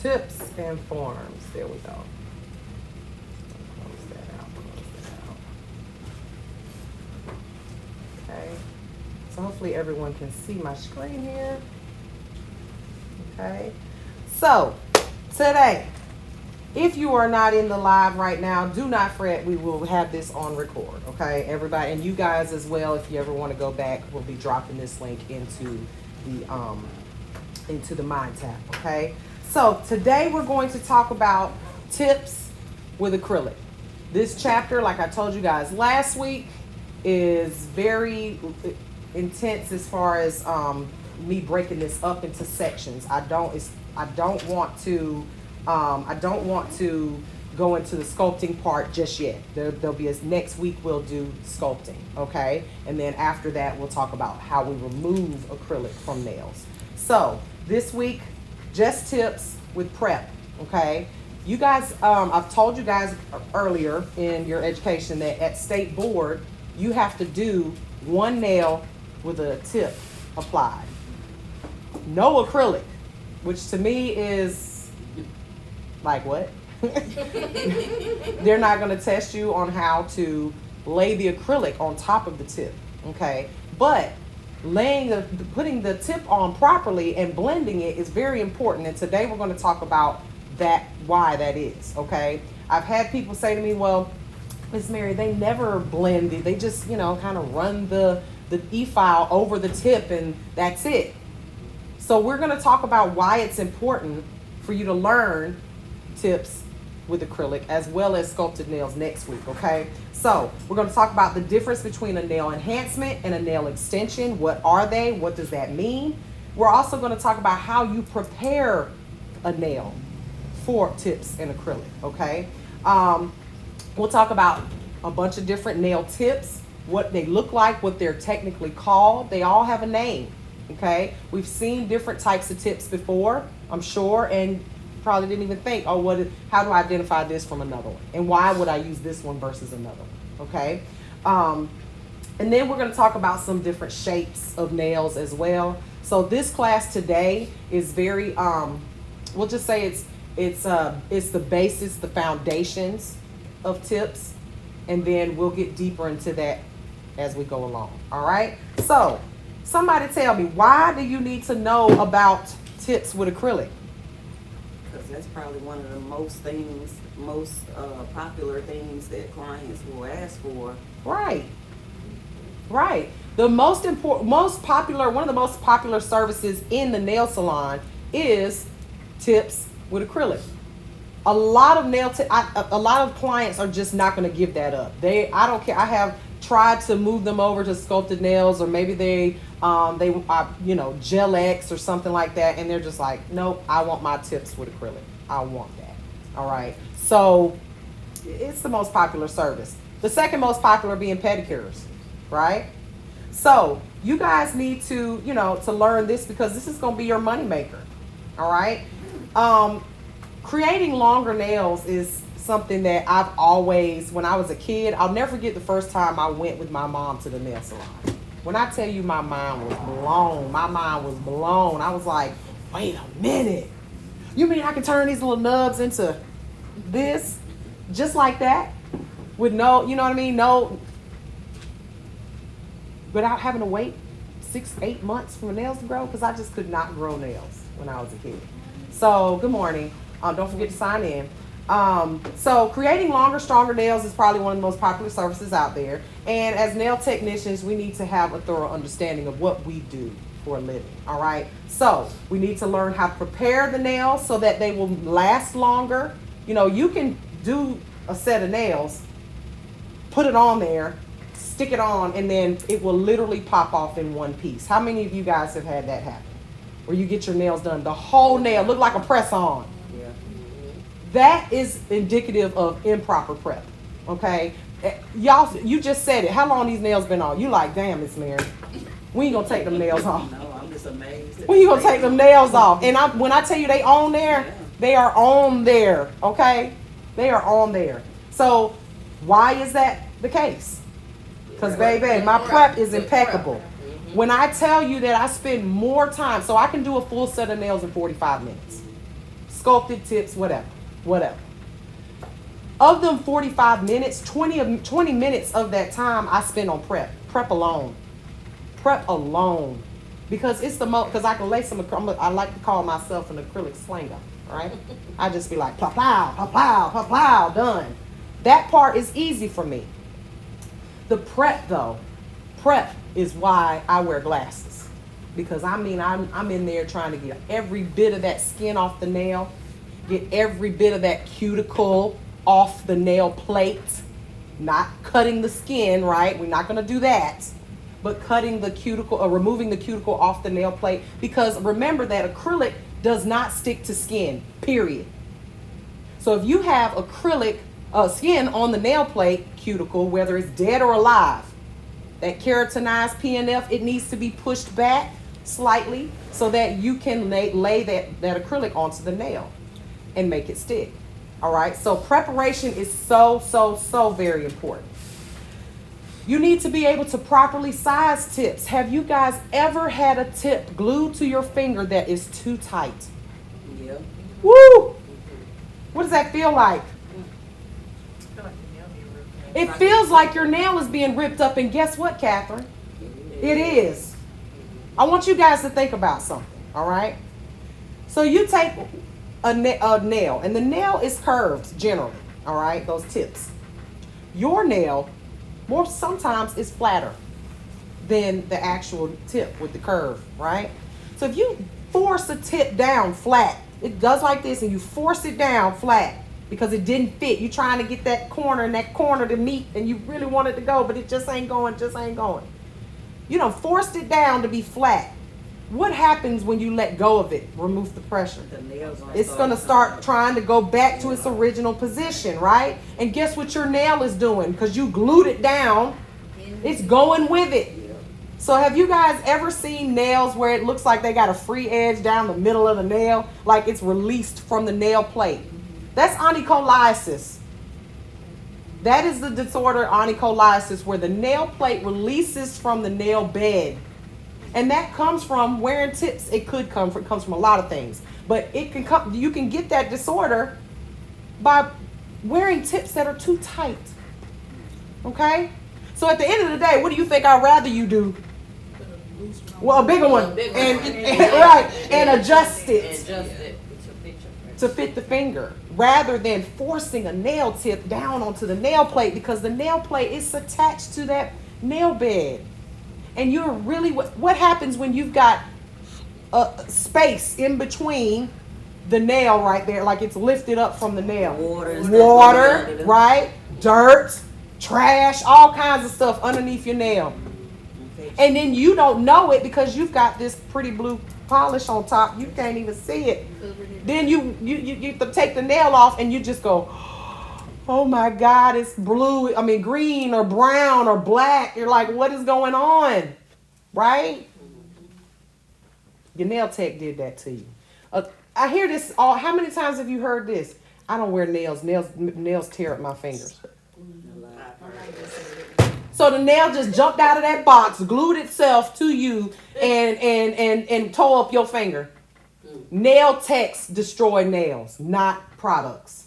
Tips and forms. There we go. Close that out. Okay. So hopefully everyone can see my screen here. Okay. So today, if you are not in the live right now, do not fret. We will have this on record. Okay, everybody, and you guys as well. If you ever want to go back, we'll be dropping this link into the Mind tab. Okay. So today we're going to talk about tips with acrylic. This chapter, like I told you guys last week, is very intense as far as me breaking this up into sections. I don't want to go into the sculpting part just yet. There'll be next week we'll do sculpting, okay? And then after that we'll talk about how we remove acrylic from nails. So this week, just tips with prep, okay? You guys, I've told you guys earlier in your education that at state board, you have to do one nail with a tip applied. No acrylic, which to me is like what? They're not going to test you on how to lay the acrylic on top of the tip, okay? But putting the tip on properly and blending it is very important. And today we're going to talk about why that is, okay? I've had people say to me, well, Miss Mary, they never blend it. They just, kind of run the e-file over the tip and that's it. So we're going to talk about why it's important for you to learn tips with acrylic as well as sculpted nails next week, okay? So we're going to talk about the difference between a nail enhancement and a nail extension. What are they? What does that mean? We're also going to talk about how you prepare a nail for tips and acrylic, okay? We'll talk about a bunch of different nail tips, what they look like, what they're technically called. They all have a name, okay? We've seen different types of tips before, I'm sure, and probably didn't even think, how do I identify this from another one? And why would I use this one versus another one, okay? And then we're going to talk about some different shapes of nails as well. So this class today is very, we'll just say it's the basis, the foundations of tips, and then we'll get deeper into that as we go along, all right? So somebody tell me, why do you need to know about tips with acrylic? Because that's probably one of the most popular things that clients will ask for. Right. The one of the most popular services in the nail salon is tips with acrylic. A lot of clients are just not going to give that up. I don't care. I have tried to move them over to sculpted nails, or maybe they Gel X or something like that, and they're just like, nope, I want my tips with acrylic. I want that. All right. So it's the most popular service. The second most popular being pedicures, right? So you guys need to learn this, because this is going to be your moneymaker. All right. Creating longer nails is something that I've always, when I was a kid, I'll never forget the first time I went with my mom to the nail salon. When I tell you my mind was blown. I was like, wait a minute. You mean I can turn these little nubs into this? Just like that? With no, no, without having to wait 6-8 months for nails to grow? Because I just could not grow nails when I was a kid. So, good morning. Don't forget to sign in. So creating longer, stronger nails is probably one of the most popular services out there. And as nail technicians, we need to have a thorough understanding of what we do for a living. All right. So we need to learn how to prepare the nails so that they will last longer. You can do a set of nails, put it on there, stick it on, and then it will literally pop off in one piece. How many of you guys have had that happen? Where you get your nails done, the whole nail look like a press on. That is indicative of improper prep, okay? Y'all, you just said it. How long these nails been on? You like, damn, Miss Mary. When you gonna take them nails off? No, I'm just amazed. When you gonna take them nails off? And when I tell you they on there, yeah. They are on there, okay? They are on there. So why is that the case? Because, baby, my prep is impeccable. When I tell you that I spend more time, so I can do a full set of nails in 45 minutes. sculpted tips, whatever. Of them 45 minutes, 20 minutes of that time I spend on prep alone. Prep alone. Because it's the most, because I can lay some, I like to call myself an acrylic slinger, right? I just be like, plow, plow, plow, plow, plow, done. That part is easy for me. The prep though, prep is why I wear glasses. Because I'm in there trying to get every bit of that skin off the nail, get every bit of that cuticle off the nail plate, not cutting the skin, right? We're not going to do that, but cutting the cuticle or removing the cuticle off the nail plate, because remember that acrylic does not stick to skin, period. So if you have acrylic skin on the nail plate cuticle, whether it's dead or alive, that keratinized PNF, it needs to be pushed back slightly so that you can lay that acrylic onto the nail and make it stick. All right, so preparation is so very important. You need to be able to properly size tips. Have you guys ever had a tip glued to your finger that is too tight? Yeah. Woo! What does that feel like? It feels like your nail is being ripped up, and guess what, Catherine? It is. I want you guys to think about something, all right? So you take a nail, and the nail is curved generally, all right, those tips. Your nail, more sometimes, is flatter than the actual tip with the curve, right? So if you force a tip down flat, it does like this, and you force it down flat because it didn't fit. You're trying to get that corner to meet, and you really want it to go, but it just ain't going, You done forced it down to be flat. What happens when you let go of it? Remove the pressure. It's going to start trying to go back to its original position, right? And guess what your nail is doing? Because you glued it down, it's going with it. So have you guys ever seen nails where it looks like they got a free edge down the middle of the nail, like it's released from the nail plate? That's onycholysis. That is the disorder, onycholysis, where the nail plate releases from the nail bed. And that comes from wearing tips. It comes from a lot of things. But it can come, you can get that disorder by wearing tips that are too tight. Okay? So at the end of the day, what do you think I'd rather you do? Well, a bigger one. And adjust it to fit the finger, rather than forcing a nail tip down onto the nail plate, because the nail plate is attached to that nail bed. And you're really, what happens when you've got a space in between the nail right there, like it's lifted up from the nail? Water, right? Dirt, trash, all kinds of stuff underneath your nail. And then you don't know it because you've got this pretty blue polish on top. You can't even see it. Then you take the nail off and you just go, oh my God, it's blue. I mean, green or brown or black. You're like, what is going on? Right? Your nail tech did that to you. I hear this how many times have you heard this? I don't wear nails. Nails tear up my fingers. So the nail just jumped out of that box, glued itself to you, and tore up your finger. Nail techs destroy nails, not products.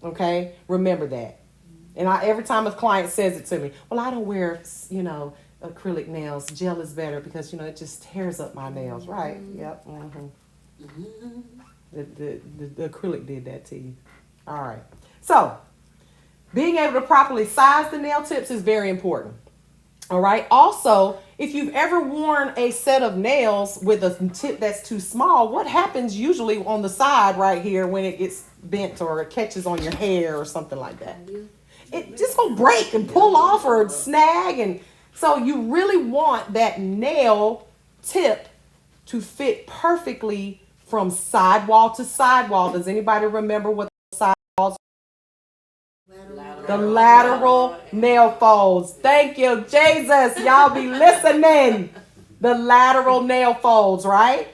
Okay? Remember that. And every time a client says it to me, well, I don't wear, acrylic nails. Gel is better because, it just tears up my nails. Right? Yep. Mm-hmm. The acrylic did that to you. All right. So, being able to properly size the nail tips is very important. All right. Also, if you've ever worn a set of nails with a tip that's too small, what happens usually on the side right here when it gets bent or it catches on your hair or something like that? It just gonna break and pull off or snag. And so you really want that nail tip to fit perfectly from sidewall to sidewall. Does anybody remember what sidewalls? The lateral nail folds. Thank you, Jesus. Y'all be listening. The lateral nail folds, right?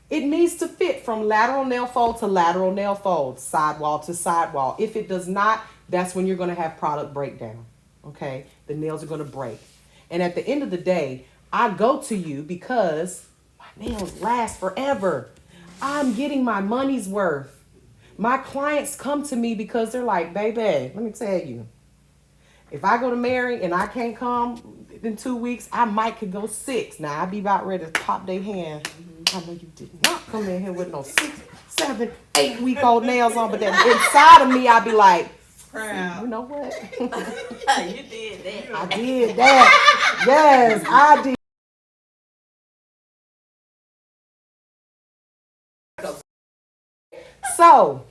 It needs to fit from lateral nail fold to lateral nail fold, sidewall to sidewall. If it does not, that's when you're going to have product breakdown. Okay? The nails are going to break. And at the end of the day, I go to you because my nails last forever. I'm getting my money's worth. My clients come to me because they're like, baby, let me tell you, if I go to Mary and I can't come in 2 weeks, I might could go 6. Now I be about ready to pop their hand. I know you did not come in here with no 6, 7, 8-week-old nails on, but then inside of me, I be like, Proud. you know what? You did that. I did that. Yes, I did. So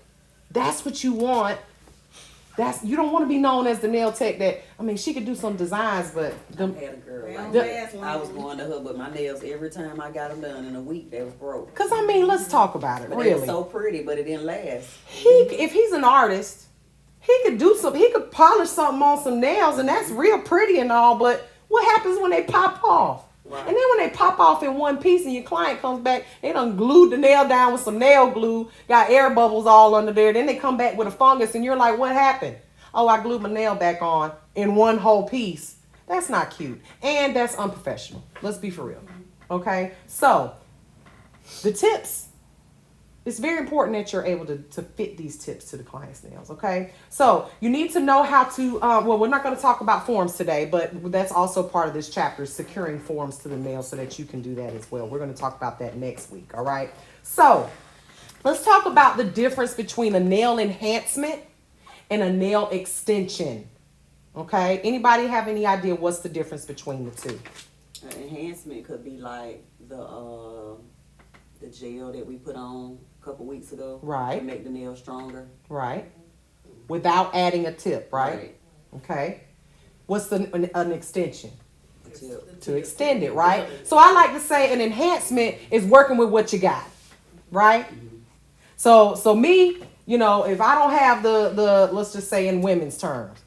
that's what you want. You don't want to be known as the nail tech that, I mean, she could do some designs, but I had a girl like The- that. I was going to her, but my nails, every time I got them done in a week, they was broke. because I mean, let's talk about it. But they were Really, so pretty, but it didn't last. if he's an artist, he could do some. He could polish something on some nails, and that's real pretty and all. But what happens when they pop off? Right. And then when they pop off in one piece, and your client comes back, they done glued the nail down with some nail glue, got air bubbles all under there. Then they come back with a fungus, and you're like, what happened? Oh, I glued my nail back on in one whole piece. That's not cute, and that's unprofessional. Let's be for real, okay? So the tips. It's very important that you're able to fit these tips to the client's nails, okay? So you need to know how to, well, we're not going to talk about forms today, but that's also part of this chapter, securing forms to the nail so that you can do that as well. We're going to talk about that next week, all right? So let's talk about the difference between a nail enhancement and a nail extension, okay? Anybody have any idea what's the difference between the two? An enhancement could be like the gel that we put on a couple weeks ago. Right. To make the nail stronger. Right? Without adding a tip, right? Okay. What's an extension? The tip. To extend it, right? So I like to say an enhancement is working with what you got, right? So me, you know, if I don't have the let's just say in women's terms,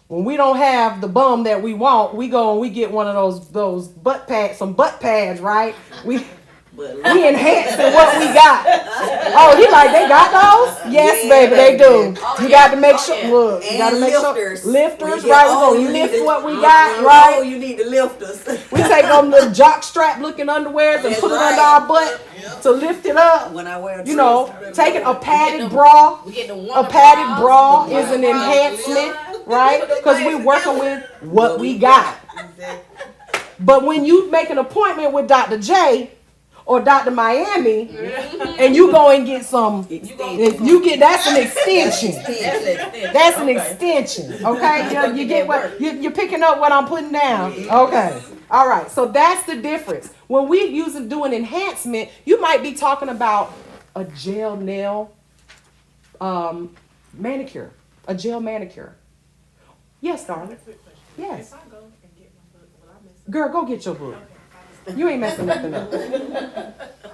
when we don't have the bum that we want, we go and we get one of those butt pads, some butt pads, right? But We enhancing what we got. Oh, he like, they got those? Yes, Yeah, baby, they do. baby. You got to make sure. Look, you got to and make lifters. sure. Lifters, When you right? get We're old, going you to need lift to- what we when got, you're right? old, you need the lifters. We take them little jock strap looking underwears and That's put it right. under our butt to lift it up. When I wear You know, dress, taking a padded bra. We get the A padded bra is an enhancement, right? Because we're working with what we got. But when you make an appointment with Dr. J or Dr. Miami, and you go and get some, that's an extension. That's an extension. Okay, you get what you're picking up what I'm putting down. Okay, all right. So that's the difference. When we do an enhancement, you might be talking about a gel nail manicure, a gel manicure. Yes, darling. Yes. If I go and get my book, will I miss it? Girl, go get your book. Okay. You ain't messing nothing up.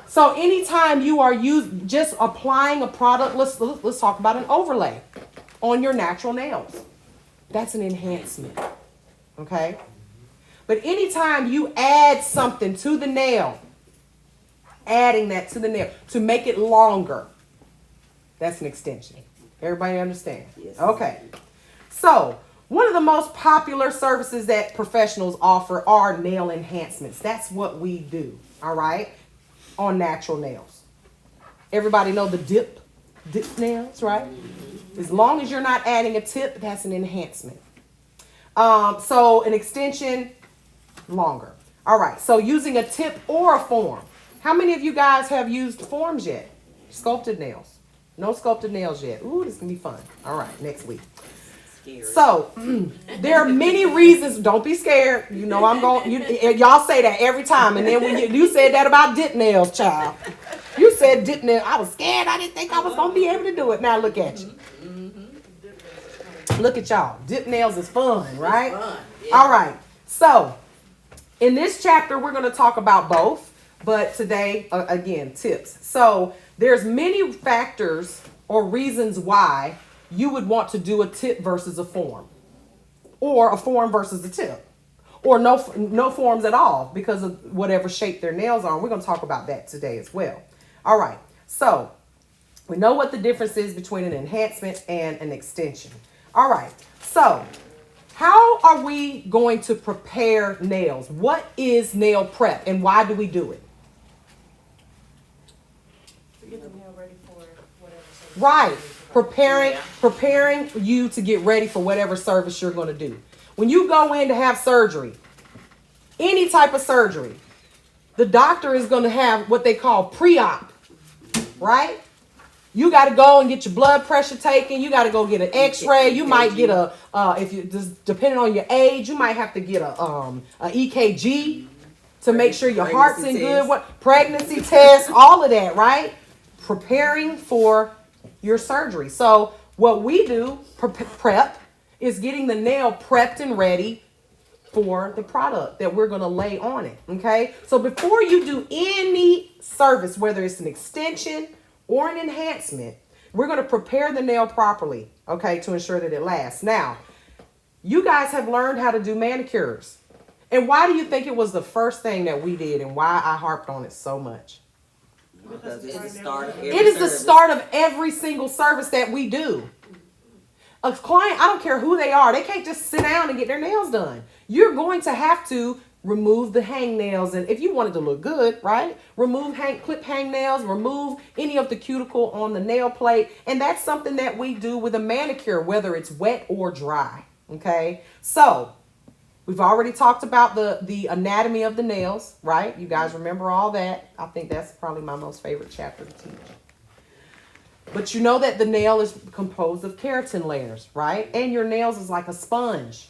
So anytime you are just applying a product, let's talk about an overlay on your natural nails. That's an enhancement. Okay? But anytime you add something to the nail, adding that to the nail to make it longer, that's an extension. Everybody understand? Yes. Okay. So one of the most popular services that professionals offer are nail enhancements. That's what we do, all right, on natural nails. Everybody know the dip nails, right? As long as you're not adding a tip, that's an enhancement. So an extension, longer. All right, so using a tip or a form. How many of you guys have used forms yet? Sculpted nails. No sculpted nails yet. Ooh, this can be fun. All right, next week. Scary. So there are many reasons. Don't be scared. You know I'm going. Y'all say that every time, and then when you said that about dip nails, child. You said dip nails. I was scared. I didn't think I was gonna be able to do it. Now look at you. Look at y'all. Dip nails is fun, right? fun, yeah. All right. So in this chapter, we're going to talk about both, but today, again, tips. So there's many factors or reasons why you would want to do a tip versus a form, or a form versus a tip, or no forms at all because of whatever shape their nails are. We're going to talk about that today as well. All right. So we know what the difference is between an enhancement and an extension. All right. So how are we going to prepare nails? What is nail prep and why do we do it? To get the nail ready for whatever. Right. preparing you to get ready for whatever service you're going to do. When you go in to have surgery, any type of surgery, the doctor is going to have what they call pre-op, right? You got to go and get your blood pressure taken. You got to go get an X-ray. You might get if you just depending on your age, you might have to get a EKG to make sure your heart's in good. What pregnancy test, all of that, right? Preparing for your surgery. So what we do prep is getting the nail prepped and ready for the product that we're going to lay on it. Okay. So before you do any service, whether it's an extension or an enhancement, we're going to prepare the nail properly, okay, to ensure that it lasts. Now, you guys have learned how to do manicures. And why do you think it was the first thing that we did and why I harped on it so much? Because it's the start of every It is the service. start of every single service that we do. A client, I don't care who they are, they can't just sit down and get their nails done. You're going to have to remove the hangnails, and if you want it to look good, right? Clip hangnails, remove any of the cuticle on the nail plate, and that's something that we do with a manicure, whether it's wet or dry. Okay, so we've already talked about the anatomy of the nails, right? You guys remember all that? I think that's probably my most favorite chapter to teach. But you know that the nail is composed of keratin layers, right? And your nails is like a sponge.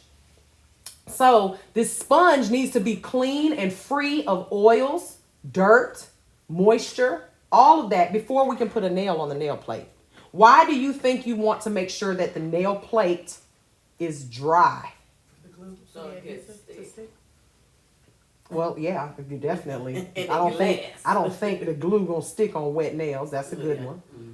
So this sponge needs to be clean and free of oils, dirt, moisture, all of that before we can put a nail on the nail plate. Why do you think you want to make sure that the nail plate is dry? So it gets to stick. Well, yeah, you definitely. And I don't it think the glue gonna stick on wet nails. That's a good one. Mm-hmm.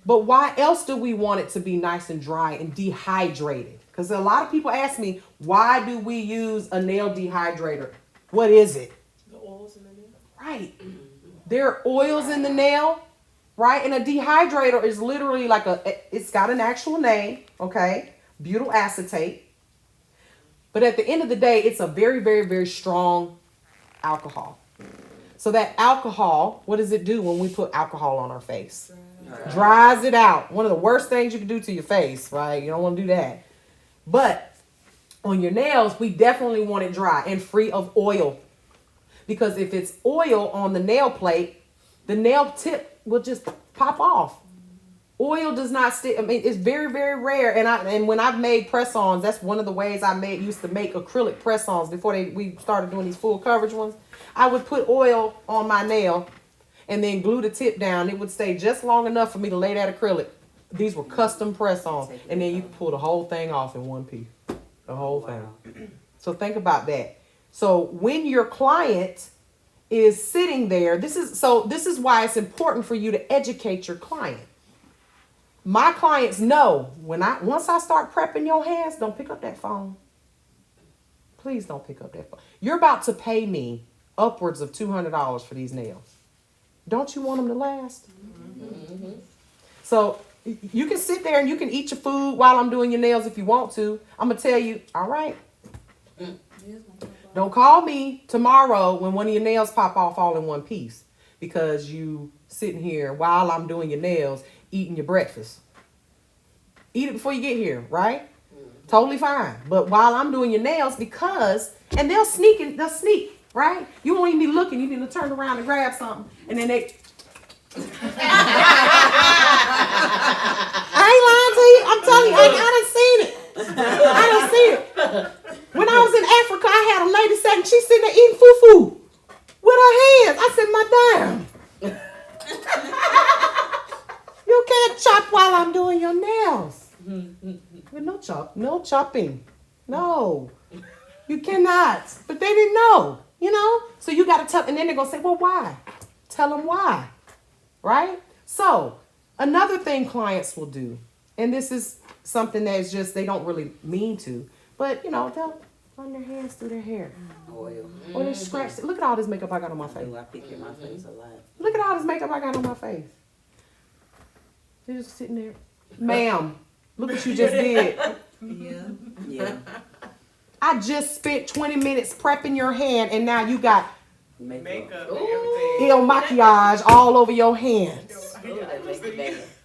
But why else do we want it to be nice and dry and dehydrated? Because a lot of people ask me, why do we use a nail dehydrator? What is it? The oils in the nail. Right. There are oils in the nail, right? And a dehydrator is literally like it's got an actual name, okay? Butyl acetate. But at the end of the day, it's a very, very, very strong alcohol. So that alcohol, what does it do when we put alcohol on our face? Dries it out. One of the worst things you can do to your face, right? You don't want to do that. But on your nails, we definitely want it dry and free of oil. Because if it's oil on the nail plate, the nail tip will just pop off. Oil does not stick. I mean, it's very, very rare. And when I've made press-ons, that's one of the ways I used to make acrylic press-ons before we started doing these full coverage ones. I would put oil on my nail and then glue the tip down. It would stay just long enough for me to lay that acrylic. These were custom press-ons. And then you pull the whole thing off in one piece. The whole thing. So think about that. So when your client is sitting there, this is why it's important for you to educate your client. My clients know once I start prepping your hands, don't pick up that phone. Please don't pick up that phone. You're about to pay me upwards of $200 for these nails. Don't you want them to last? Mm-hmm. So you can sit there and you can eat your food while I'm doing your nails if you want to. I'm going to tell you, all right. Don't call me tomorrow when one of your nails pop off all in one piece because you sitting here while I'm doing your nails eating your breakfast. Eat it before you get here, right? Totally fine. But while I'm doing your nails and they'll sneak, right? You won't even be looking. You need to turn around and grab something. And then they... I ain't lying to you. I'm telling you, I done seen it. I done seen it. When I was in Africa, I had a lady sitting, she's sitting there eating fufu with her hands. I said, Madame, you can't chop while I'm doing your nails. With no chopping. No, you cannot. But they didn't know, So you got to tell, and then they're going to say, well, why? Tell them why, right? So another thing clients will do, and this is something that is just, they don't really mean to, but, they'll run their hands through their hair. Oil. Or they scratch it. Look at all this makeup I got on my face. I pick at my face a lot. Look at all this makeup I got on my face. They're just sitting there. Ma'am, look what you just did. Yeah. I just spent 20 minutes prepping your hand, and now you got Makeup Ooh. and everything. maquillage all over your hands. Ooh, that makes it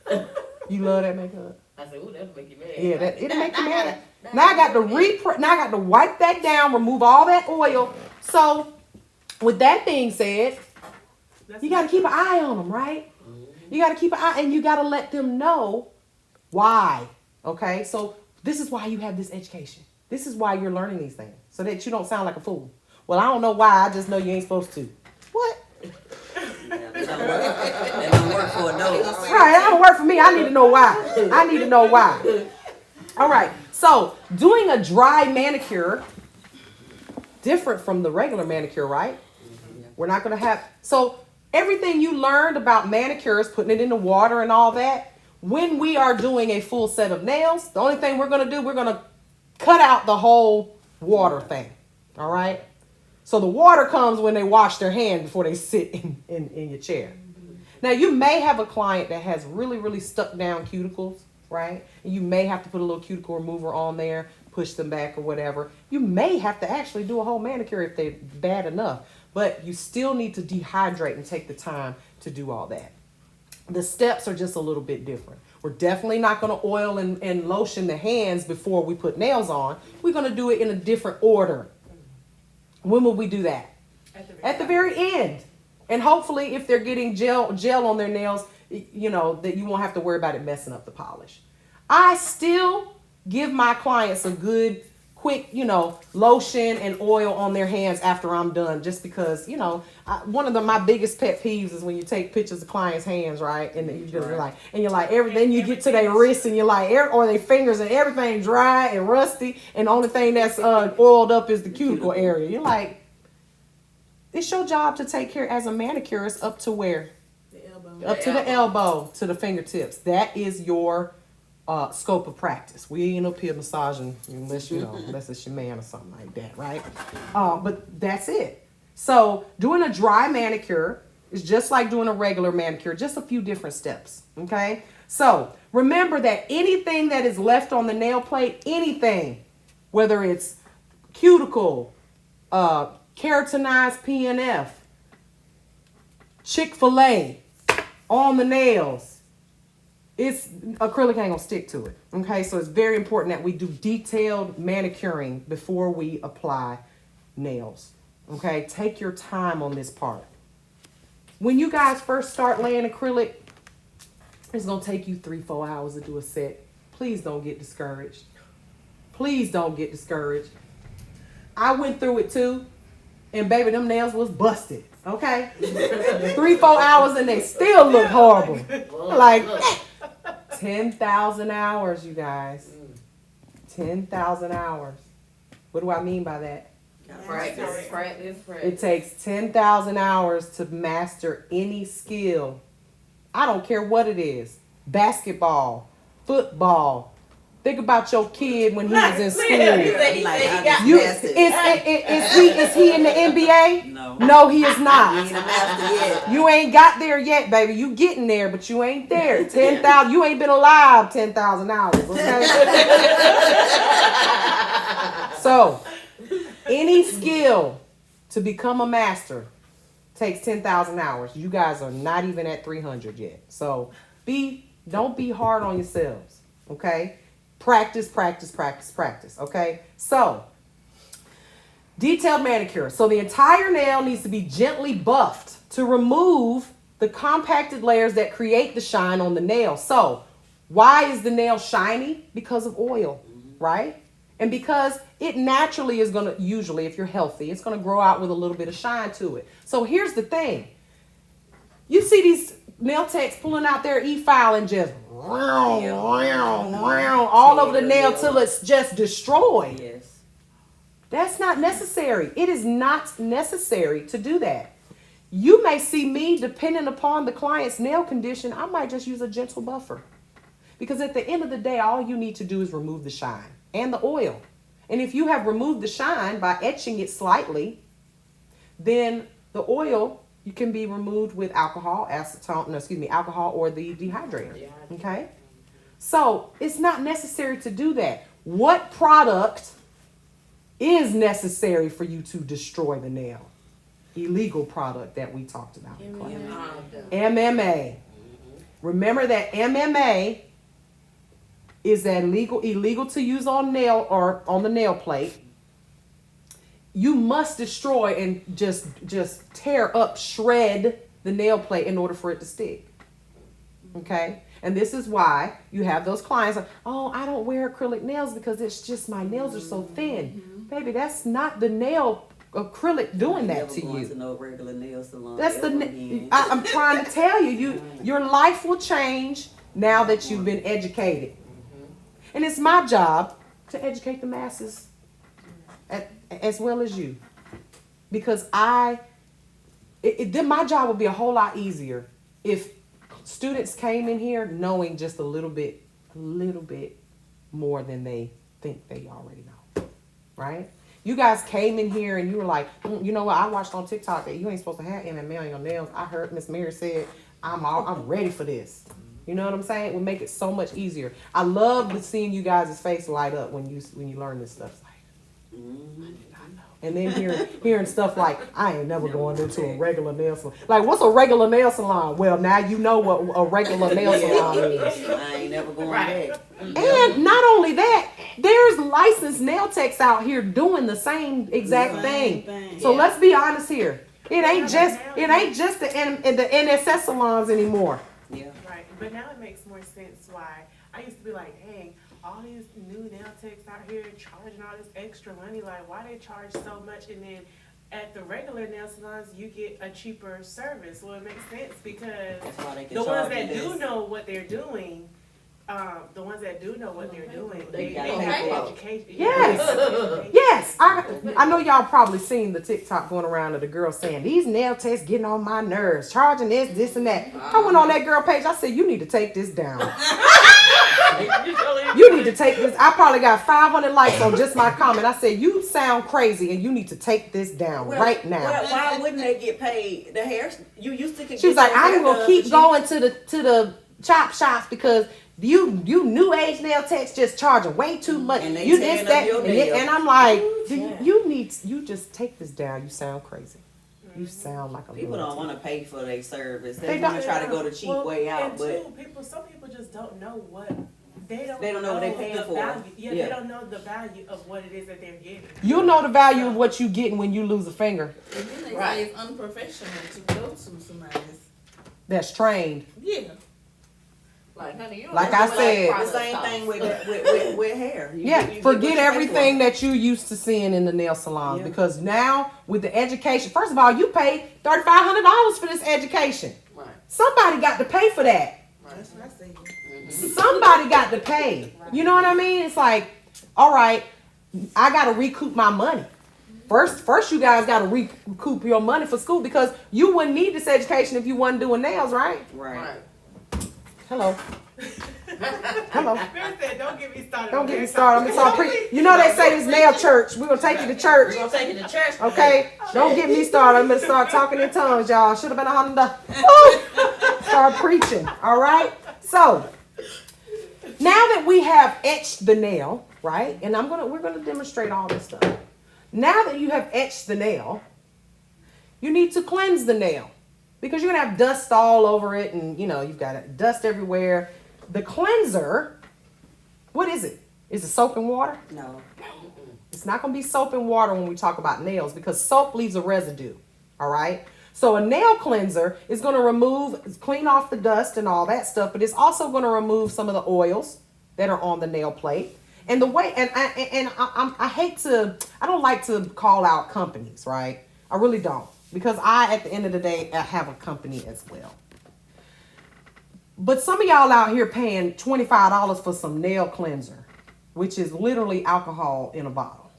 bad. You love that makeup? I said, ooh, that'll make you mad. Yeah, it'll make you mad. Now I got to wipe that down, remove all that oil. So, with that being said, you got to keep an eye on them, right? You got to keep an eye, and you got to let them know why. Okay, so this is why you have this education. This is why you're learning these things, so that you don't sound like a fool. Well, I don't know why. I just know you ain't supposed to. What? That don't work for a nose. Right, that don't work for me. I need to know why. I need to know why. All right, so doing a dry manicure, different from the regular manicure, right? We're not going to have, so everything you learned about manicures, putting it in the water and all that, when we are doing a full set of nails, the only thing we're going to do, we're going to cut out the whole water thing. All right? So the water comes when they wash their hands before they sit in your chair. Now, you may have a client that has really, really stuck down cuticles, right? And you may have to put a little cuticle remover on there, push them back or whatever. You may have to actually do a whole manicure if they're bad enough. But you still need to dehydrate and take the time to do all that. The steps are just a little bit different. We're definitely not going to oil and lotion the hands before we put nails on. We're going to do it in a different order. When will we do that? At the very end. And hopefully if they're getting gel on their nails, you know, that you won't have to worry about it messing up the polish. I still give my clients a good quick, you know, lotion and oil on their hands after I'm done, just because, you know, one of my biggest pet peeves is when you take pictures of clients' hands, right? And then you're like, everything you get to their wrists and you're like, or their fingers and everything dry and rusty, and the only thing that's oiled up is the cuticle area. You're like, it's your job to take care as a manicurist up to where? The elbow. Up to the elbow, to the fingertips. That is your scope of practice. We ain't up here massaging unless it's your man or something like that, right? But that's it. So doing a dry manicure is just like doing a regular manicure, just a few different steps, okay? So remember that anything that is left on the nail plate, anything, whether it's cuticle, keratinized PNF, Chick-fil-A on the nails, it's acrylic ain't gonna stick to it. Okay, so it's very important that we do detailed manicuring before we apply nails. Okay, take your time on this part. When you guys first start laying acrylic, it's gonna take you 3-4 hours to do a set. Please don't get discouraged. Please don't get discouraged. I went through it too, and baby, them nails was busted. Okay, 3-4 hours and they still look horrible. Like 10,000 hours, you guys. 10,000 hours. What do I mean by that? Practice. It takes 10,000 hours to master any skill. I don't care what it is. Basketball, football. Think about your kid when he was in school. Is he in the NBA? No, he is not. You ain't got there yet, baby. You getting there, but you ain't there. 10,000. You ain't been alive 10,000 hours. Okay. So, any skill to become a master takes 10,000 hours. You guys are not even at 300 yet. So, don't be hard on yourselves. Okay. Practice, okay? So, detailed manicure. So the entire nail needs to be gently buffed to remove the compacted layers that create the shine on the nail. So, why is the nail shiny? Because of oil, right? And because it naturally is going to, usually if you're healthy, it's going to grow out with a little bit of shine to it. So here's the thing. You see these nail techs pulling out their e-file and just all over the nail till it's just destroyed. Yes. That's not necessary. It is not necessary to do that. You may see me, depending upon the client's nail condition, I might just use a gentle buffer. Because at the end of the day, all you need to do is remove the shine and the oil. And if you have removed the shine by etching it slightly, then the oil, you can be removed with alcohol or the dehydrator. Okay? So it's not necessary to do that. What product is necessary for you to destroy the nail? Illegal product that we talked about in class. MMA. Remember that MMA is that illegal to use on nail or on the nail plate. You must destroy and just tear up, shred the nail plate in order for it to stick. Okay? And this is why you have those clients like, oh, I don't wear acrylic nails because it's just my nails are so thin. Baby, that's not the nail acrylic doing that to you. To no regular nail salon. That's I'm trying to tell you, your life will change now that you've been educated. And it's my job to educate the masses as well as you. Because my job would be a whole lot easier if students came in here knowing just a little bit more than they think they already know. Right? You guys came in here and you were like, you know what? I watched on TikTok that you ain't supposed to have enamel on your nails. I heard Miss Mary said, I'm ready for this. You know what I'm saying? It would make it so much easier. I love seeing you guys' face light up when you learn this stuff. It's like, I know. And then hearing stuff like, I ain't never going into a regular nail salon. Like, what's a regular nail salon? Well, now you know what a regular nail salon is. I ain't never going back. And not only that, there's licensed nail techs out here doing the same exact thing. So let's be honest here. It ain't just the NSS salons anymore. Yeah. Right. But now it makes more sense why I used to be like, dang, all these new nail techs out here charging all this extra money. Like, why they charge so much? And then at the regular nail salons, you get a cheaper service. Well, it makes sense because the ones that do know what they're doing, they have education. Yes. Yes. I know y'all probably seen the TikTok going around of the girl saying, these nail techs getting on my nerves, charging this, and that. I went on that girl page. I said, you need to take this down. You need to take this. I probably got 500 likes on just my comment. I said, you sound crazy and you need to take this down right now. Well, why wouldn't they get paid? The hair, you used to get. She was like, I'm going to keep going to the chop shops because you new age nail techs just charging way too much. And you this, that, and I'm like, you just take this down. You sound crazy. You sound like a people lunatic. don't want to pay for their service. They want to try to go the cheap way out. But some people just don't know what they don't know what they're paying for. Value. Yeah, they don't know the value of what it is that they're getting. You know the value of what you getting when you lose a finger. And then they say it's unprofessional to go to somebody that's trained. Yeah. Like, honey, you like I said, the same thing with hair. You forget everything that you used to seeing in the nail salons because now with the education, first of all, you pay $3,500 for this education. Right. Somebody got to pay for that. Right. That's what I said. Somebody got to pay. You know what I mean? It's like, all right, I got to recoup my money. First, you guys got to recoup your money for school because you wouldn't need this education if you wasn't doing nails, right? Right. Hello. Hello. Don't get me started. Don't get me started. You know they say this nail church. We're going to take you to church. We're going to take you to church. Okay? Don't get me started. I'm going to start talking in tongues, y'all. Should have been a Honda. Start preaching. All right? So, now that we have etched the nail, right? And we're going to demonstrate all this stuff. Now that you have etched the nail, you need to cleanse the nail. Because you're going to have dust all over it and, you've got dust everywhere. The cleanser, what is it? Is it soap and water? No. It's not going to be soap and water when we talk about nails because soap leaves a residue, all right? So a nail cleanser is going to clean off the dust and all that stuff, but it's also going to remove some of the oils that are on the nail plate. And the way, I don't like to call out companies, right? I really don't. Because at the end of the day, I have a company as well. But some of y'all out here paying $25 for some nail cleanser, which is literally alcohol in a bottle.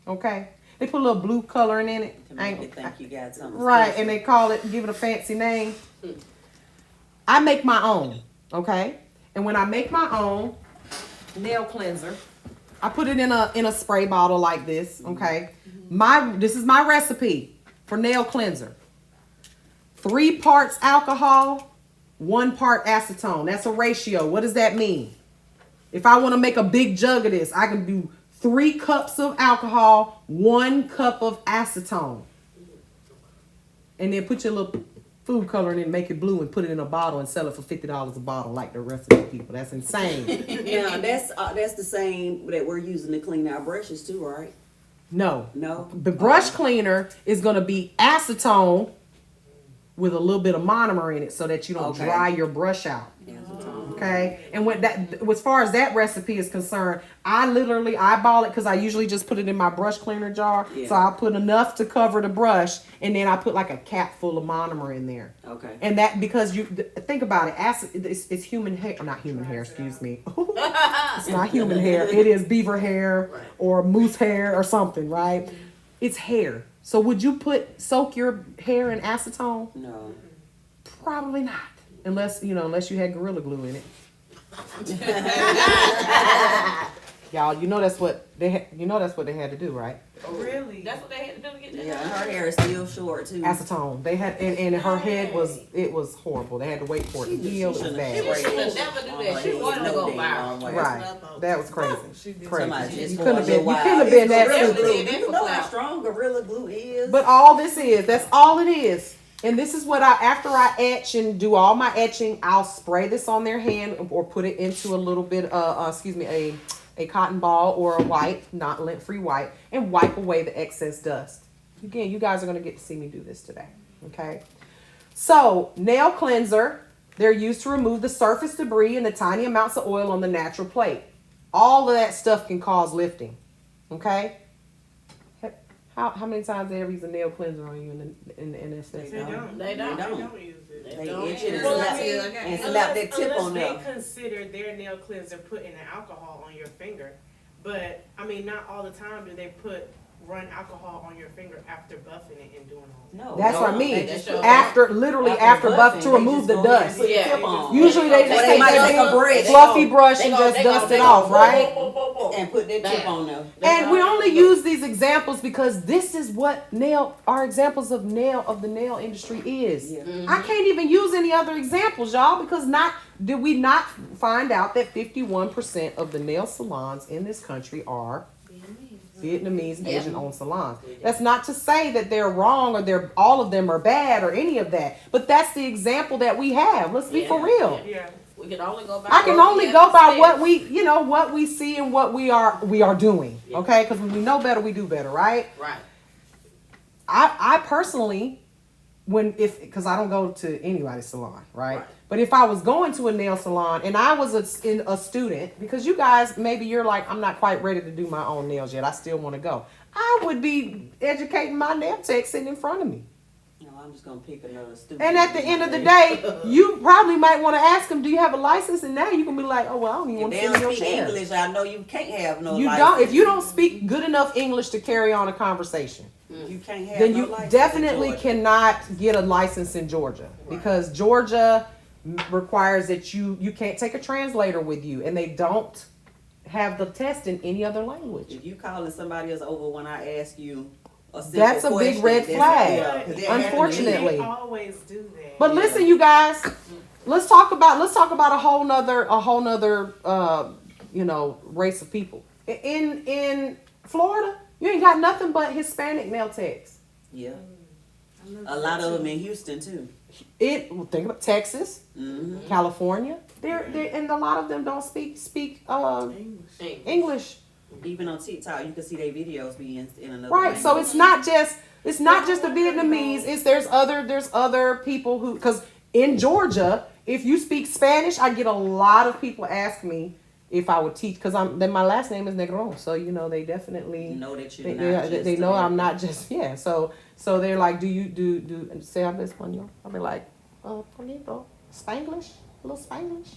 Okay? They put a little blue coloring in it. To make you think you got something right, special. and they call it, give it a fancy name. I make my own, okay? And when I make my own nail cleanser, I put it in a spray bottle like this, okay? This is my recipe for nail cleanser. 3 parts alcohol, 1 part acetone. That's a ratio. What does that mean? If I want to make a big jug of this, I can do 3 cups of alcohol, 1 cup of acetone. And then put your little food coloring and make it blue and put it in a bottle and sell it for $50 a bottle like the rest of the people. That's insane. Now that's the same that we're using to clean our brushes too, right? No. No. The brush cleaner is going to be acetone with a little bit of monomer in it so that you don't dry your brush out. Okay, and when that, as far as that recipe is concerned, I literally eyeball it because I usually just put it in my brush cleaner jar. Yeah. So I put enough to cover the brush, and then I put like a cap full of monomer in there. Okay. And that because you think about it, acid it's human hair, not human hair. Excuse me. It's not human hair. It is beaver hair or moose hair or something, right? It's hair. So would you soak your hair in acetone? No. Probably not. Unless you had Gorilla Glue in it. Y'all, that's what they had to do, right? Really? That's what they had to do to get that. Yeah, her hair is still short too. Acetone. They had and her head was horrible. They had to wait for it to heal. It was shouldn't bad. have She should never do that. She wanted to go viral. Right. That was crazy. Somebody Crazy. just You couldn't have been. You wild. couldn't have been that Gorilla stupid. Glue. You know how strong Gorilla Glue is. But all this is, that's all it is. And this is what after I etch and do all my etching, I'll spray this on their hand or put it into a little bit, a cotton ball or a white, not lint-free white, and wipe away the excess dust. Again, you guys are going to get to see me do this today. Okay. So, nail cleanser, they're used to remove the surface debris and the tiny amounts of oil on the natural plate. All of that stuff can cause lifting. Okay. How many times they ever use a nail cleanser on you in the NSA? They don't. They don't. They don't use it. They don't. itch it and Well, slap I mean, and slap that tip on Unless there. they consider their nail cleanser putting the alcohol on your finger. But, I mean, not all the time do they run alcohol on your finger after buffing it and doing all that. No. That's what I no, mean. they just show After buff buffing, to they remove just the go ahead and dust. put the Yeah. tip on. Usually they just Or take might that take a break. fluffy brush and just dust it off, right? And put that tip on there. And we only use these examples because this is what our examples of the nail industry is. Yeah. I can't even use any other examples, y'all, because did we not find out that 51% of the nail salons in this country are Vietnamese and Asian-owned salons. That's not to say that they're wrong or all of them are bad or any of that, but that's the example that we have. Let's be for real. Yeah. We can only go by. I can only go by what we see and what we are doing. Okay, because when we know better, we do better, right? Right. I personally, because I don't go to anybody's salon, right? But if I was going to a nail salon and I was a student, because you guys, maybe you're like, I'm not quite ready to do my own nails yet. I still want to go. I would be educating my nail tech sitting in front of me. No, I'm just gonna pick another stupid. And at the end of the day, you probably might want to ask them, do you have a license? And now you can be like, oh, well, I don't even if want to they sit in don't your speak chair. English, I know you can't have no. You license. don't. If you don't speak good enough English to carry on a conversation, you can't have then no you license definitely in Georgia. cannot get a license in Georgia because Georgia requires that you can't take a translator with you, and they don't have the test in any other language. If you calling somebody else over when I ask you a simple That's a big question, red that's- flag. yeah, 'cause they're Unfortunately. They always do that. But listen, you guys, let's talk about a whole nother race of people. In Florida, you ain't got nothing but Hispanic nail techs. Yeah, a lot of them in Houston too. Think about Texas, Mm-hmm. California. They're and a lot of them don't speak English. Even on TikTok, you can see their videos being in another Right. language. So it's not just the Vietnamese. There's other people who, because in Georgia, if you speak Spanish, I get a lot of people ask me if I would teach, because then my last name is Negron, so they definitely know that you're they, not. they know I'm not just So they're like, do you do say habla español? I'll be like, poquito, Spanglish, a little Spanglish.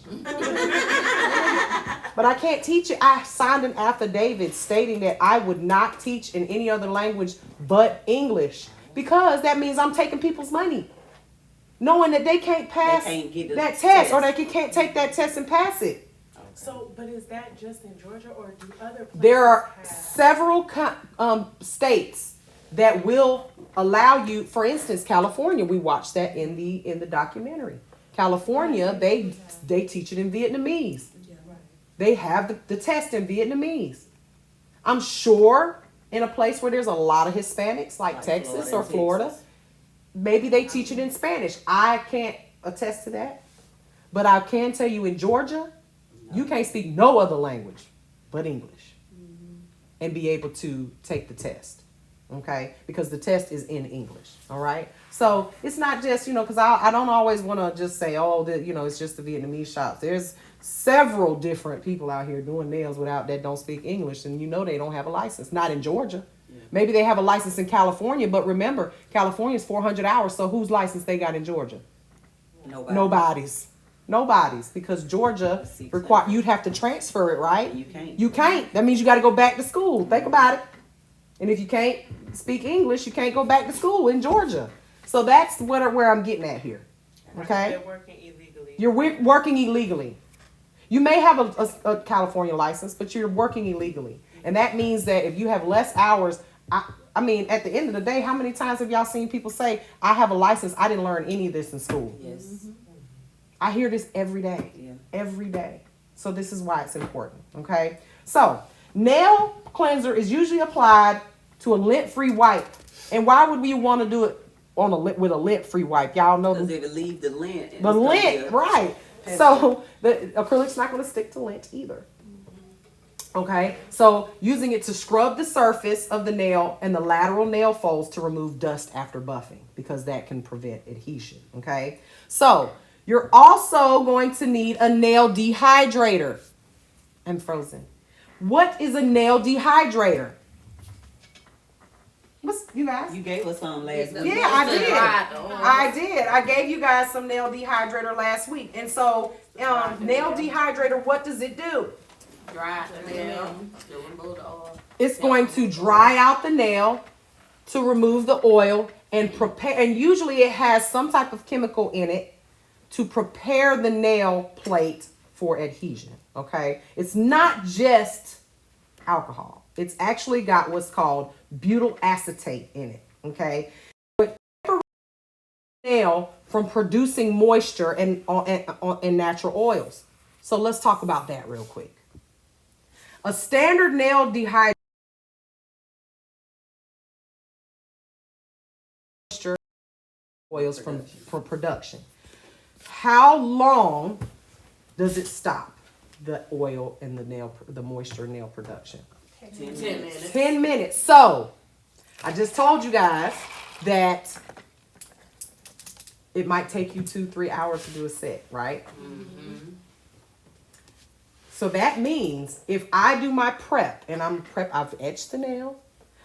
But I can't teach it. I signed an affidavit stating that I would not teach in any other language but English, because that means I'm taking people's money, knowing that they can't pass get the that test, or they can't take that test and pass it. So, but is that just in Georgia, or do other places There are have? several states that will allow you. For instance, California. We watched that in the documentary. California, they teach it in Vietnamese. They have the test in Vietnamese. I'm sure in a place where there's a lot of Hispanics, like Texas or Florida, Maybe they teach it in Spanish. I can't attest to that. But I can tell you in Georgia, you can't speak no other language but English and be able to take the test. Okay? Because the test is in English. All right? So it's not just, because I don't always want to just say, it's just the Vietnamese shops. There's several different people out here doing nails that don't speak English, and they don't have a license. Not in Georgia. Yeah. Maybe they have a license in California, but remember, California is 400 hours, so whose license they got in Georgia? Nobody's, because Georgia you'd have to transfer it, right? You can't. That means you got to go back to school. Think about it. And if you can't speak English, you can't go back to school in Georgia. So that's where I'm getting at here. Okay? They're working illegally. You're working illegally. You may have a California license, but you're working illegally. And that means that if you have less hours, I mean, at the end of the day, how many times have y'all seen people say, I have a license, I didn't learn any of this in school? Yes. I hear this every day. Yeah. Every day. So this is why it's important. Okay? So, nail cleanser is usually applied to a lint-free wipe. And why would we want to do it with a lint-free wipe? Y'all know because it would leave the lint. The lint, right. So the acrylic's not going to stick to lint either. Okay, so using it to scrub the surface of the nail and the lateral nail folds to remove dust after buffing, because that can prevent adhesion. Okay, so you're also going to need a nail dehydrator. I'm frozen. What is a nail dehydrator? You guys? You gave us some last week. Yeah, I did. I gave you guys some nail dehydrator last week. And so, nail dehydrator, what does it do? Dry the nail to remove the oil. It's going to dry out the nail to remove the oil and prepare. And usually it has some type of chemical in it to prepare the nail plate for adhesion. Okay? It's not just alcohol. It's actually got what's called butyl acetate in it. Okay? But nail from producing moisture and natural oils. So let's talk about that real quick. A standard nail dehydrator oils from production. How long does it stop the oil and the moisture nail production? 10 minutes. 10 minutes. So I just told you guys that it might take you 2-3 hours to do a set, right? Mm-hmm. So that means if I do my prep and I've etched the nail,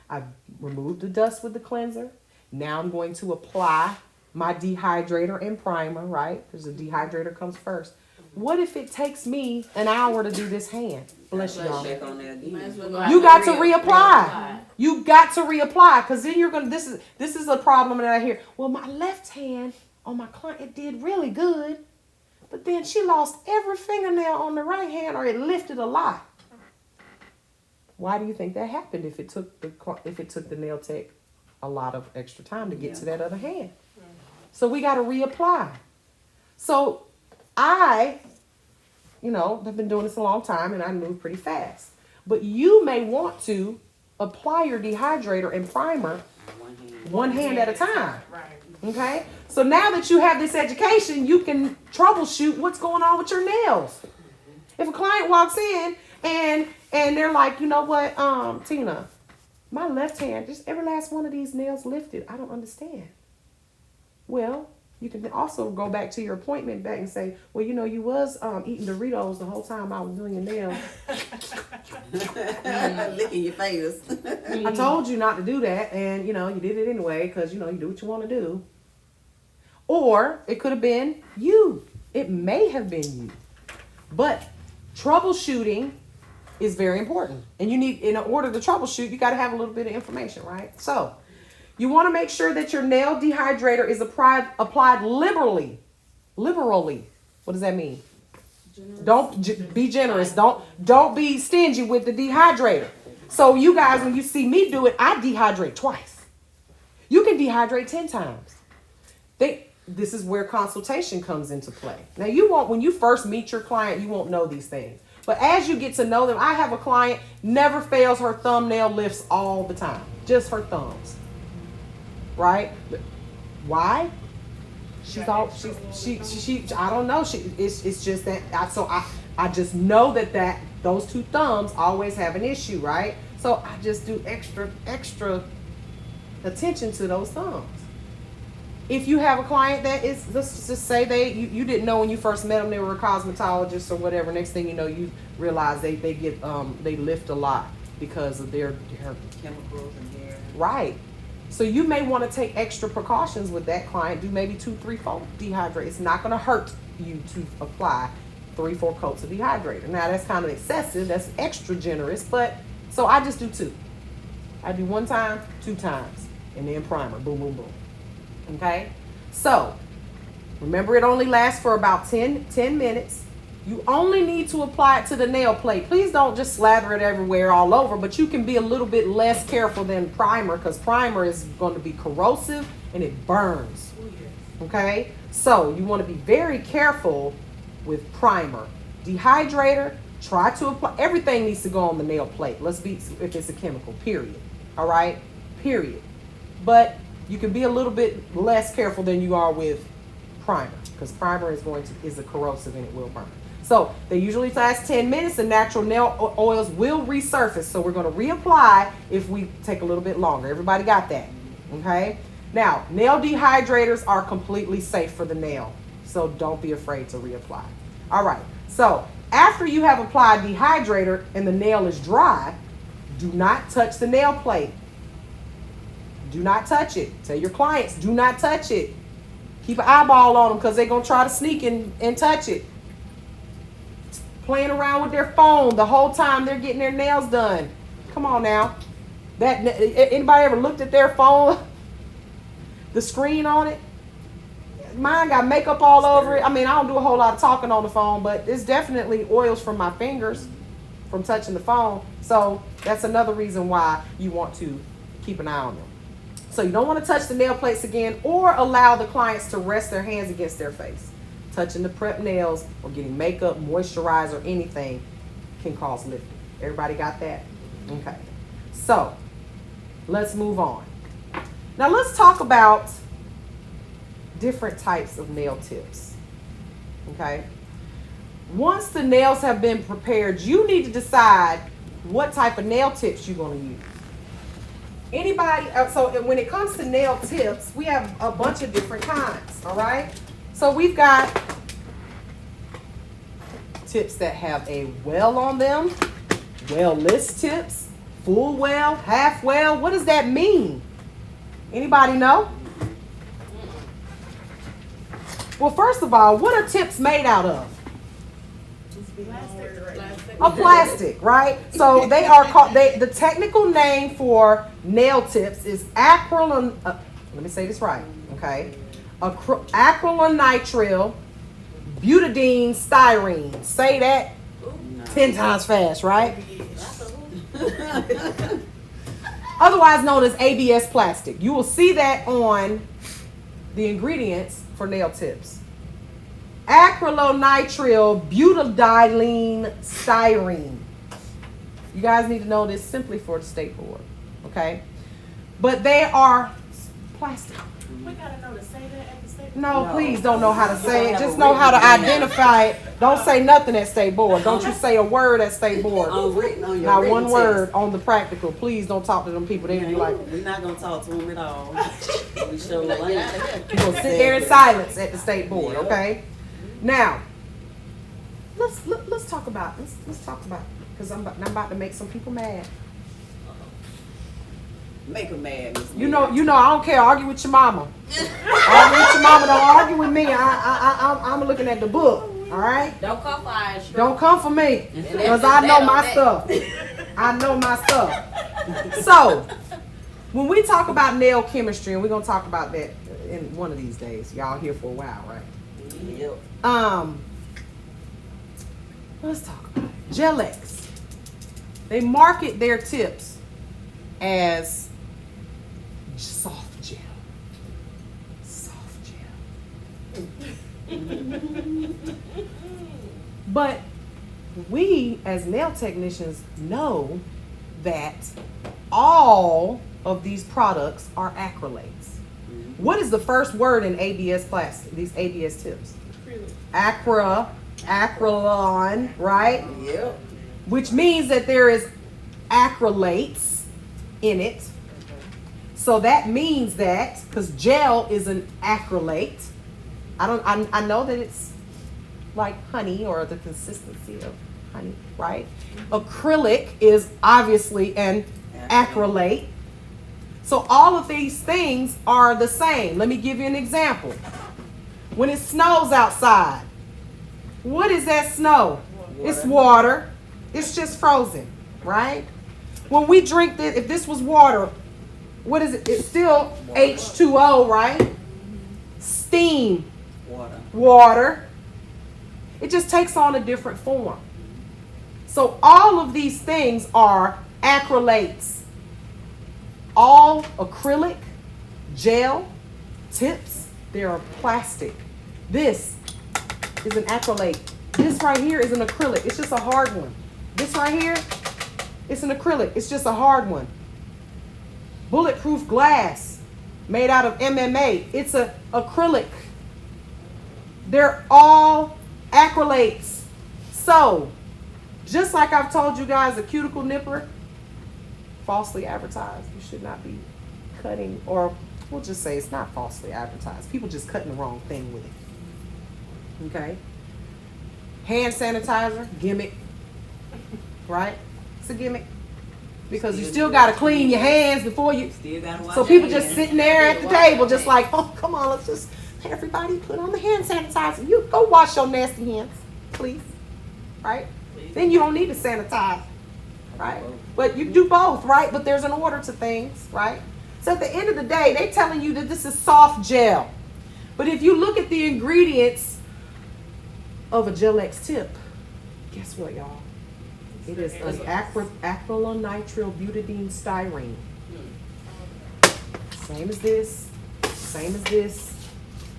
I've removed the dust with the cleanser. Now I'm going to apply my dehydrator and primer, right? Because the dehydrator comes first. What if it takes me an hour to do this hand? Bless y'all. You got to reapply. You got to reapply, because then you're gonna. This is a problem that I hear. Well, my left hand on my client, it did really good. But then she lost every fingernail on the right hand, or it lifted a lot. Why do you think that happened? If it took the nail tech a lot of extra time to get to that other hand, so we got to reapply. So I, have been doing this a long time, and I move pretty fast. But you may want to apply your dehydrator and primer one hand at a time. Right. Okay, so now that you have this education, you can troubleshoot what's going on with your nails. If a client walks in and they're like, you know what, Tina, my left hand, just every last one of these nails lifted. I don't understand. Well, you can also go back to your appointment back and say, well, you was eating Doritos the whole time I was doing your nails. Licking your fingers. I told you not to do that, and you did it anyway because you do what you want to do. Or it could have been you. It may have been you. But troubleshooting is very important. And in order to troubleshoot, you got to have a little bit of information, right? So you want to make sure that your nail dehydrator is applied liberally. Liberally. What does that mean? Don't be generous. Don't be stingy with the dehydrator. So you guys, when you see me do it, I dehydrate twice. You can dehydrate 10 times. This is where consultation comes into play. Now when you first meet your client, you won't know these things. But as you get to know them, I have a client, never fails, her thumbnail lifts all the time. Just her thumbs. Right? Why? She's all she I don't know. It's just that I just know that those two thumbs always have an issue, right? So I just do extra attention to those thumbs. If you have a client that is, let's just say you didn't know when you first met them they were a cosmetologist or whatever. Next thing you know, you realize they lift a lot because of their Chemicals and hair. right. So you may want to take extra precautions with that client. Do maybe 2, 3, 4 dehydrate. It's not going to hurt you to apply 3, 4 coats of dehydrator. Now that's kind of excessive. That's extra generous, but so I just do 2. I do 1 time, 2 times, and then primer. Boom, boom, boom. Okay. So remember, it only lasts for about 10 minutes. You only need to apply it to the nail plate. Please don't just slather it everywhere all over, but you can be a little bit less careful than primer because primer is going to be corrosive and it burns. Okay? So you want to be very careful with primer. Dehydrator, try to apply, everything needs to go on the nail plate. Let's be, if it's a chemical, period. All right? Period. But you can be a little bit less careful than you are with primer because primer is a corrosive and it will burn. So they usually last 10 minutes. The natural nail oils will resurface. So we're going to reapply if we take a little bit longer. Everybody got that? Okay. Now, nail dehydrators are completely safe for the nail. So don't be afraid to reapply. All right. So after you have applied dehydrator and the nail is dry, do not touch the nail plate. Do not touch it. Tell your clients, do not touch it. Keep an eyeball on them because they're going to try to sneak and touch it. Playing around with their phone the whole time they're getting their nails done. Come on now. Anybody ever looked at their phone? The screen on it? Mine got makeup all over it. I mean, I don't do a whole lot of talking on the phone, but it's definitely oils from my fingers from touching the phone. So that's another reason why you want to keep an eye on them. So you don't want to touch the nail plates again or allow the clients to rest their hands against their face. Touching the prep nails or getting makeup, moisturizer, anything can cause lifting. Everybody got that? Okay. So let's move on. Now let's talk about different types of nail tips. Okay. Once the nails have been prepared, you need to decide what type of nail tips you're going to use. Anybody, so when it comes to nail tips, we have a bunch of different kinds, all right? So we've got tips that have a well on them, well-less tips, full well, half well. What does that mean? Anybody know? Well, first of all, what are tips made out of? A plastic, right? So they are called, the technical name for nail tips is acrylic, let me say this right, okay? Acrylonitrile butadiene styrene. Say that 10 times fast, right? Otherwise known as ABS plastic. You will see that on the ingredients for nail tips. Acrylonitrile butadiene styrene. You guys need to know this simply for the state board, okay? But they are plastic. We gotta know to say that at the state. No, please don't know how to say it. Just know how to identify it. Don't say nothing at state board. Don't you say a word at state board. Not one word on the practical. Please don't talk to them people. They be like, we're not gonna talk to them at all. We show the lane. you're gonna sit there in silence at the state board, okay? Now, let's talk about because I'm about to make some people mad. Make them mad. You know, I don't care. Argue with your mama. Argue with your mama. Don't argue with me. I'm looking at the book. All right. Don't come for us. Don't come for me, because I know my stuff. I know my stuff. So, when we talk about nail chemistry, and we're gonna talk about that in one of these days. Y'all here for a while, right? Yep. Let's talk about it. Gel-X. They market their tips as soft gel. Soft gel. But we as nail technicians know that all of these products are acrylates. What is the first word in ABS plastic? These ABS tips. Acrylon, right? Yep. Which means that there is acrylates in it. So that means that, because gel is an acrylate. I know that it's like honey or the consistency of honey, right? Acrylic is obviously an acrylate. So all of these things are the same. Let me give you an example. When it snows outside, what is that snow? It's water. It's just frozen, right? When we drink this, if this was water, what is it? It's still H2O, right? Steam, water. It just takes on a different form. So all of these things are acrylates. All acrylic, gel, tips, they are plastic. This is an acrylate. This right here is an acrylic. It's just a hard one. This right here, it's an acrylic. It's just a hard one. Bulletproof glass made out of MMA. It's a acrylic. They're all acrylates. So, just like I've told you guys, a cuticle nipper, falsely advertised. You should not be cutting, or we'll just say it's not falsely advertised. People just cutting the wrong thing with it. Okay? Hand sanitizer, gimmick. Right? It's a gimmick. Because you still got to clean your hands before you. Still gotta wash So people your just hands. sitting there at the table, just like, oh, come on, let's just everybody put on the hand sanitizer. You go wash your nasty hands, please. Right? Then you don't need to sanitize. Right? But you do both, right? But there's an order to things, right? So at the end of the day, they're telling you that this is soft gel. But if you look at the ingredients of a Gel-X tip, guess what, y'all? It is an acrylonitrile butadiene styrene. Same as this,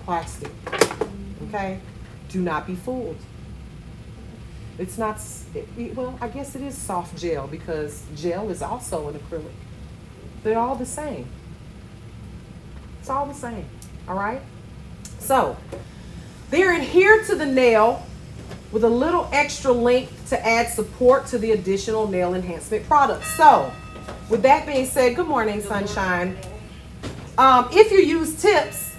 plastic. Okay? Do not be fooled. It's not, well, I guess it is soft gel because gel is also an acrylic. They're all the same. It's all the same, all right? So, they're adhered to the nail with a little extra length to add support to the additional nail enhancement products. So, with that being said, good morning, sunshine. If you use tips,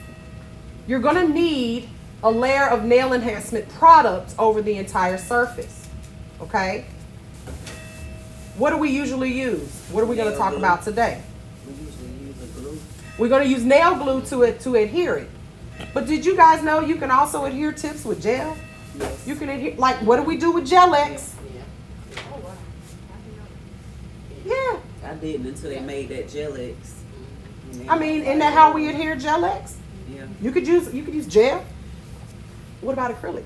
you're gonna need a layer of nail enhancement products over the entire surface, okay? What do we usually use? What are we gonna talk about today? We usually use a glue. We're gonna use nail glue to adhere it. But did you guys know you can also adhere tips with gel? Yes. You can adhere, like what do we do with Gel-X? Oh, wow. Yeah, I didn't until they made that Gel-X. I mean, isn't that how we adhere Gel-X? Yeah. You could use gel. What about acrylic?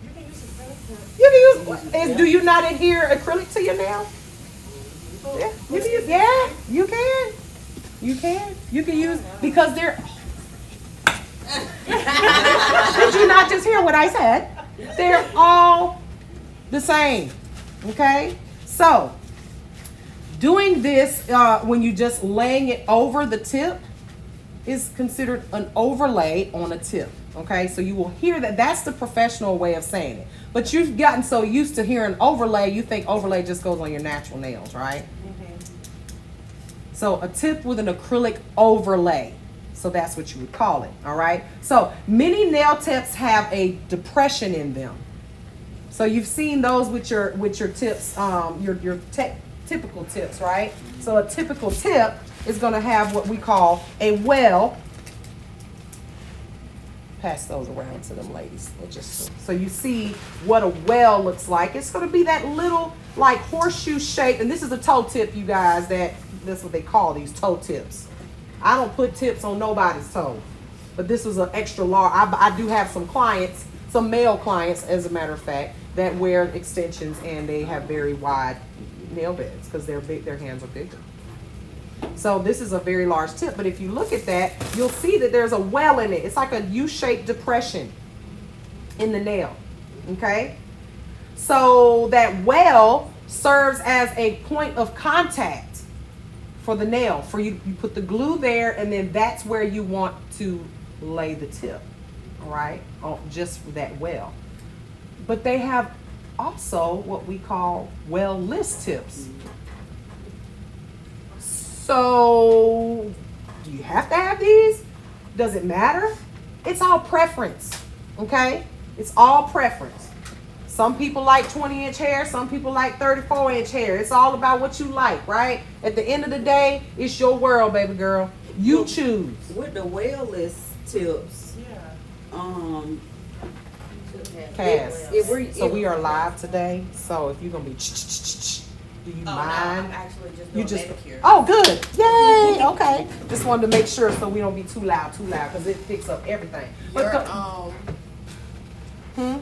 You can use acrylic. You can use. Do you not adhere acrylic to your nail? Yeah, you can use. Yeah, you can. You can. You can use because they're. Did you not just hear what I said? They're all the same. Okay, so doing this when you just laying it over the tip is considered an overlay on a tip. Okay, so you will hear that. That's the professional way of saying it. But you've gotten so used to hearing overlay, you think overlay just goes on your natural nails, right? So a tip with an acrylic overlay. So that's what you would call it, all right? So many nail tips have a depression in them. So you've seen those with your tips, your typical tips, right? So a typical tip is going to have what we call a well. Pass those around to them ladies. So you see what a well looks like. It's going to be that little like horseshoe shape, and this is a toe tip, you guys. That's what they call these toe tips. I don't put tips on nobody's toe, but this was an extra large. I do have some clients, some male clients, as a matter of fact, that wear extensions and they have very wide nail beds because they're big. Their hands are bigger. So this is a very large tip, but if you look at that, you'll see that there's a well in it. It's like a U-shaped depression in the nail, okay? So that well serves as a point of contact for the nail. For you put the glue there, and then that's where you want to lay the tip, all right? Oh, just for that well. But they have also what we call well list tips. So, do you have to have these? Does it matter? It's all preference, okay? It's all preference. Some people like 20-inch hair, some people like 34-inch hair. It's all about what you like, right? At the end of the day, it's your world, baby girl. You choose. With the well-less tips, Yeah. Cass. So if we are live today. So if you're gonna be, do you Oh, no, mind? I'm actually just You doing just, manicure. oh, good. Yay. Okay. Just wanted to make sure so we don't be too loud, because it picks up everything. But Your, hmm?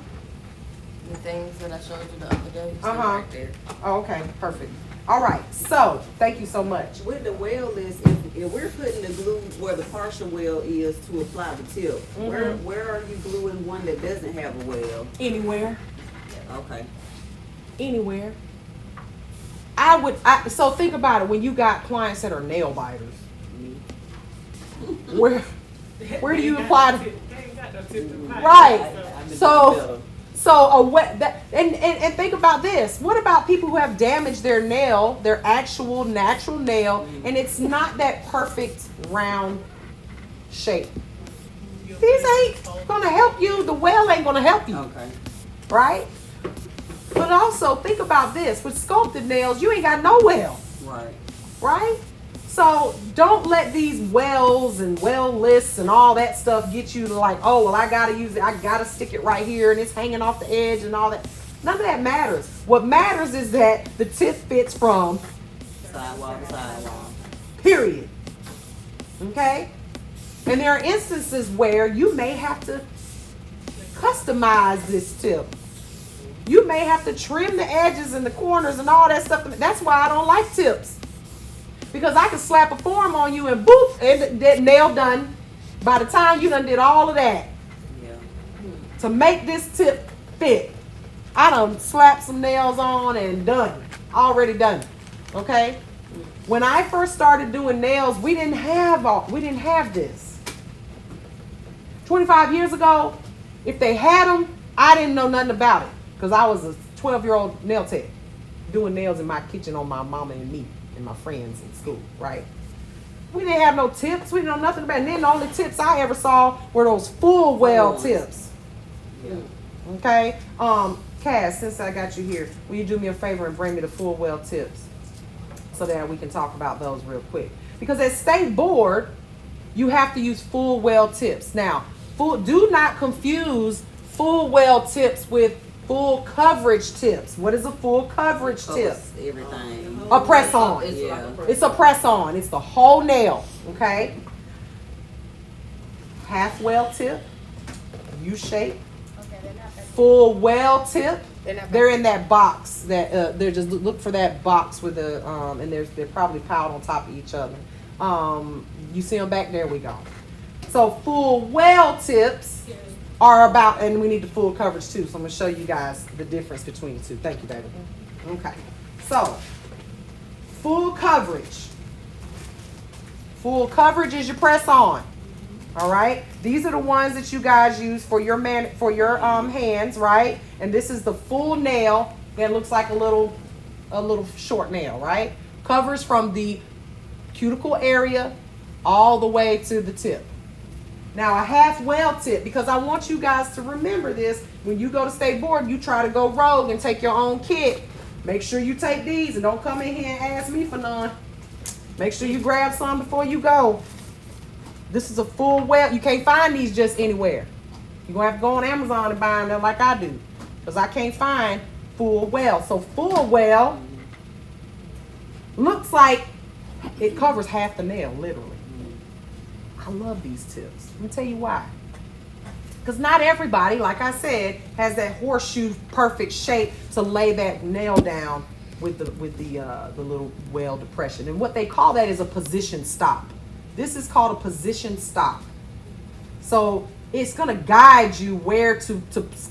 the things that I showed you the other day, still Uh-huh. right there. Oh, okay. Perfect. All right. So thank you so much. with the well-less, if we're putting the glue where the partial well is to apply the tip, where are you gluing one that doesn't have a well? Anywhere. Okay. Anywhere. So think about it when you got clients that are nail biters. Where do you apply the, They ain't got no tip to apply. right? So, So a wet that and think about this. What about people who have damaged their nail, their actual natural nail, and it's not that perfect round shape? These ain't gonna help you. The well ain't gonna help you, Okay. right? But also think about this. With sculpted nails, you ain't got no well, Right. right? So don't let these wells and well lists and all that stuff get you to like, oh, well, I gotta use it. I gotta stick it right here and it's hanging off the edge and all that. None of that matters. What matters is that the tip fits from, Sidewall to sidewall. period. Okay? And there are instances where you may have to customize this tip. You may have to trim the edges and the corners and all that stuff. That's why I don't like tips. Because I can slap a form on you and boop, and that nail done. By the time you done did all of that Yeah. to make this tip fit, I done slapped some nails on and done. Already done. Okay? When I first started doing nails, we didn't have this. 25 years ago, if they had them, I didn't know nothing about it. Because I was a 12-year-old nail tech doing nails in my kitchen on my mama and me and my friends in school, right? We didn't have no tips. We didn't know nothing about it. And then the only tips I ever saw were those full well tips. Yeah. Okay? Cass, since I got you here, will you do me a favor and bring me the full well tips so that we can talk about those real quick? Because at State Board, you have to use full well tips. Now, do not confuse full well tips with full coverage tips. What is a full coverage tip? Covers everything. A press on. It's Yeah. like a press It's a press on. It's the whole nail. Okay? Half well tip, U shape. Full well tip. They're in that box. They're just look for that box with the and they're probably piled on top of each other. You see them back there. We go. So full well tips are about, and we need the full coverage too. So I'm gonna show you guys the difference between the two. Thank you, baby. Okay. So full coverage. Full coverage is your press on. All right. These are the ones that you guys use for your hands, right? And this is the full nail that looks like a little short nail, right? Covers from the cuticle area all the way to the tip. Now a half well tip, because I want you guys to remember this. When you go to State Board, you try to go rogue and take your own kit. Make sure you take these and don't come in here and ask me for none. Make sure you grab some before you go. This is a full well. You can't find these just anywhere. You're going to have to go on Amazon and buy them like I do. Because I can't find full well. So full well looks like it covers half the nail, literally. I love these tips. Let me tell you why. Because not everybody, like I said, has that horseshoe perfect shape to lay that nail down with the little well depression. And what they call that is a position stop. This is called a position stop. So it's going to guide you where to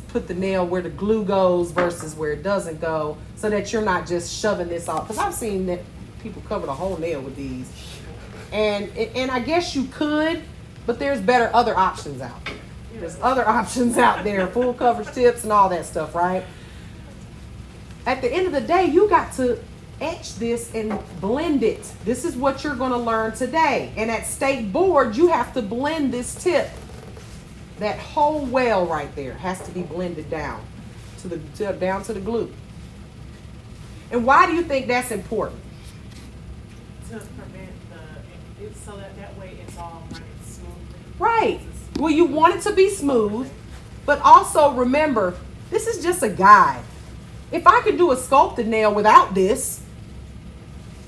put the nail, where the glue goes versus where it doesn't go, so that you're not just shoving this off. Because I've seen that people cover the whole nail with these. And I guess you could, but there's better other options out there. There's other options out there, full coverage tips and all that stuff, right? At the end of the day, you got to etch this and blend it. This is what you're going to learn today. And at state board, you have to blend this tip. That whole well right there has to be blended down to the glue. And why do you think that's important? To prevent so that way it's all running smoothly. Right. Well, you want it to be smooth, but also remember, this is just a guide. If I could do a sculpted nail without this,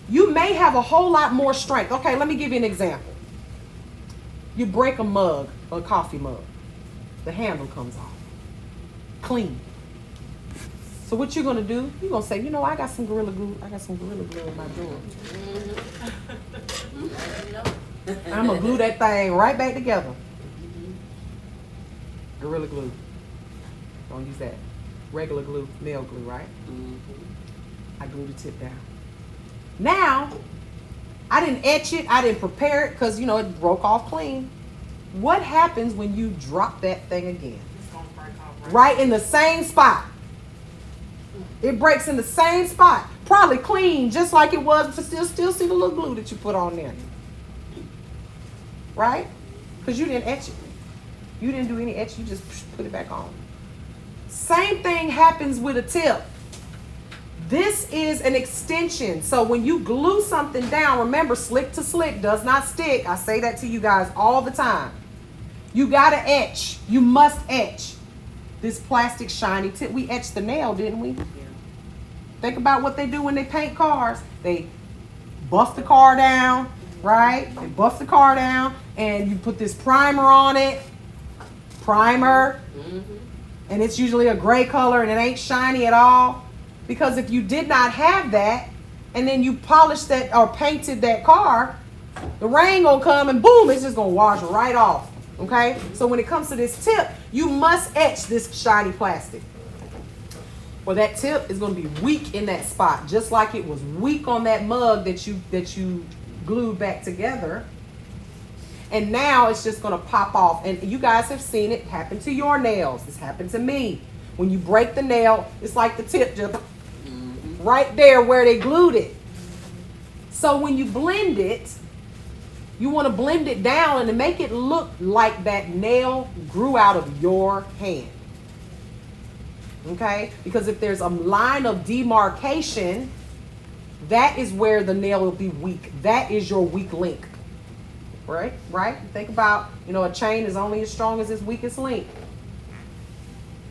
you may have a whole lot more strength. Okay, let me give you an example. You break a mug, a coffee mug. The handle comes off. Clean. So what you're gonna do, you're gonna say, you know, I got some Gorilla Glue in my drawer. I'm gonna glue that thing right back together. Gorilla Glue. Don't use that. Regular glue, nail glue, right? I glue the tip down. Now, I didn't etch it, I didn't prepare it because, you know, it broke off clean. What happens when you drop that thing again? It's gonna break off Right in the same spot. It breaks in the same spot. Probably clean, just like it was, but still see the little glue that you put on there. Right? Because you didn't etch it. You didn't do any etch, you just put it back on. Same thing happens with a tip. This is an extension. So when you glue something down, remember, slick to slick does not stick. I say that to you guys all the time. You gotta etch. You must etch this plastic shiny tip. We etched the nail, didn't we? Yeah. Think about what they do when they paint cars. They buff the car down, right? They buff the car down, and you put this primer on it. Primer. And it's usually a gray color, and it ain't shiny at all. Because if you did not have that, and then you polished that or painted that car, the rain gonna come and boom, it's just gonna wash right off. Okay? So when it comes to this tip, you must etch this shiny plastic. Well, that tip is gonna be weak in that spot, just like it was weak on that mug that you glued back together. And now it's just gonna pop off. And you guys have seen it happen to your nails. It's happened to me. When you break the nail, it's like the tip just right there where they glued it. So when you blend it, you want to blend it down and to make it look like that nail grew out of your hand. Okay? Because if there's a line of demarcation, that is where the nail will be weak. That is your weak link. Right? Right? Think about, you know, a chain is only as strong as its weakest link.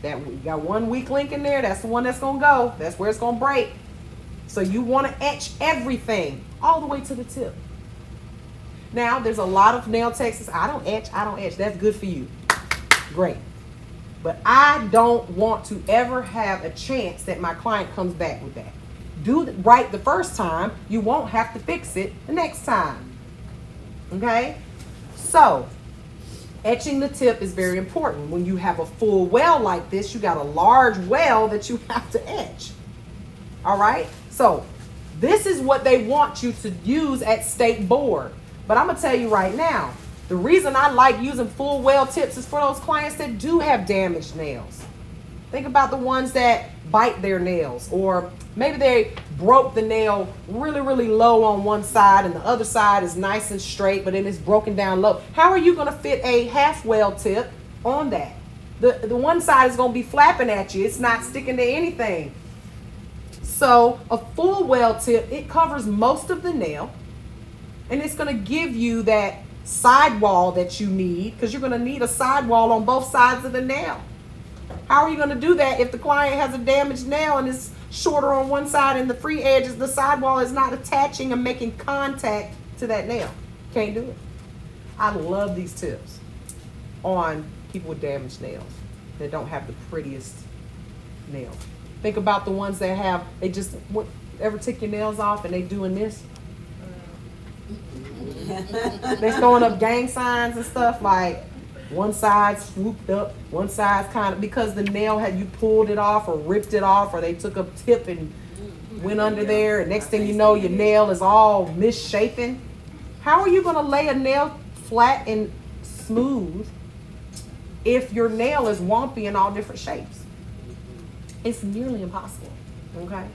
That you got one weak link in there, that's the one that's gonna go. That's where it's gonna break. So you want to etch everything all the way to the tip. Now there's a lot of nail techs. I don't etch. That's good for you. Great. But I don't want to ever have a chance that my client comes back with that. Do it right the first time. You won't have to fix it the next time. Okay? So etching the tip is very important. When you have a full well like this, you got a large well that you have to etch. All right? So this is what they want you to use at state board. But I'm going to tell you right now, the reason I like using full well tips is for those clients that do have damaged nails. Think about the ones that bite their nails, or maybe they broke the nail really, really low on one side and the other side is nice and straight, but then it's broken down low. How are you going to fit a half well tip on that? The one side is going to be flapping at you. It's not sticking to anything. So a full well tip, it covers most of the nail, and it's going to give you that sidewall that you need, because you're going to need a sidewall on both sides of the nail. How are you going to do that if the client has a damaged nail and it's shorter on one side and the free edges, the sidewall is not attaching and making contact to that nail? Can't do it. I love these tips on people with damaged nails that don't have the prettiest nails. Think about the ones that have, they just ever take your nails off and they doing this. They throwing up gang signs and stuff, like one side swooped up, one side's kind of, because the nail had, you pulled it off or ripped it off, or they took a tip and went under there, and next thing you know, your nail is all misshapen. How are you going to lay a nail flat and smooth if your nail is wompy in all different shapes? It's nearly impossible, okay?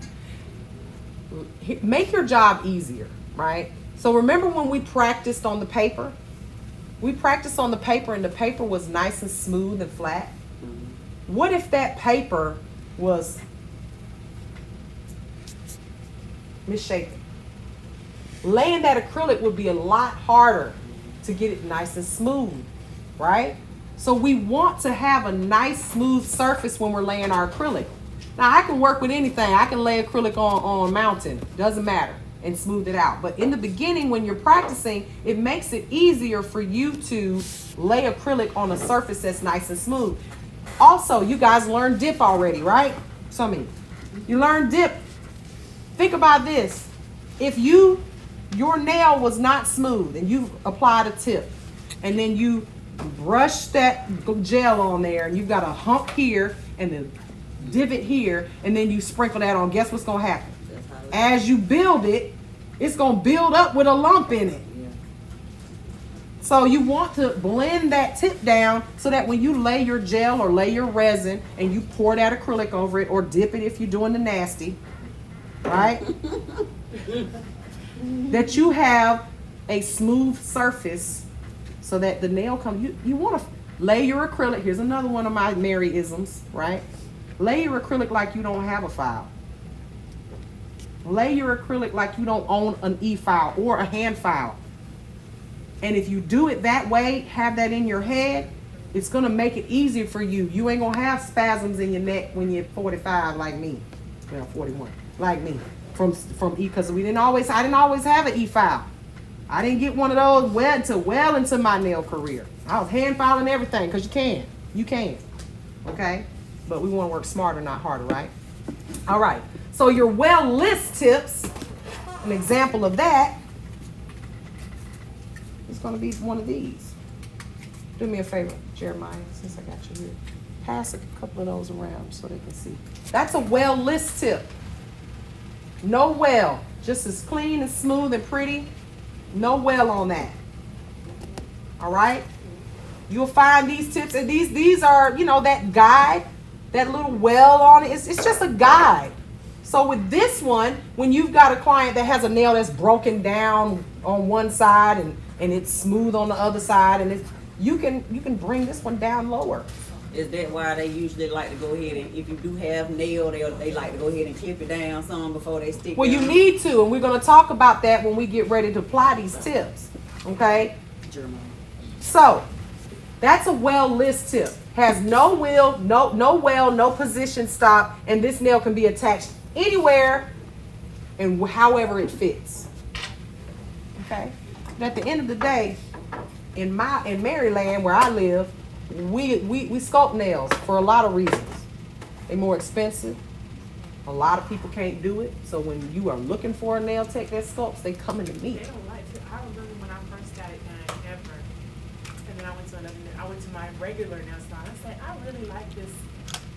Make your job easier, right? So remember when we practiced on the paper? We practiced on the paper and the paper was nice and smooth and flat. What if that paper was misshapen? Laying that acrylic would be a lot harder to get it nice and smooth, right? So we want to have a nice smooth surface when we're laying our acrylic. Now I can work with anything. I can lay acrylic on a mountain, doesn't matter, and smooth it out. But in the beginning when you're practicing, it makes it easier for you to lay acrylic on a surface that's nice and smooth. Also, you guys learned dip already, right? Some of you learned dip. Think about this. If your nail was not smooth and you applied a tip and then you brush that gel on there and you've got a hump here and a divot here and then you sprinkle that on, guess what's going to happen? As you build it, it's going to build up with a lump in it. So you want to blend that tip down so that when you lay your gel or lay your resin and you pour that acrylic over it or dip it if you're doing the nasty, right? That you have a smooth surface so that the nail comes. You want to lay your acrylic. Here's another one of my Mary-isms, right? Lay your acrylic like you don't have a file. Lay your acrylic like you don't own an e-file or a hand file. And if you do it that way, have that in your head, it's going to make it easier for you. You ain't going to have spasms in your neck when you're 45 like me. Well, 41, like me. From E, because I didn't always have an e-file. I didn't get one of those well into my nail career. I was hand filing everything because you can. Okay? But we want to work smarter, not harder, right? All right. So your well list tips, an example of that, is going to be one of these. Do me a favor, Jeremiah, since I got you here. Pass a couple of those around so they can see. That's a well list tip. No well, just as clean and smooth and pretty. No well on that. All right? You'll find these tips, and these are, that guide, that little well on it. It's just a guide. So with this one, when you've got a client that has a nail that's broken down on one side and it's smooth on the other side, and you can bring this one down lower. Is that why they usually like to go ahead and, if you do have nail, they like to go ahead and clip it down some before they stick it? Well, you need to, and we're going to talk about that when we get ready to apply these tips. Okay? So, that's a well list tip. Has no wheel, no well, no position stop, and this nail can be attached anywhere and however it fits. Okay? But at the end of the day, in Maryland where I live, we sculpt nails for a lot of reasons. They're more expensive. A lot of people can't do it. So when you are looking for a nail tech that sculpts, they coming to me. They don't like to. I remember when I first got it done ever, and then I went to my regular nail salon. I said, I really like this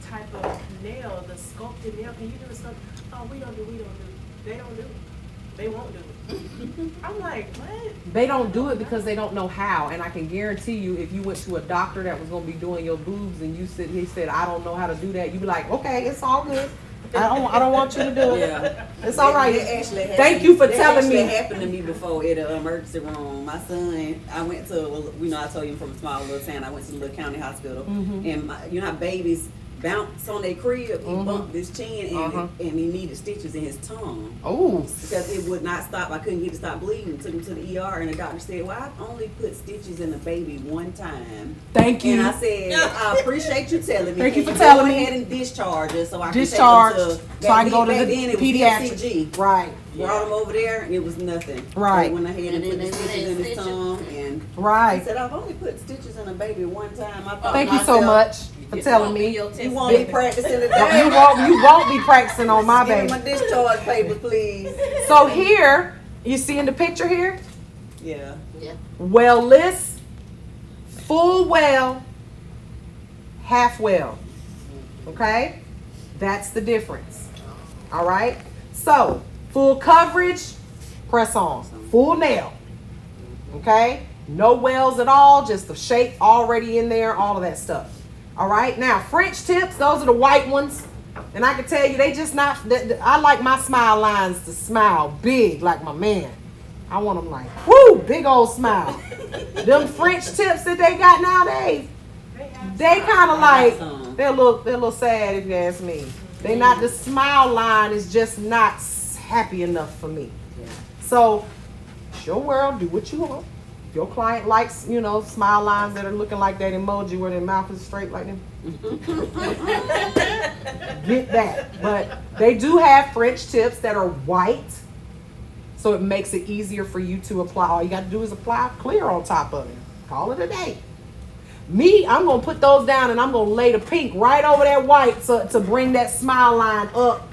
type of nail, the sculpted nail. Can you do the sculpt? Oh, we don't do. They don't do it. They won't do it. I'm like, what? They don't do it because they don't know how. And I can guarantee you, if you went to a doctor that was going to be doing your boobs and he said, I don't know how to do that, you'd be like, okay, it's all good. I don't want you to do it. Yeah. It's all right. Thank you for telling me. That happened to me before at an emergency room. My son, I went to, I told you from a small little town, I went to the little county hospital. Mm-hmm. And how babies bounce on their crib, he bumped his chin and he needed stitches in his tongue. Oh. Because it would not stop. I couldn't get it to stop bleeding. Took him to the ER and the doctor said, well, I've only put stitches in the baby one time. Thank you. And I said, I appreciate you telling me. Thank you for telling me. Go ahead and discharge it so I can Discharge. take him So I can go to back the then it was pediatric. FCG. Right. Brought him over there and it was nothing. Right. So I went ahead and put the stitches in his tongue and Right. he said, I've only put stitches in a baby one time. I thought Thank you so much for telling me. You won't be practicing it. You won't be practicing on my Give baby. me my discharge papers, please. So here, you see in the picture here, Yeah. well list, full well, half well. Okay? That's the difference. All right? So, full coverage, press on. Full nail. Okay? No wells at all, just the shape already in there, all of that stuff. All right? Now, French tips, those are the white ones. And I can tell you, they just not, I like my smile lines to smile big like my man. I want them like, whoo, big old smile. Them French tips that they got nowadays, they kind of like, they're a little sad if you ask me. They not, the smile line is just not happy enough for me. So, it's your world, do what you want. If your client likes, you know, smile lines that are looking like that emoji where their mouth is straight like them, get that. But they do have French tips that are white, so it makes it easier for you to apply. All you got to do is apply clear on top of it. Call it a day. Me, I'm going to put those down and I'm going to lay the pink right over that white to bring that smile line up.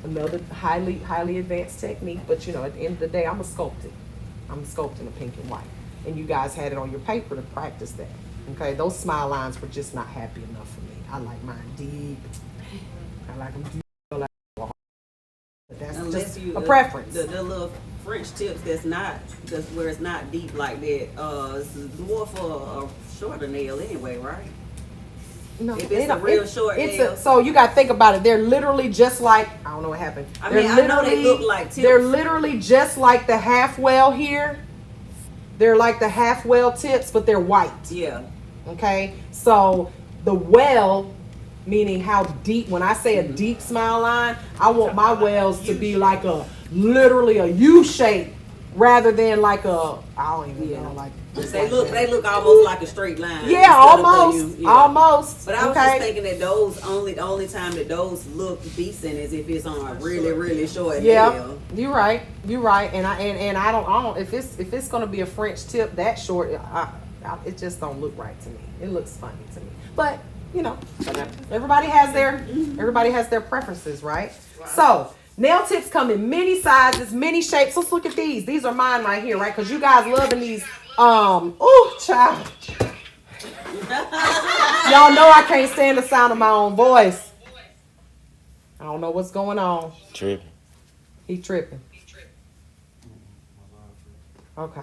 Another highly advanced technique, but you know, at the end of the day, I'm a sculpting. I'm sculpting a pink and white. And you guys had it on your paper to practice that. Okay, those smile lines were just not happy enough for me. I like mine deep. I like them deep. That's Unless just you a preference. The little French tips that's where it's not deep like that. It's more for a shorter nail anyway, right? No, If it's a real short nail. So you got to think about it. They're literally just like, I don't know what happened. I mean, I know they look like tips. They're literally just like the half well here. They're like the half well tips, but they're white. Yeah. Okay, so the well, meaning how deep, when I say a deep smile line, I want my wells to be like literally a U shape rather than like I don't even know, like. They look almost like a straight line. Yeah, almost. But I was just thinking that the only time that those look decent is if it's on a really short nail. You're right. And I don't if it's gonna be a French tip that short, it just don't look right to me. It looks funny to me. But you know, everybody has their preferences, right? So nail tips come in many sizes, many shapes. Let's look at these. These are mine right here, right? Because you guys loving these. Ooh, child. Y'all know I can't stand the sound of my own voice. I don't know what's going on. Tripping. He tripping. Okay.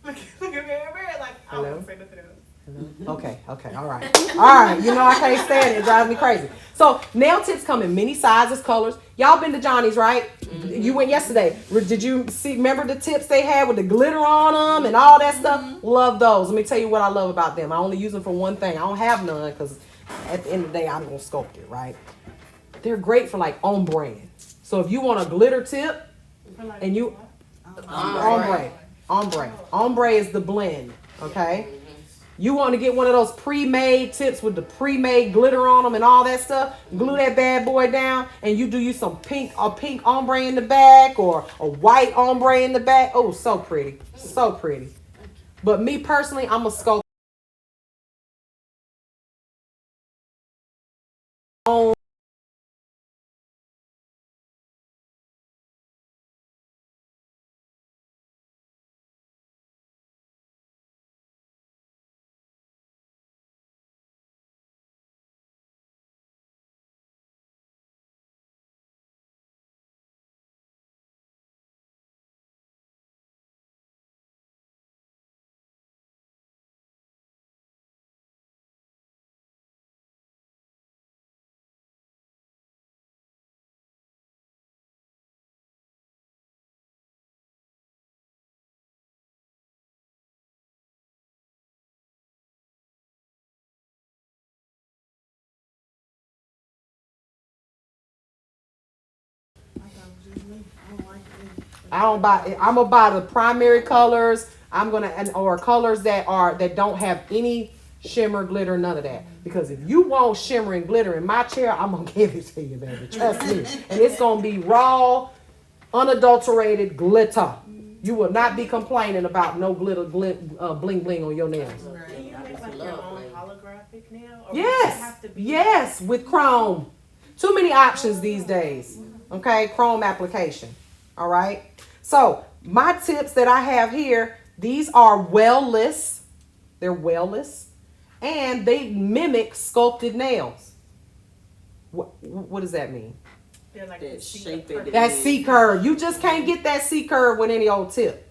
Look at me, like, I don't want to say nothing else. Okay, all right. You know I can't stand it. It drives me crazy. So nail tips come in many sizes, colors. Y'all been to Johnny's, right? Mm-hmm. You went yesterday. Did you see? Remember the tips they had with the glitter on them and all that stuff? Love those. Let me tell you what I love about them. I only use them for one thing. I don't have none because at the end of the day I'm gonna sculpt it, right? They're great for like ombre. So if you want a glitter tip, and you ombre is the blend, okay? You want to get one of those pre-made tips with the pre-made glitter on them and all that stuff. Glue that bad boy down, and you do some pink ombre in the back or a white ombre in the back. Oh, so pretty, so pretty. But me personally, I'm a sculptor. I'm gonna buy the primary colors. Or colors that don't have any shimmer, glitter, none of that. Because if you want shimmer and glitter in my chair, I'm gonna give it to you, baby. Trust me. And it's gonna be raw, unadulterated glitter. You will not be complaining about no glitter, bling bling on your nails. Can you make like your own holographic nail? Or Yes, does it have to be yes, with chrome. Too many options these days. Okay, chrome application. All right. So my tips that I have here, these are well-less. They're well-less, and they mimic sculpted nails. What does that mean? Yeah, like that the C shape curve. at the That end. C curve. You just can't get that C curve with any old tip.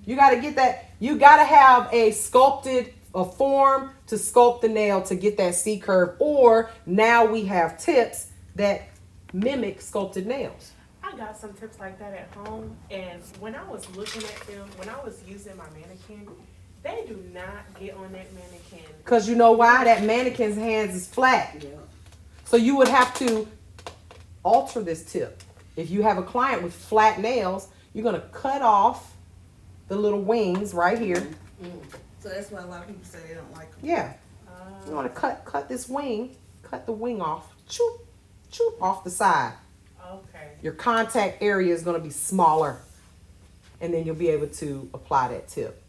You got to get that. You got to have a form to sculpt the nail to get that C curve. Or now we have tips that mimic sculpted nails. I got some tips like that at home, and when I was looking at them, when I was using my mannequin, they do not get on that mannequin. Because you know why? That mannequin's hands is flat. Yeah. So you would have to alter this tip. If you have a client with flat nails, you're going to cut off the little wings right here. So that's why a lot of people say they don't like them. Yeah. You want to cut this wing, cut the wing off, choop, choop off the side. Okay. Your contact area is going to be smaller, and then you'll be able to apply that tip.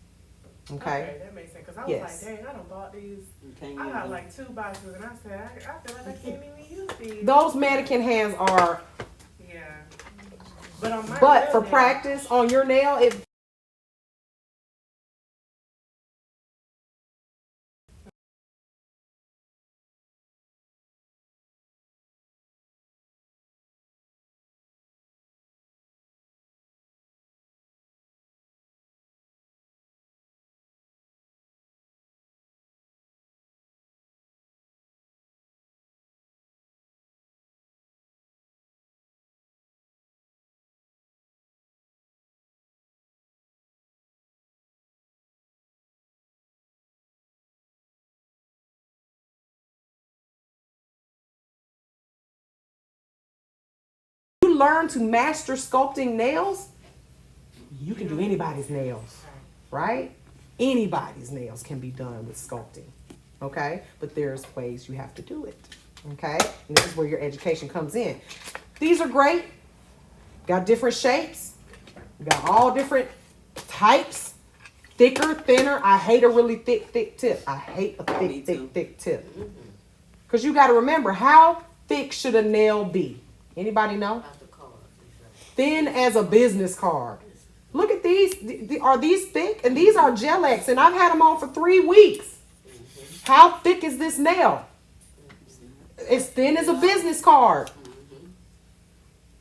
Okay? That makes sense. Because I was Yes. like, dang, I done bought these. You can't I use got them. like 2 boxes, and I said, I feel like I can't even use these. Those mannequin hands are, Yeah. But on my but real for nail- practice on your nail, it. You learn to master sculpting nails, you can do anybody's nails, right? Anybody's nails can be done with sculpting, okay? But there's ways you have to do it, okay? And this is where your education comes in. These are great. Got different shapes. Got all different types. Thicker, thinner. I hate a really thick tip. I hate a Me too. thick tip. Because you got to remember, how thick should a nail be? Anybody know? Thin as a business card. Look at these. Are these thick? And these are Gel-X, and I've had them on for 3 weeks. How thick is this nail? It's thin as a business card.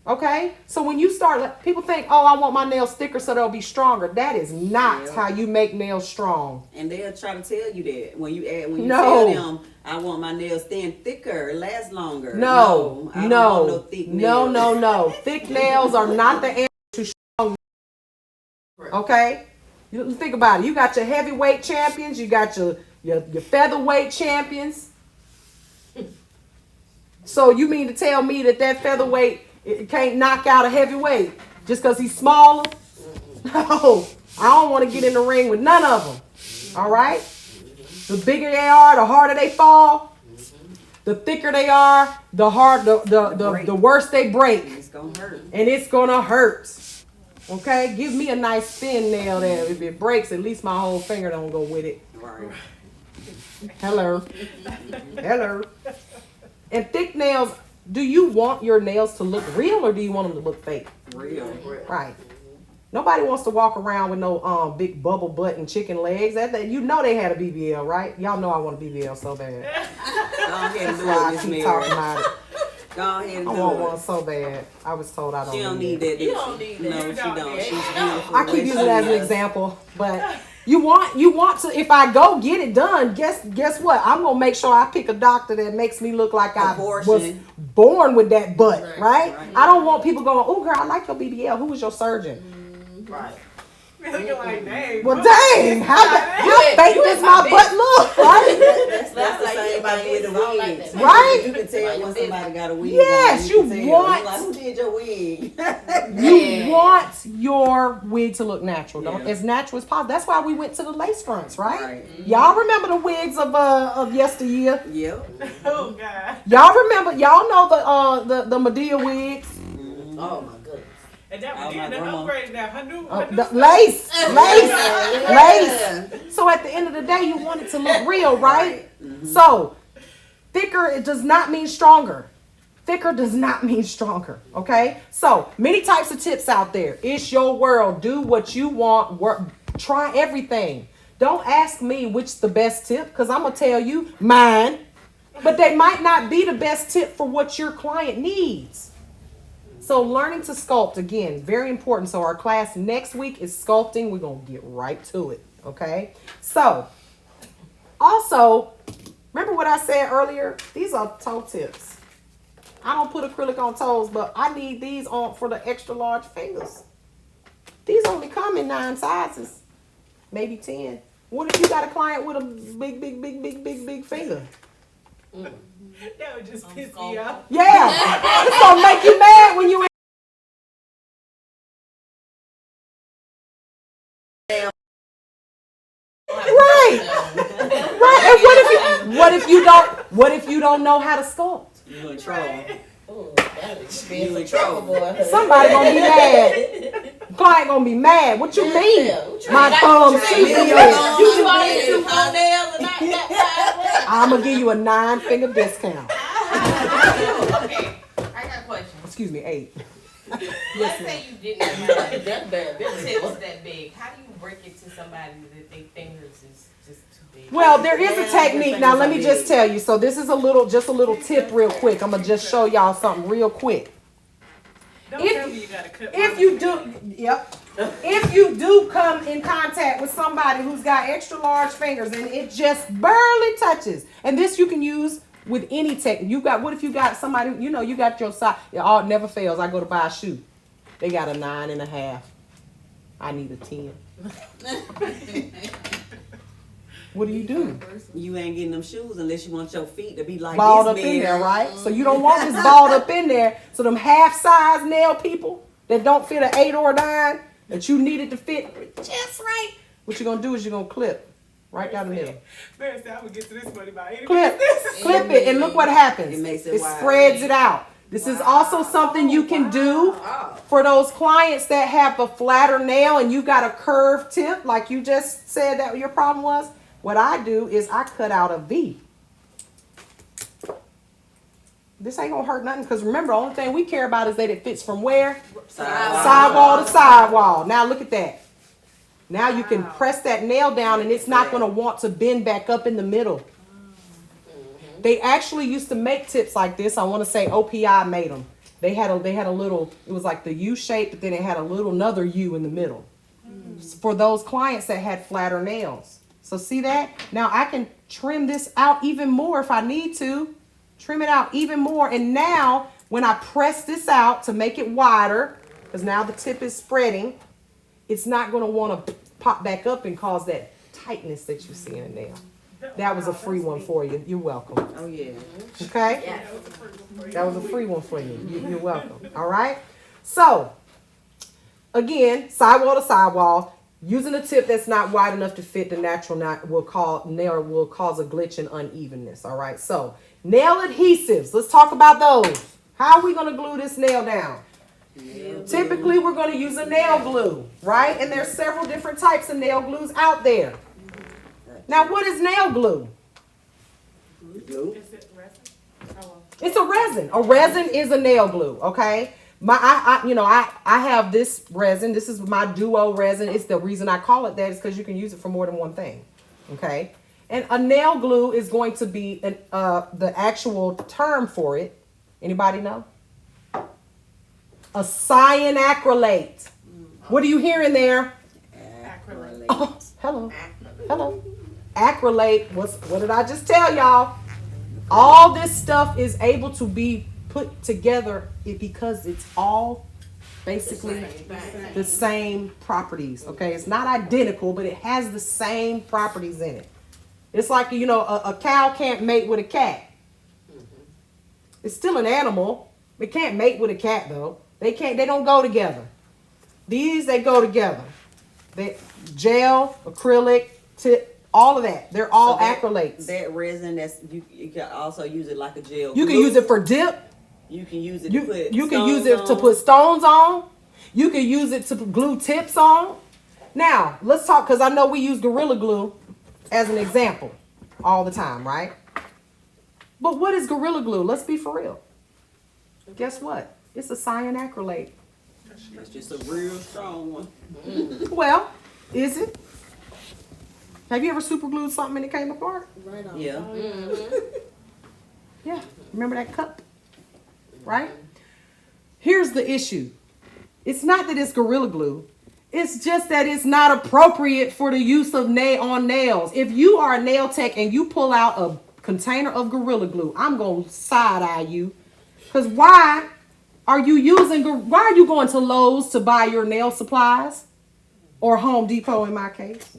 Okay? So when you start, people think, oh, I want my nails thicker so they'll be stronger. That is not Yeah. how you make nails strong. And they'll try to tell you that when you No. tell them I want my nails thin, thicker, last longer. No, I don't no, want no thick nails. no. Thick nails are not the answer to strong. Okay? You think about it. You got your heavyweight champions. You got your featherweight champions. So you mean to tell me that featherweight it can't knock out a heavyweight just because he's smaller? No. I don't want to get in the ring with none of them. All right? The bigger they are, the harder they fall. The thicker they are, the worse they break. It's gonna hurt. And it's gonna hurt. Okay? Give me a nice thin nail that if it breaks, at least my whole finger don't go with it. Right. Hello. Hello. And thick nails, do you want your nails to look real or do you want them to look fake? Real. Right. Nobody wants to walk around with no big bubble butt and chicken legs. That you know they had a BBL, right? Y'all know I want a BBL so bad. Go ahead and do That's why it, I Miss keep talking Mary. about it. Go ahead and I do want it. one so bad. I was told I don't. She don't need need it. that. You don't need that. No, You she don't don't. need She's it. beautiful. I the keep way using she it as an is. example, but you want to. If I go get it done, guess what? I'm gonna make sure I pick a doctor that makes me look like I was Proportion. born with that butt, right? Right. I don't want people going, "Oh, girl, I like your BBL. Who was your surgeon?" Right. Looking like, dang. Well, bro. dang, how fake you does ain't my my butt look, right? That's the Like same you, my thing with the business, I don't like wigs. that. Right? You can tell when somebody got a wig. Yes, on, you can tell. want- You're like, who did your wig? You want your wig to look natural, don't Yeah. as natural as possible. That's why we went to the lace fronts, right? Right. Y'all remember the wigs of yesteryear? Yep. Oh, God. Y'all remember? Y'all know the Medea wigs? Oh my goodness. And that Oh, was my the grandma. upgrade now. Her new, The lace. So at the end of the day, you want it to look real, right? So thicker, it does not mean stronger. Thicker does not mean stronger. Okay. So many types of tips out there. It's your world. Do what you want. Work. Try everything. Don't ask me which the best tip because I'm gonna tell you mine. But they might not be the best tip for what your client needs. So learning to sculpt, again, very important. So our class next week is sculpting. We're going to get right to it, okay? So, also, remember what I said earlier? These are toe tips. I don't put acrylic on toes, but I need these on for the extra large fingers. These only come in 9 sizes, maybe 10. What if you got a client with a big finger? That would just piss me off. Yeah, it's gonna make you mad when you. Right, right. And what if you don't know how to sculpt? You in trouble. Oh, that You in trouble. boy. Somebody gonna be mad. Client gonna be mad. What you mean? My thumb's too big. You want to do nails and not that I'm gonna give you a 9-finger discount. Okay, I got a question. Excuse me, 8. Let's say you didn't have That's bad business. tips that big. How do you break it to somebody that their fingers is just too big? Well, there is a technique. Now, let me just tell you. So this is just a little tip real quick. I'm gonna just show y'all something real quick. Don't tell me you gotta cut If my you do, yep. If you do come in contact with somebody who's got extra large fingers and it just barely touches, and this you can use with any technique. What if you got somebody, you got your size, it never fails. I go to buy a shoe. They got a 9.5. I need a 10. What do? You ain't getting them shoes unless you want your feet to be like Balled this up in big. there, right? So you don't want this balled up in there. So them half-size nail people that don't fit an 8 or a 9, that you needed to fit just right, what you're gonna do is you're gonna clip right down the middle. First, I would get to this money by any Clip business. it, and look what happens. It makes it wide. spreads it out. This is also something you can do for those clients that have a flatter nail and you got a curved tip, like you just said that your problem was. What I do is I cut out a V. This ain't gonna hurt nothing, because remember, the only thing we care about is that it fits from where? Sidewall to sidewall. Now look at that. Now you can press that nail down and it's not gonna want to bend back up in the middle. They actually used to make tips like this. I want to say OPI made them. They had a little, it was like the U shape, but then it had another U in the middle. For those clients that had flatter nails. So see that? Now I can trim this out even more if I need to. Trim it out even more. And now when I press this out to make it wider, because now the tip is spreading, it's not going to want to pop back up and cause that tightness that you see in a nail. That was a free one for you. You're welcome. Oh yeah. Okay? That was a free one for you. You're welcome. All right? So, again, sidewall to sidewall. Using a tip that's not wide enough to fit the natural nail will cause a glitch and unevenness. All right? So, nail adhesives. Let's talk about those. How are we going to glue this nail down? Typically, we're going to use a nail glue, right? And there's several different types of nail glues out there. Now, what is nail glue? Is it resin? Oh, well. It's a resin. A resin is a nail glue, okay? I have this resin. This is my duo resin. It's the reason I call it that is because you can use it for more than one thing, okay? And a nail glue is going to be the actual term for it. Anybody know? A cyanacrylate. What are you hearing there? Acrylic. Oh, hello. Acrylate. What did I just tell y'all? All this stuff is able to be put together because it's all basically the same properties. Okay, it's not identical, but it has the same properties in it. It's like, a cow can't mate with a cat. It's still an animal. It can't mate with a cat though. They don't go together. They go together. Gel, acrylic, tip, all of that. They're all acrylates. That resin, you can also use it like a gel. You can use it for dip. You can use it to put You can use it to put stones on. You can use it to glue tips on. Now, let's talk, because I know we use Gorilla Glue as an example all the time, right? But what is Gorilla Glue? Let's be for real. Guess what? It's a cyanacrylate. It's just a real strong one. Well, is it? Have you ever super glued something and it came apart? Right on. Yeah. Yeah. Remember that cup? Right? Here's the issue. It's not that it's Gorilla Glue. It's just that it's not appropriate for the use of on nails. If you are a nail tech and you pull out a container of Gorilla Glue, I'm going to side eye you. Because why are you going to Lowe's to buy your nail supplies? Or Home Depot in my case?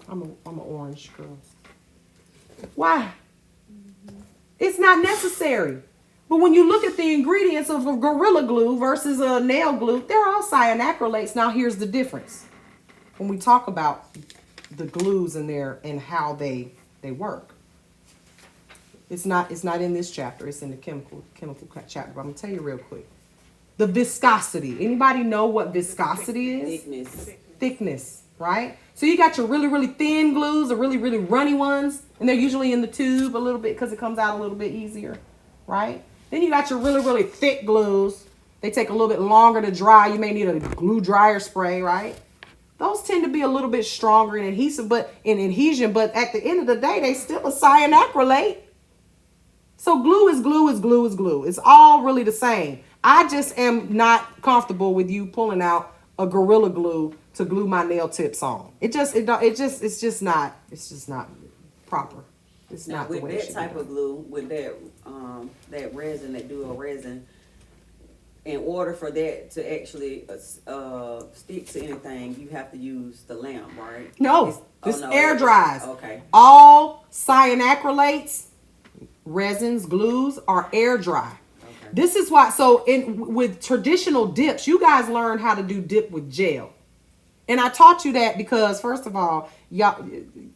I'm an orange girl. Why? It's not necessary. But when you look at the ingredients of a Gorilla Glue versus a nail glue, they're all cyanacrylates. Now here's the difference. When we talk about the glues in there and how they work. It's not in this chapter. It's in the chemical chapter. But I'm gonna tell you real quick. The viscosity. Anybody know what viscosity is? Thickness, right? So you got your really, really thin glues, or really, really runny ones, and they're usually in the tube a little bit because it comes out a little bit easier, right? Then you got your really, really thick glues. They take a little bit longer to dry. You may need a glue dryer spray, right? Those tend to be a little bit stronger in adhesion, but at the end of the day, they still a cyanacrylate. So glue is glue is glue is glue. It's all really the same. I just am not comfortable with you pulling out a Gorilla Glue to glue my nail tips on. It's just not proper. It's Now, not the with way it that should type be done. of glue, with that resin, that dual resin, in order for that to actually stick to anything, you have to use the lamp, right? No, this air dries. Okay. All cyanacrylates, resins, glues are air dry. Okay. This is why. So with traditional dips, you guys learn how to do dip with gel. And I taught you that because, first of all,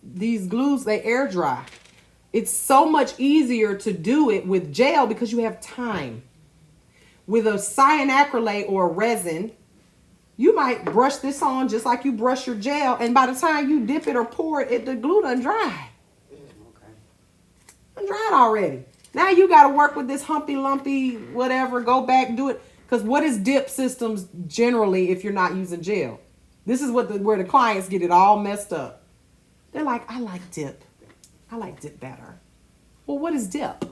these glues, they air dry. It's so much easier to do it with gel because you have time. With a cyanacrylate or a resin, you might brush this on just like you brush your gel, and by the time you dip it or pour it, the glue done dry. Okay. Done dried already. Now you got to work with this humpy, lumpy, whatever. Go back, do it. Because what is dip systems generally if you're not using gel? This is where the clients get it all messed up. They're like, I like dip. I like dip better. Well, what is dip?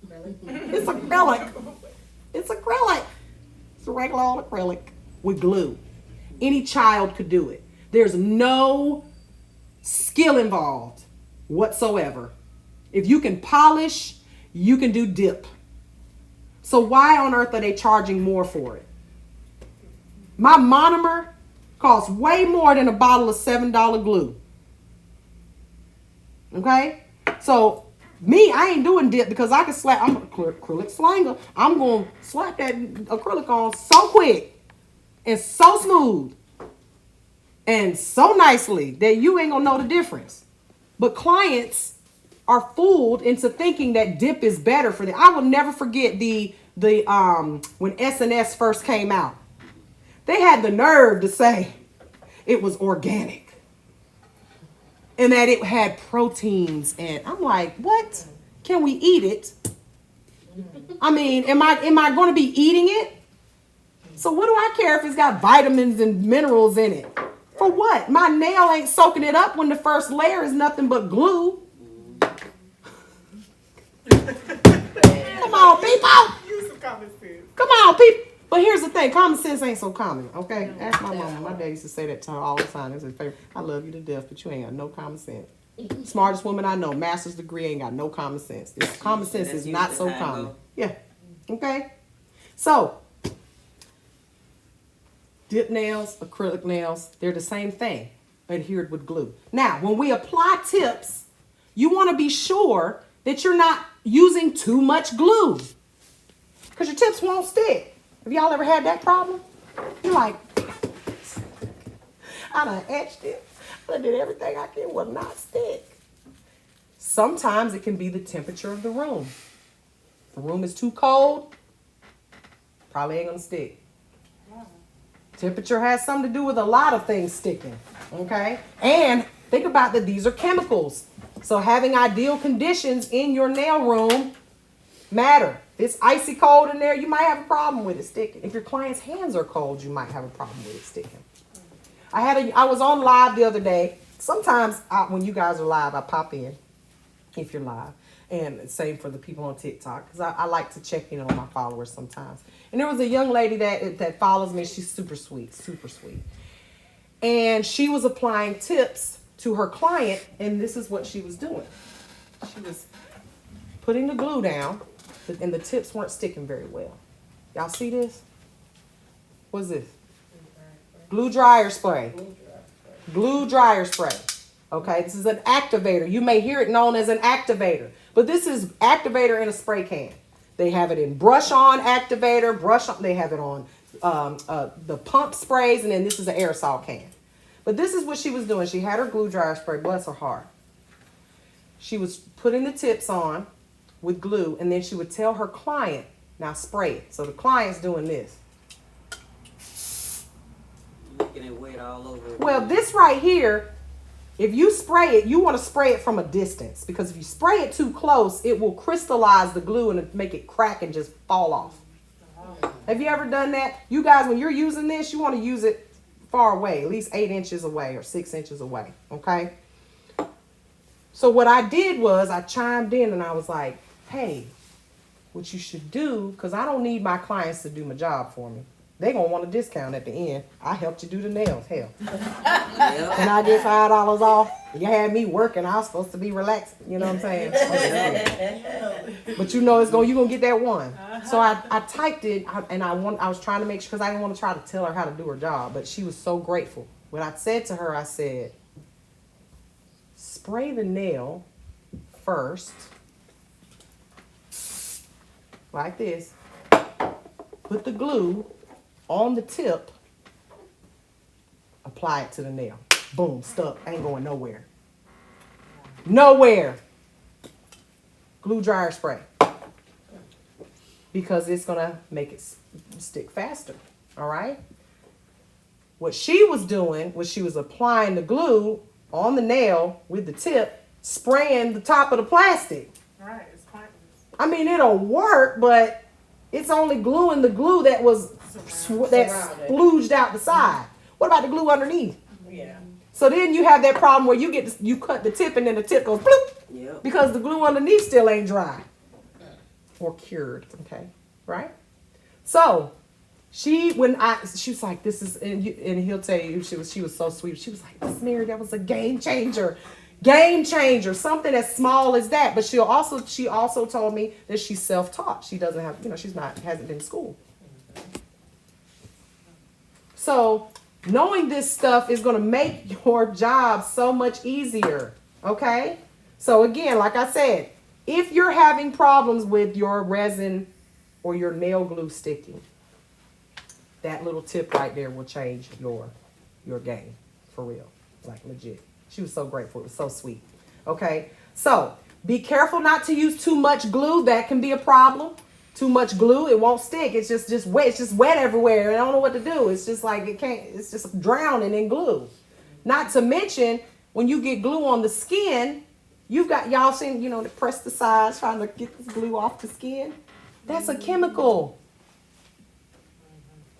It's acrylic. It's acrylic. It's a regular old acrylic with glue. Any child could do it. There's no skill involved whatsoever. If you can polish, you can do dip. So why on earth are they charging more for it? My monomer costs way more than a bottle of $7 glue. Okay? So I ain't doing dip because I can slap. I'm an acrylic slanger. I'm going to slap that acrylic on so quick and so smooth and so nicely that you ain't going to know the difference. But clients are fooled into thinking that dip is better for them. I will never forget when S&S first came out. They had the nerve to say it was organic and that it had proteins, and I'm like, what? Can we eat it? I mean, am I going to be eating it? So what do I care if it's got vitamins and minerals in it? For what? My nail ain't soaking it up when the first layer is nothing but glue. Come on, people. Use some common sense. Come on, people. But here's the thing. Common sense ain't so common, okay? Ask my mama. My dad used to say that to her all the time. That's his favorite. I love you to death, but you ain't got no common sense. Smartest woman I know, master's degree, ain't got no common sense. This common sense is not so common. Yeah. Okay? So, dip nails, acrylic nails, they're the same thing, adhered with glue. Now, when we apply tips, you want to be sure that you're not using too much glue because your tips won't stick. Have y'all ever had that problem? You're like, I done etched it. I did everything I can, will not stick. Sometimes it can be the temperature of the room. If the room is too cold, probably ain't gonna stick. Temperature has something to do with a lot of things sticking, okay? And think about that these are chemicals. So having ideal conditions in your nail room matter. If it's icy cold in there, you might have a problem with it sticking. If your client's hands are cold, you might have a problem with it sticking. I was on live the other day. Sometimes when you guys are live, I pop in, if you're live. And same for the people on TikTok, because I like to check in on my followers sometimes. And there was a young lady that follows me. She's super sweet, super sweet. And she was applying tips to her client, and this is what she was doing. She was putting the glue down, and the tips weren't sticking very well. Y'all see this? What's this? Glue dryer spray. Glue dryer spray. Okay, this is an activator. You may hear it known as an activator, but this is activator in a spray can. They have it in brush on activator, brush on. They have it on the pump sprays, and then this is an aerosol can. But this is what she was doing. She had her glue dryer spray, bless her heart. She was putting the tips on with glue, and then she would tell her client, now spray it. So the client's doing this. Making it wet all over. Well, this right here, if you spray it, you want to spray it from a distance, because if you spray it too close, it will crystallize the glue and make it crack and just fall off. Have you ever done that? You guys, when you're using this, you want to use it far away, at least 8 inches away or 6 inches away, okay? So what I did was I chimed in and I was like, hey, what you should do, because I don't need my clients to do my job for me. They're going to want a discount at the end. I helped you do the nails, hell. Can I get $5 off? You had me working. I was supposed to be relaxing. You know what I'm saying? But you know you're going to get that one. So I typed it, and I was trying to make sure, because I didn't want to try to tell her how to do her job. But she was so grateful. When I said to her, I said, spray the nail first, like this. Put the glue on the tip, apply it to the nail. Boom, stuck, ain't going nowhere. Nowhere. Glue dryer spray. Because it's gonna make it stick faster, all right? What she was doing was she was applying the glue on the nail with the tip, spraying the top of the plastic. Right, it's pointless. I mean, it'll work, but it's only gluing the glue that was that splooged out the side. What about the glue underneath? Yeah. So then you have that problem where you cut the tip and then the tip goes bloop, Yep. because the glue underneath still ain't dry or cured. Okay, right? So she was like, this is, and he'll tell you, she was so sweet. She was like, Miss Mary, that was a game changer. Game changer, something as small as that. But she also told me that she's self-taught. She doesn't have, hasn't been to school. So knowing this stuff is going to make your job so much easier. Okay? So again, like I said, if you're having problems with your resin or your nail glue sticking, that little tip right there will change your game, for real, like legit. She was so grateful. It was so sweet. Okay, so be careful not to use too much glue. That can be a problem. Too much glue, it won't stick. It's just wet. It's just wet everywhere. I don't know what to do. It's just like it's just drowning in glue. Not to mention, when you get glue on the skin, you've got, y'all seen, the pesticides trying to get this glue off the skin. That's a chemical.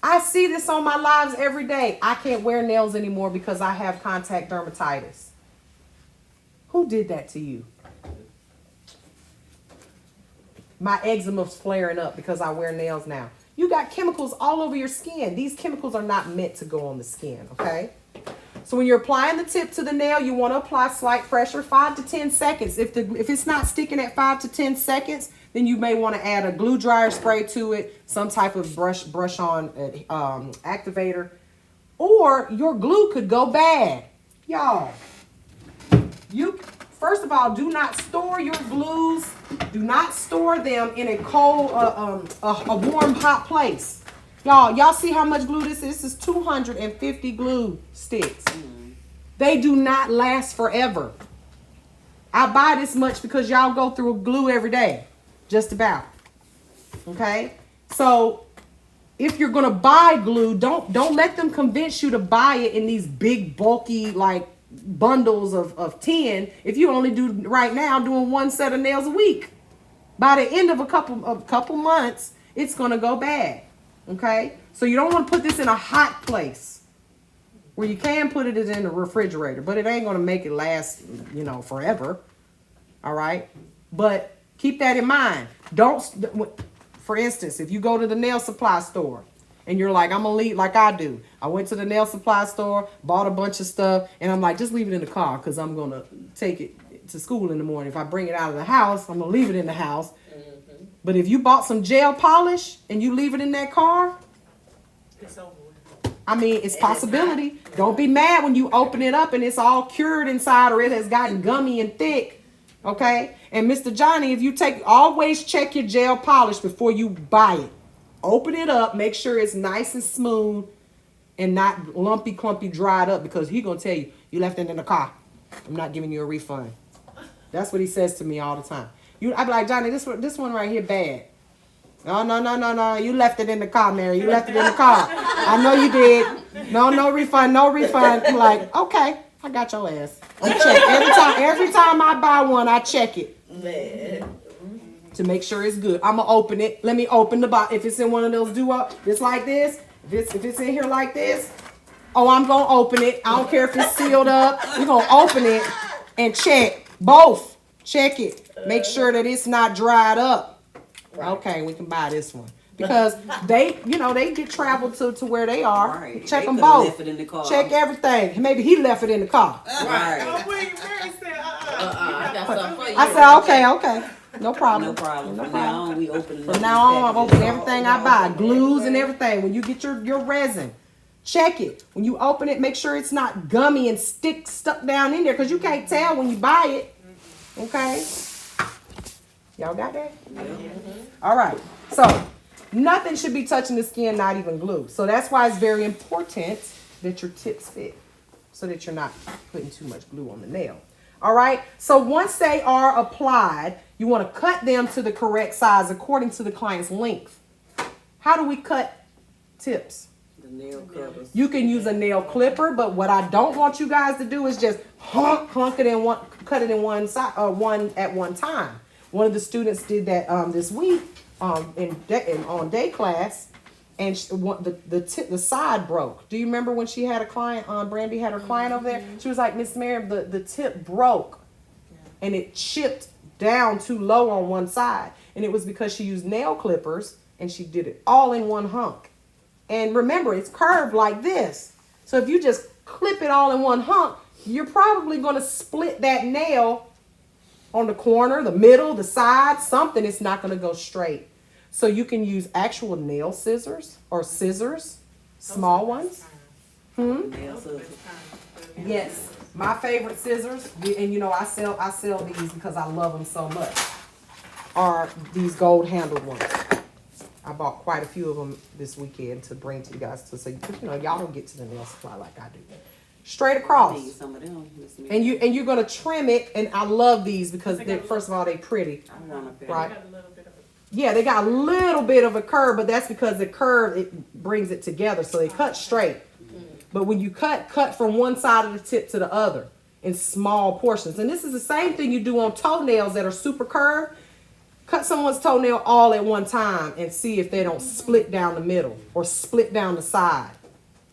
I see this on my lives every day. I can't wear nails anymore because I have contact dermatitis. Who did that to you? My eczema's flaring up because I wear nails now. You got chemicals all over your skin. These chemicals are not meant to go on the skin, okay? So when you're applying the tip to the nail, you want to apply slight pressure, 5 to 10 seconds. If it's not sticking at 5 to 10 seconds, then you may want to add a glue dryer spray to it, some type of brush on activator, or your glue could go bad. Y'all, first of all, do not store your glues. Do not store them in a cold, a warm, hot place. Y'all see how much glue this is? This is 250 glue sticks. They do not last forever. I buy this much because y'all go through glue every day. Just about. Okay? So if you're gonna buy glue, don't let them convince you to buy it in these big bulky like bundles of 10 if you only do right now doing one set of nails a week. By the end of a couple months, it's gonna go bad. Okay? So you don't want to put this in a hot place where you can put it in the refrigerator, but it ain't gonna make it last, forever. All right? But Keep that in mind. Don't, for instance, if you go to the nail supply store and you're like, I'm gonna leave like I do. I went to the nail supply store, bought a bunch of stuff, and I'm like, just leave it in the car because I'm gonna take it to school in the morning. If I bring it out of the house, I'm gonna leave it in the house. But if you bought some gel polish and you leave it in that car, It's over with. I mean, it's possibility. Don't be mad when you open it up and it's all cured inside or it has gotten gummy and thick. Okay? And Mr. Johnny, if you always check your gel polish before you buy it. Open it up, make sure it's nice and smooth and not lumpy, clumpy, dried up because he's going to tell you, you left it in the car. I'm not giving you a refund. That's what he says to me all the time. I'd be like, Johnny, this one right here bad. No. You left it in the car, Mary. You left it in the car. I know you did. No refund. I'm like, okay, I got your ass. I check every time I buy one, I check it. Man. To make sure it's good. I'm gonna open it. Let me open the box. If it's in one of those just like this, if it's in here like this, I'm gonna open it. I don't care if it's sealed up. We're gonna open it and check both. Check it. Make sure that it's not dried up. Okay, we can buy this one. Because they get traveled to where they are. Right. Check They them coulda both. left it in the car. Check everything. Maybe he left it in the car. Right. Oh, wait, Mary said, I got something for you. I said, okay. No problem. No problem. From now on, we open. From now on, I'm opening everything I buy. Glues and everything. When you get your resin, check it. When you open it, make sure it's not gummy and stuck down in there. Because you can't tell when you buy it. Okay? Y'all got that? All right. So, nothing should be touching the skin, not even glue. So that's why it's very important that your tips fit. So that you're not putting too much glue on the nail. All right. So once they are applied, you want to cut them to the correct size according to the client's length. How do we cut tips? The nail clippers. You can use a nail clipper, but what I don't want you guys to do is just cut it in one side or one at one time. One of the students did that this week on day class, and the side broke. Do you remember when she had a client? Brandy had her client over there. She was like, Miss Miriam, the tip broke, and it chipped down too low on one side, and it was because she used nail clippers and she did it all in one hunk. And remember, it's curved like this, so if you just clip it all in one hunk, you're probably going to split that nail on the corner, the middle, the side, something. It's not going to go straight. So you can use actual nail scissors or scissors, small ones. Nail scissors. Yes, my favorite scissors, and I sell these because I love them so much, are these gold handled ones. I bought quite a few of them this weekend to bring to you guys so y'all don't get to the nail supply like I do. Straight across. Need some of them. And you're gonna trim it, and I love these because first of all they pretty. I want a pair. Right. Got a little bit of it. Yeah, they got a little bit of a curve, but that's because the curve, it brings it together, so they cut straight. But when you cut from one side of the tip to the other in small portions. And this is the same thing you do on toenails that are super curved. Cut someone's toenail all at one time and see if they don't split down the middle or split down the side.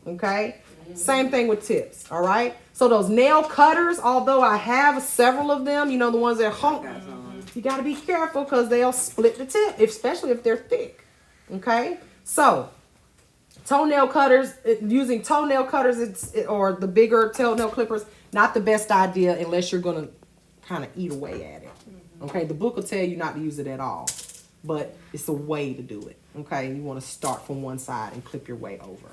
Okay? Same thing with tips, all right? So those nail cutters, although I have several of them, the ones that you got to be careful because they'll split the tip, especially if they're thick, okay? So toenail cutters, using toenail cutters or the bigger toenail clippers, not the best idea unless you're going to kind of eat away at it, okay? The book will tell you not to use it at all, but it's a way to do it, okay? You want to start from one side and clip your way over.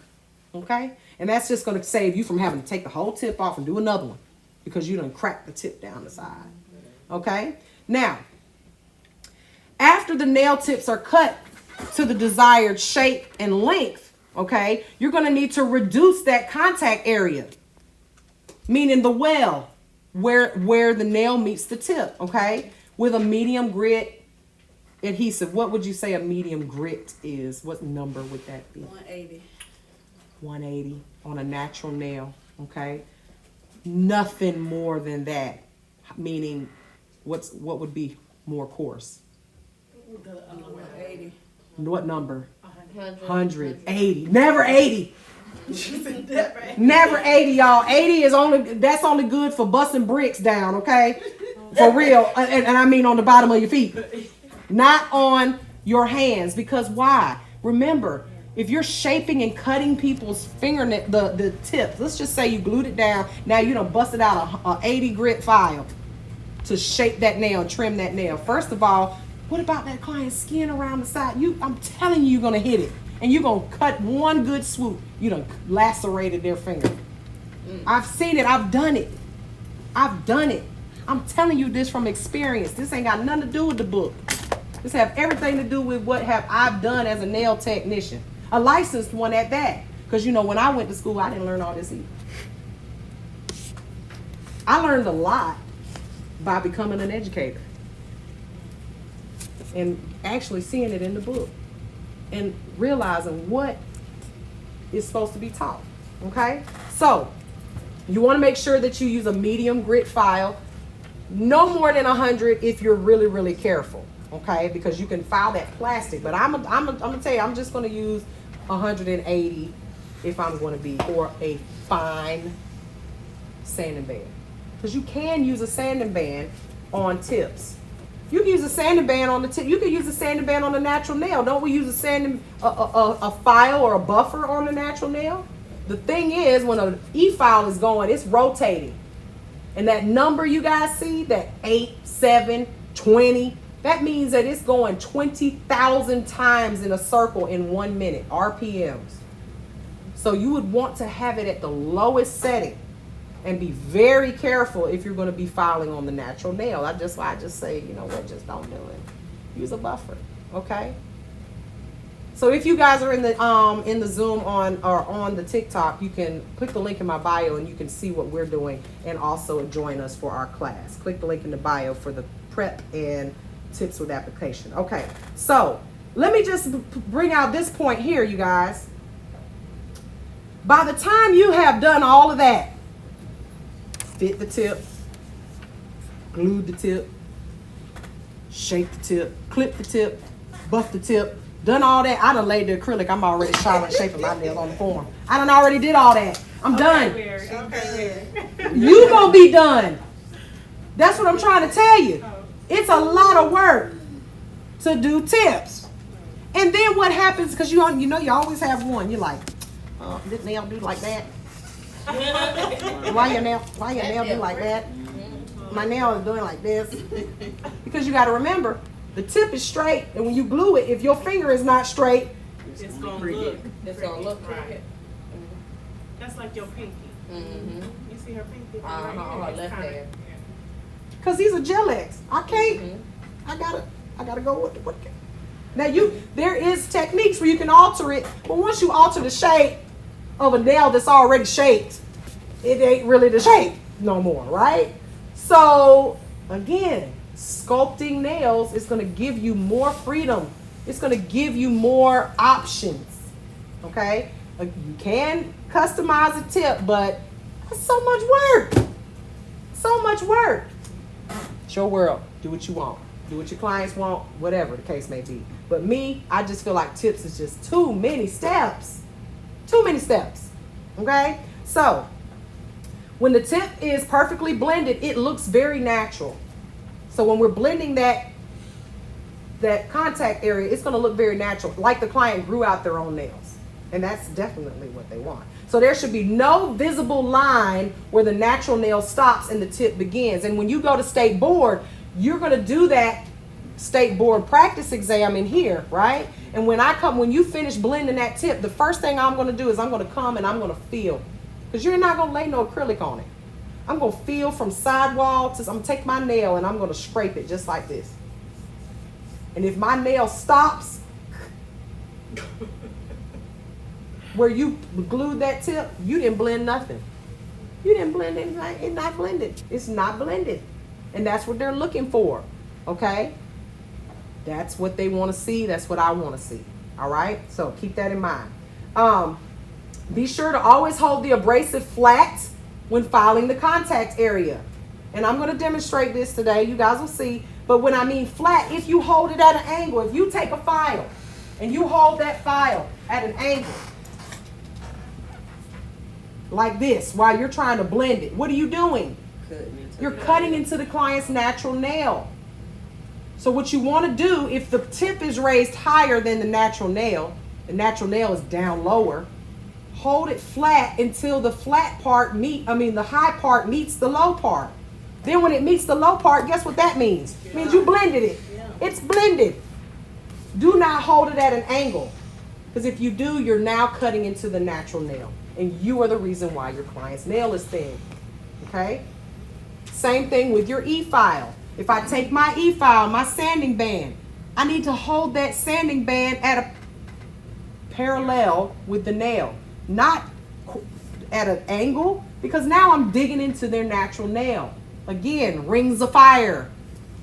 Okay? And that's just going to save you from having to take the whole tip off and do another one because you done cracked the tip down the side. Okay? Now, after the nail tips are cut to the desired shape and length, okay, you're going to need to reduce that contact area, meaning the well where the nail meets the tip, okay, with a medium grit adhesive. What would you say a medium grit is? What number would that be? 180. 180 on a natural nail, okay? Nothing more than that, meaning what would be more coarse? 180. What number? 100. 180. Never 80. Never 80, y'all. 80 is only good for busting bricks down, okay? For real. And I mean on the bottom of your feet. Not on your hands. Because why? Remember, if you're shaping and cutting people's fingernail, the tips, let's just say you glued it down. Now you done busted out a 80 grit file to shape that nail and trim that nail. First of all, what about that client's skin around the side? I'm telling you, you're gonna hit it. And you're gonna cut one good swoop. You done lacerated their finger. I've seen it, I've done it. I've done it. I'm telling you this from experience. This ain't got nothing to do with the book. This have everything to do with what have I've done as a nail technician. A licensed one at that. Because you know, when I went to school, I didn't learn all this either. I learned a lot by becoming an educator. And actually seeing it in the book. And realizing what is supposed to be taught. Okay? So, you want to make sure that you use a medium grit file. No more than 100 if you're really, really careful. Okay? Because you can file that plastic. But I'm gonna tell you, I'm just gonna use 180 if I'm gonna be, or a fine sanding band. Because you can use a sanding band on tips. You can use a sanding band on the tip. You can use a sanding band on a natural nail. Don't we use a file or a buffer on a natural nail? The thing is, when an E-file is going, it's rotating. And that number you guys see, that 8, 7, 20, that means that it's going 20,000 times in a circle in 1 minute, RPMs. So you would want to have it at the lowest setting and be very careful if you're going to be filing on the natural nail. I just say, you know what, just don't do it. Use a buffer, okay? So if you guys are in the Zoom on the TikTok, you can click the link in my bio and you can see what we're doing and also join us for our class. Click the link in the bio for the prep and tips with application. Okay, so let me just bring out this point here, you guys. By the time you have done all of that, fit the tip, glued the tip, shape the tip, clip the tip, buff the tip, done all that. I done laid the acrylic. I'm already shaping my nails on the form. I done already did all that. I'm done. You gonna be done. That's what I'm trying to tell you. It's a lot of work to do tips. And then what happens, because you know you always have one. You're like, oh, this nail do like that? Why your nail do like that? My nail is doing like this. Because you got to remember, the tip is straight, and when you glue it, if your finger is not straight, It's gonna look. It's gonna look right. That's like your pinky. Mm-hmm. You see her pinky? Her left hand. because these are gel X. I can't. I gotta go with what. Now there is techniques where you can alter it, but once you alter the shape of a nail that's already shaped, it ain't really the shape no more, right? So again, sculpting nails is going to give you more freedom. It's going to give you more options. Okay, you can customize a tip, but that's so much work. So much work. It's your world. Do what you want. Do what your clients want, whatever the case may be. But me, I just feel like tips is just too many steps. Too many steps. Okay? So, when the tip is perfectly blended, it looks very natural. So when we're blending that contact area, it's going to look very natural, like the client grew out their own nails. And that's definitely what they want. So there should be no visible line where the natural nail stops and the tip begins. And when you go to state board, you're going to do that state board practice exam in here, right? And when you finish blending that tip, the first thing I'm going to do is I'm going to come and I'm going to feel. Because you're not going to lay no acrylic on it. I'm going to feel from sidewall to, I'm going to take my nail and I'm going to scrape it just like this. And if my nail stops where you glued that tip, you didn't blend nothing. You didn't blend anything. It's not blended. It's not blended. And that's what they're looking for. Okay? That's what they want to see. That's what I want to see. All right? So keep that in mind. Be sure to always hold the abrasive flat when filing the contact area. And I'm going to demonstrate this today. You guys will see. But when I mean flat, if you hold it at an angle, if you take a file and you hold that file at an angle like this while you're trying to blend it, what are you doing? cutting into You're the cutting nail. into the client's natural nail. So what you want to do, if the tip is raised higher than the natural nail is down lower, hold it flat until the the high part meets the low part. Then when it meets the low part, guess what that means? It means you blended it. It's blended. Do not hold it at an angle. Because if you do, you're now cutting into the natural nail. And you are the reason why your client's nail is thin. Okay? Same thing with your E-file. If I take my E-file, my sanding band, I need to hold that sanding band at a parallel with the nail. Not at an angle, because now I'm digging into their natural nail. Again, rings of fire.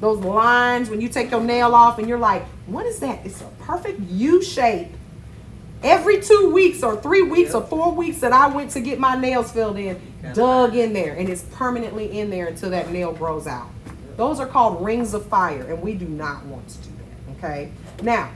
Those lines when you take your nail off and you're like, what is that? It's a perfect U shape. Every 2 weeks or 3 weeks or 4 weeks that I went to get my nails filled in, dug in there, and it's permanently in there until that nail grows out. Those are called rings of fire, and we do not want to do that, okay? Now,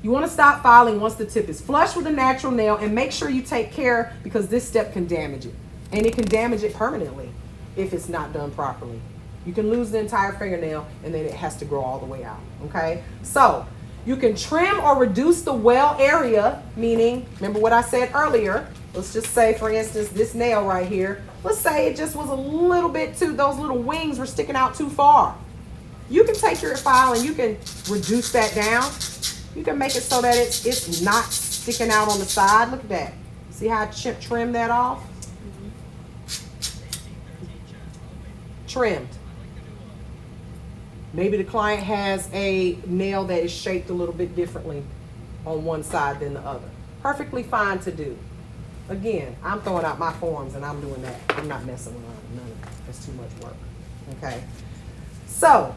you want to stop filing once the tip is flush with a natural nail, and make sure you take care, because this step can damage it. And it can damage it permanently if it's not done properly. You can lose the entire fingernail, and then it has to grow all the way out, okay? So, you can trim or reduce the well area, meaning, remember what I said earlier, let's just say, for instance, this nail right here, let's say it just was a little bit those little wings were sticking out too far. You can take your file and you can reduce that down. You can make it so that it's not sticking out on the side. Look at that. See how I trimmed that off? Trimmed. Maybe the client has a nail that is shaped a little bit differently on one side than the other. Perfectly fine to do. Again, I'm throwing out my forms and I'm doing that. I'm not messing with none of that. That's too much work. Okay. So,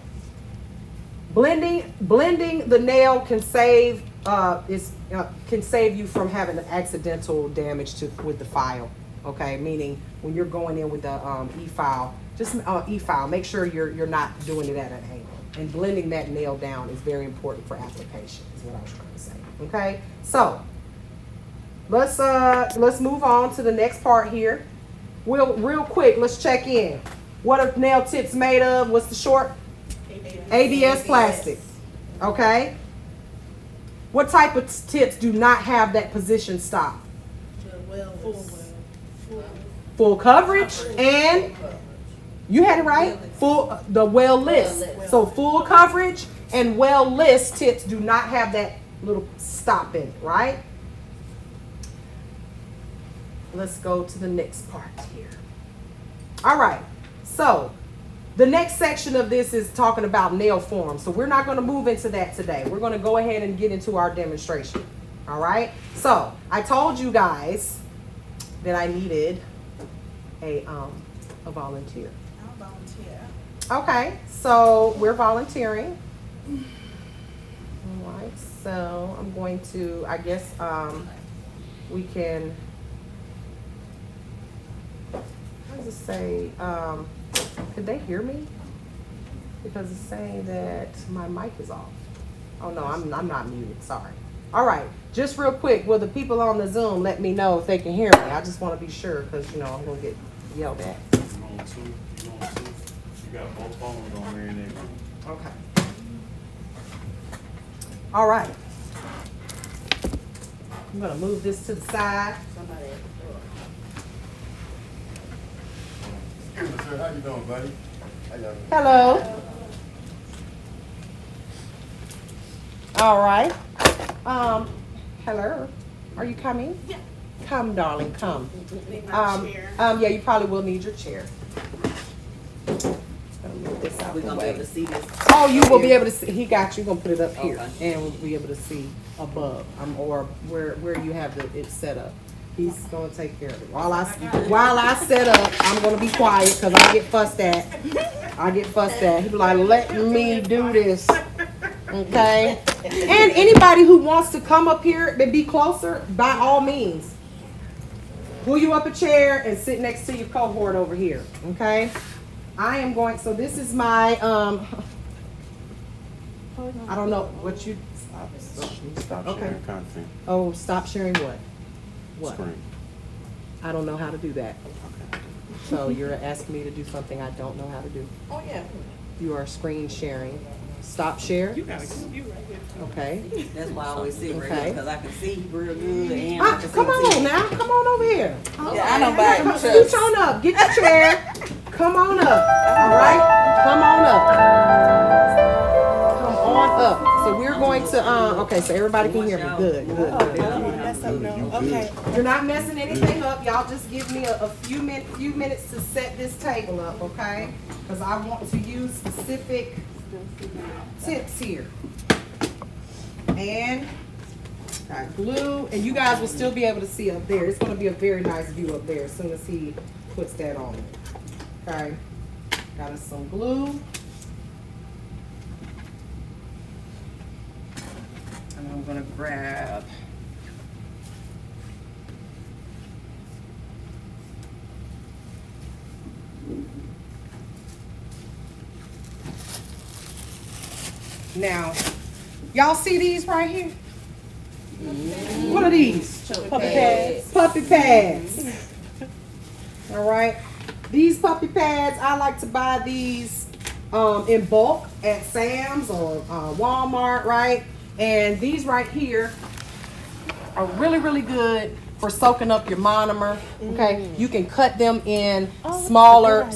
blending the nail can save can save you from having accidental damage with the file. Okay, meaning when you're going in with the e-file, just e-file, make sure you're not doing it at an angle. And blending that nail down is very important for application, is what I was trying to say. Okay, so let's move on to the next part here. Real quick, let's check in. What are nail tips made of? What's the short? ABS plastic. Okay. What type of tips do not have that position stop? Full coverage, and you had it right. The well list. So full coverage and well list tips do not have that little stop in it, right? Let's go to the next part here. All right. So the next section of this is talking about nail form. So we're not going to move into that today. We're going to go ahead and get into our demonstration. All right. So I told you guys that I needed a volunteer. I'll volunteer. Okay, so we're volunteering. All right, so I'm going to, I guess, we can, how does it say, could they hear me? Because it's saying that my mic is off. Oh no, I'm not muted, sorry. All right, just real quick, will the people on the Zoom let me know if they can hear me? I just want to be sure, because, you know, I'm going to get yelled at. You on two? You got both phones on there in that room. Okay. All right. I'm going to move this to the side. Somebody at the door. Excuse me, sir. How you doing, buddy? How y'all doing? Hello. All right. Hello. Are you coming? Yeah. Come, darling, come. Need my chair. Yeah, you probably will need your chair. Gonna move this out We're the gonna be able way. to see this. Oh, you will be able to see. He got you. Gonna put it up here, Okay. and we'll be able to see above, or where you have it set up. He's gonna take care of it. While I set up, I'm gonna be quiet because I get fussed at. He be like, let me do this. Okay. And anybody who wants to come up here and be closer, by all means, pull you up a chair and sit next to your cohort over here. Okay. I am going. So this is my I don't know what you. Stop Okay. sharing content. Oh, stop sharing what? What? Screen. I don't know how to do that. Okay. So you're asking me to do something I don't know how to do. Oh, yeah. You are screen sharing. Stop share. You got a computer right here. Okay. That's why I always sit right Okay. here, because I can see real good and I can see Come on too. now. Come on over here. Yeah, I don't buy it. Scoot on up. Get your chair. Come on up. All right. Come on up. Come on up. So we're going to okay. So everybody can hear me. Good. Okay. You're not messing anything up. Y'all just give me a few minutes to set this table up, okay? Because I want to use specific tips here. And got glue, and you guys will still be able to see up there. It's going to be a very nice view up there as soon as he puts that on. Okay. Got us some glue. And I'm going to grab now, y'all see these right here? What are these? Puppy pads. Puppy pads. All right. These puppy pads, I like to buy these in bulk at Sam's or Walmart, right? And these right here are really, really good for soaking up your monomer. Okay, you can cut them in smaller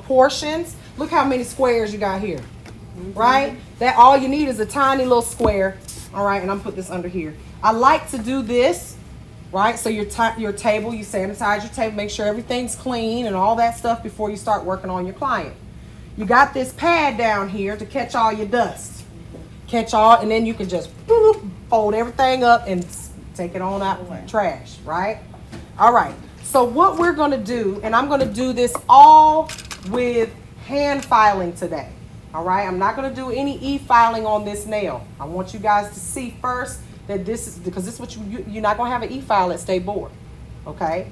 portions. Look how many squares you got here, right? That all you need is a tiny little square. All right, and I'm put this under here. I like to do this, right? So your table, you sanitize your table, make sure everything's clean and all that stuff before you start working on your client. You got this pad down here to catch all your dust. Catch all, and then you can just boop, fold everything up and take it on out the trash, right? All right, so what we're gonna do, and I'm gonna do this all with hand filing today, all right? I'm not gonna do any e-filing on this nail. I want you guys to see first that this is, because this is what you're not gonna have an e-file at Stay Bored, okay?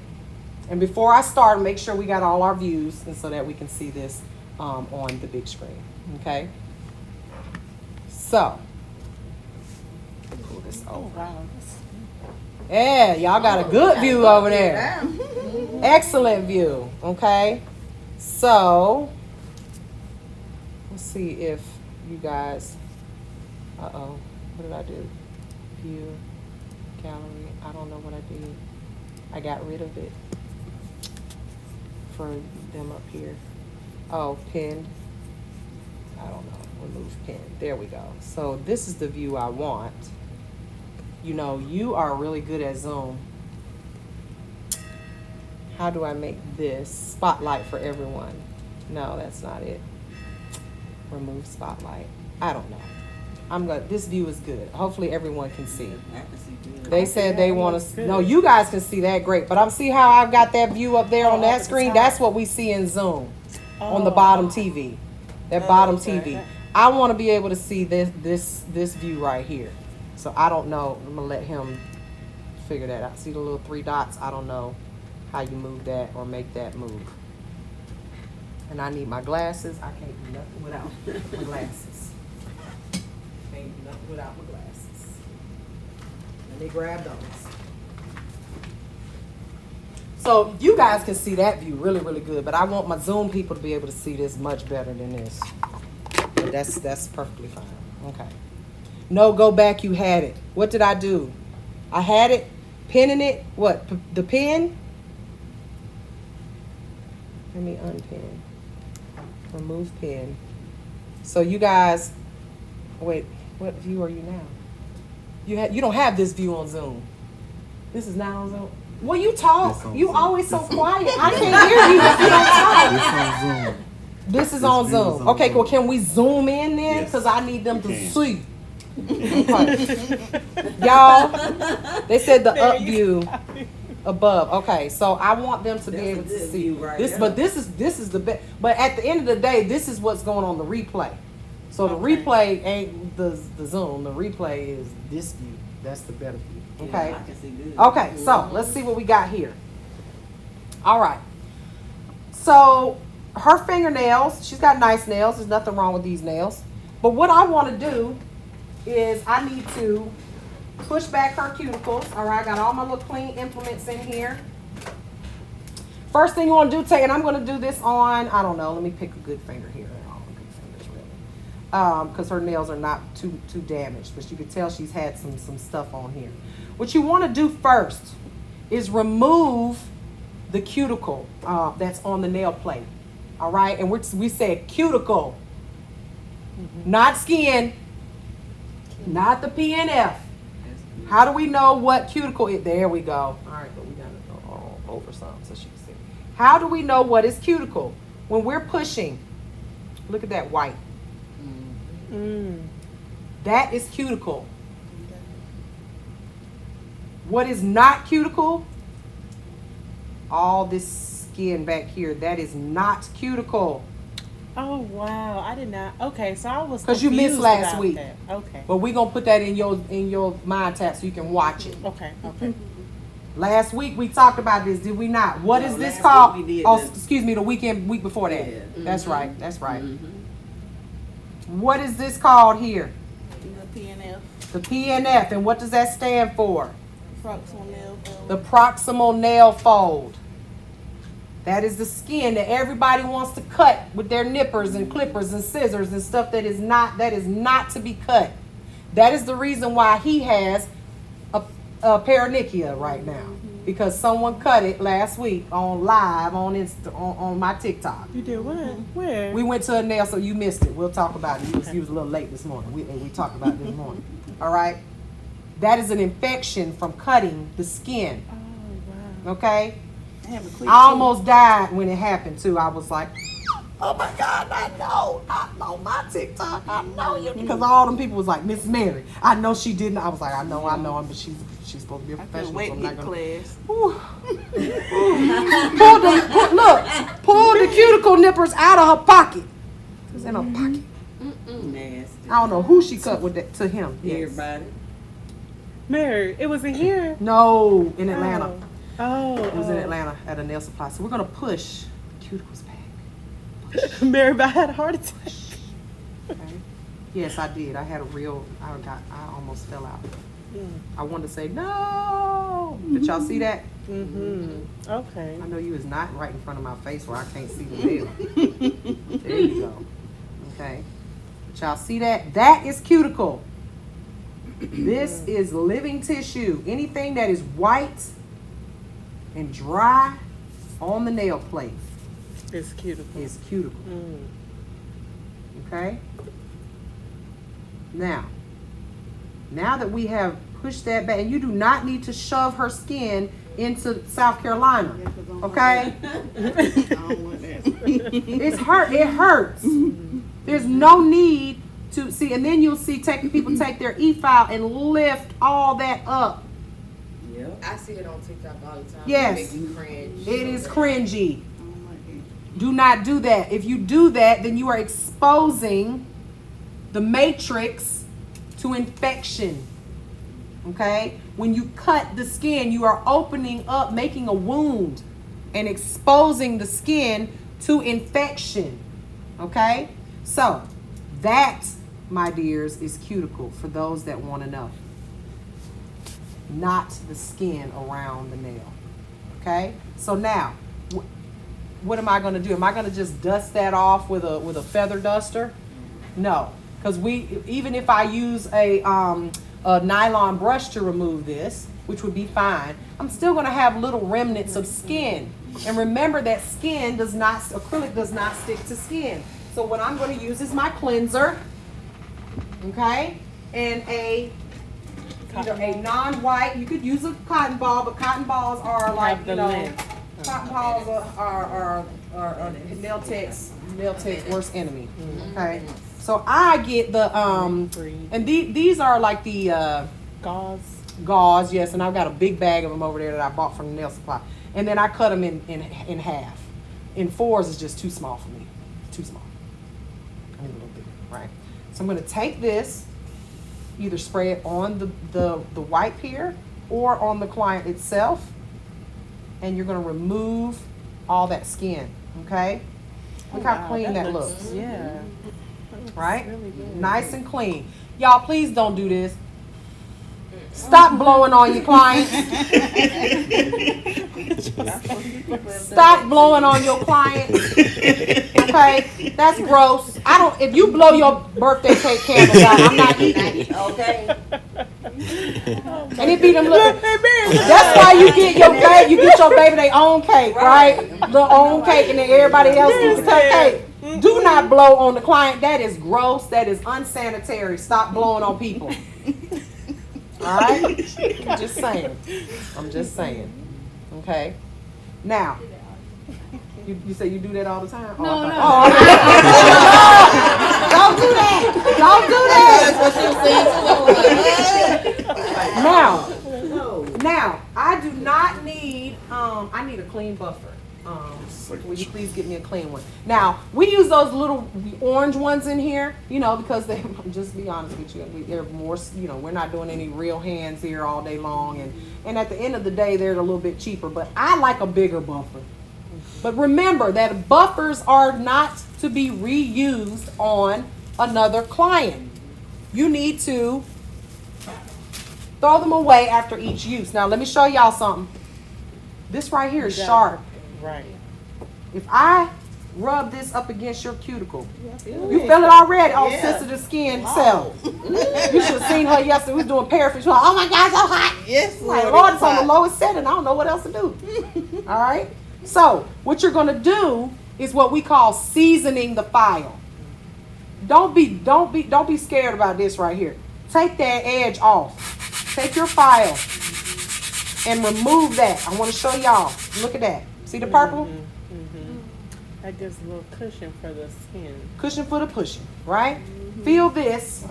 And before I start, make sure we got all our views and so that we can see this on the big screen, okay? So, pull this over. Yeah, y'all got a good view over there. Excellent view, okay? So, let's see if you guys, what did I do? View, gallery, I don't know what I did. I got rid of it for them up here. Oh, pinned. I don't know, remove pin. There we go. So this is the view I want. You know, you are really good at Zoom. How do I make this spotlight for everyone? No, that's not it. Remove spotlight. I don't know. This view is good. Hopefully everyone can see. I can see good. They said they want to, no, you guys can see that great, but see how I've got that view up there on that screen? That's what we see in Zoom on the bottom TV. That bottom TV. I want to be able to see this view right here. So I don't know. I'm gonna let him figure that out. See the little 3 dots? I don't know how you move that or make that move. And I need my glasses. I can't do nothing without my glasses. Can't do nothing without my glasses. Let me grab those. So you guys can see that view really, really good, but I want my Zoom people to be able to see this much better than this. But that's perfectly fine. Okay. No, go back. You had it. What did I do? I had it, pinning it. What? The pin? Let me unpin. Remove pin. So you guys, wait. What view are you now? You don't have this view on Zoom. This is now on Zoom. Well, you talk. You always so quiet. I can't hear you if you don't talk. This is on Zoom. Okay, well, can we zoom in then? Yes. Because I need them to see. Okay. Y'all, they said the up view above. Okay, so I want them to be That's able a to good see view right this. there. But this is the best. But at the end of the day, this is what's going on the replay. So the replay ain't the Zoom. The replay is this view. That's the better view. Okay. Yeah, I can see good. Okay, so let's see what we got here. All right. So her fingernails, she's got nice nails. There's nothing wrong with these nails. But what I want to do is I need to push back her cuticles. All right, I got all my little clean implements in here. First thing you want to do, and I'm going to do this on, I don't know, let me pick a good finger here. All the good fingers, really. Because her nails are not too damaged, but you can tell she's had some stuff on here. What you want to do first is remove the cuticle that's on the nail plate. All right? And we said cuticle, not skin, not the PNF. How do we know what cuticle is? There we go. All right, but we got to go all over some so she can see. How do we know what is cuticle? When we're pushing, look at that white. That is cuticle. What is not cuticle? All this skin back here, that is not cuticle. Oh wow, I did not. Okay, so I was Because you missed confused last about week. that. Okay. But we're going to put that in your mind tap so you can watch it. Okay. Okay. Last week we talked about this, did we not? What No, is this last called? week we did Oh, this. excuse me, the week before that. Yeah. That's right. That's right. Mm-hmm. What is this called here? The PNF, The PNF, and what does that stand for? proximal nail fold. The proximal nail fold. That is the skin that everybody wants to cut with their nippers and clippers and scissors and stuff that is not to be cut. That is the reason why he has a paronychia right now, because someone cut it last week on live on on my TikTok. You did what? Where? We went to a nail, so you missed it. We'll talk about it. You was a little late this morning. We talked about it this morning. All right. That is an infection from cutting the skin. Oh wow. Okay. I have a quick I almost died when it happened too. I was like, oh my God, I know my TikTok. I know you. Because all them people was like, Miss Mary, I know she didn't. I was like, I know, but she's supposed to be a I professional. couldn't wait so to I'm get not gonna. class. Pull the cuticle nippers out of her pocket. It's in her pocket. Nasty. I don't know who she cut with that to him. Yes. Everybody. Mary, it was in here. No, in Atlanta. Oh. It was in Atlanta at a nail supply. So we're gonna push the cuticles back. Mary, but I had a heart attack. Okay. Yes, I did. I had I almost fell out. I wanted to say no. Did y'all see that? Okay. I know you is not right in front of my face where I can't see the nail. There you go. Okay. Did y'all see that? That is cuticle. This is living tissue. Anything that is white and dry on the nail plate It's cuticle. is cuticle. Okay? Now that we have pushed that back, and you do not need to shove her skin into South Carolina. Okay? It hurts. There's no need to see, and then you'll see people take their e-file and lift all that up. Yep. I see it on TikTok all the time. Yes. It make me cringe. It is cringy. Do not do that. If you do that, then you are exposing the matrix to infection. Okay? When you cut the skin, you are opening up, making a wound, and exposing the skin to infection. Okay? So, that, my dears, is cuticle for those that want to know. Not the skin around the nail. Okay? So now, what am I going to do? Am I going to just dust that off with a feather duster? No, because even if I use a nylon brush to remove this, which would be fine, I'm still going to have little remnants of skin. And remember that acrylic does not stick to skin. So what I'm going to use is my cleanser, okay, and either a non-white. You could use a cotton ball, but cotton balls are like, the lint. cotton balls are nail tech's worst enemy. Okay, so I get the and these are like the gauze, yes, and I've got a big bag of them over there that I bought from the nail supply, and then I cut them in half. In fours is just too small for me, too small. I need a little bigger, right? So I'm going to take this, either spray it on the wipe here or on the client itself, and you're going to remove all that skin, okay? Look how clean that looks. Yeah. Right? Really good. Nice and clean. Y'all, please don't do this. Stop blowing on your clients. Stop blowing on your clients. Okay? That's gross. If you blow your birthday cake candles out, I'm not eating it. Okay? And it be them little. That's why you get your baby their own cake, right? Their own cake, and then everybody else gets the cake. Do not blow on the client. That is gross. That is unsanitary. Stop blowing on people. All right? I'm just saying. Okay? Now, you say you do that all the time? No. Oh, don't do that. Now, I do not need, I need a clean buffer. Will you please get me a clean one? Now, we use those little orange ones in here, because they, just be honest with you, they're more, we're not doing any real hands here all day long. And at the end of the day, they're a little bit cheaper, but I like a bigger buffer. But remember that buffers are not to be reused on another client. You need to throw them away after each use. Now, let me show y'all something. This right here is sharp. Right. If I rub this up against your cuticle, you feel it already on sensitive skin cells. You should have seen her yesterday. We was doing paraffin. She was like, oh my God, so hot. Yes, Like, Lord, it's on the lowest setting. I don't know what else to do. All right? So, what you're going to do is what we call seasoning the file. Don't be scared about this right here. Take that edge off. Take your file and remove that. I want to show y'all. Look at that. See the purple? That gives a little cushion for the skin. Cushion for the pushing, right? Feel this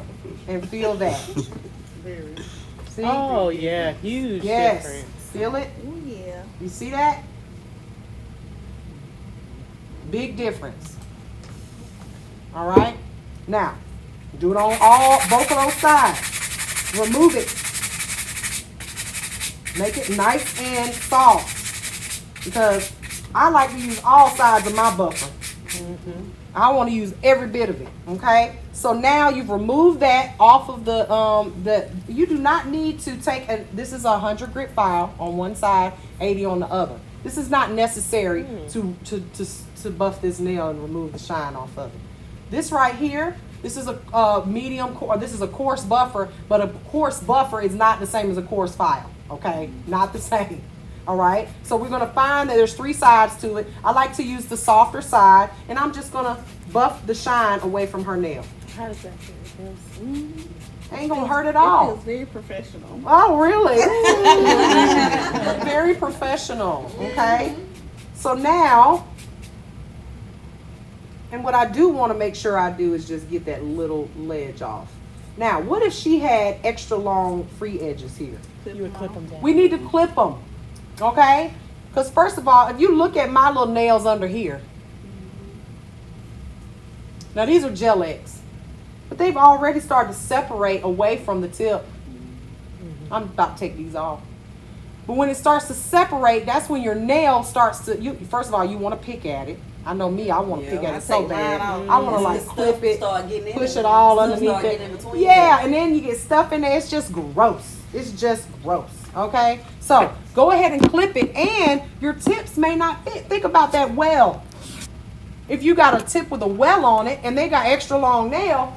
and feel that. Very. See? Oh yeah, huge Yes. difference. Feel it? Oh, yeah. You see that? Big difference. All right? Now, do it on both of those sides. Remove it. Make it nice and soft. Because I like to use all sides of my buffer. I want to use every bit of it. Okay? So now you've removed that off of you do not need to take this is a 100 grit file on one side, 80 on the other. This is not necessary to buff this nail and remove the shine off of it. This right here, this is a medium, this is a coarse buffer, but a coarse buffer is not the same as a coarse file. Okay? Not the same. All right, so we're going to find that there's 3 sides to it. I like to use the softer side, and I'm just going to buff the shine away from her nail. How does that feel? Ain't going to hurt at It all. feels very professional. Oh, really? Very professional, okay? So now, and what I do want to make sure I do is just get that little ledge off. Now, what if she had extra long free edges here? You would clip them down. We need to clip them. Okay? Because first of all, if you look at my little nails under here, now these are gel X, but they've already started to separate away from the tip. I'm about to take these off. But when it starts to separate, that's when your nail starts to, first of all, you want to pick at it. I know me, I want to pick at it so bad. I want to like clip it, push it all underneath it. Yeah, and then you get stuff in there. It's just gross. It's just gross. Okay? So go ahead and clip it, and your tips may not fit. Think about that well. If you got a tip with a well on it and they got extra long nail,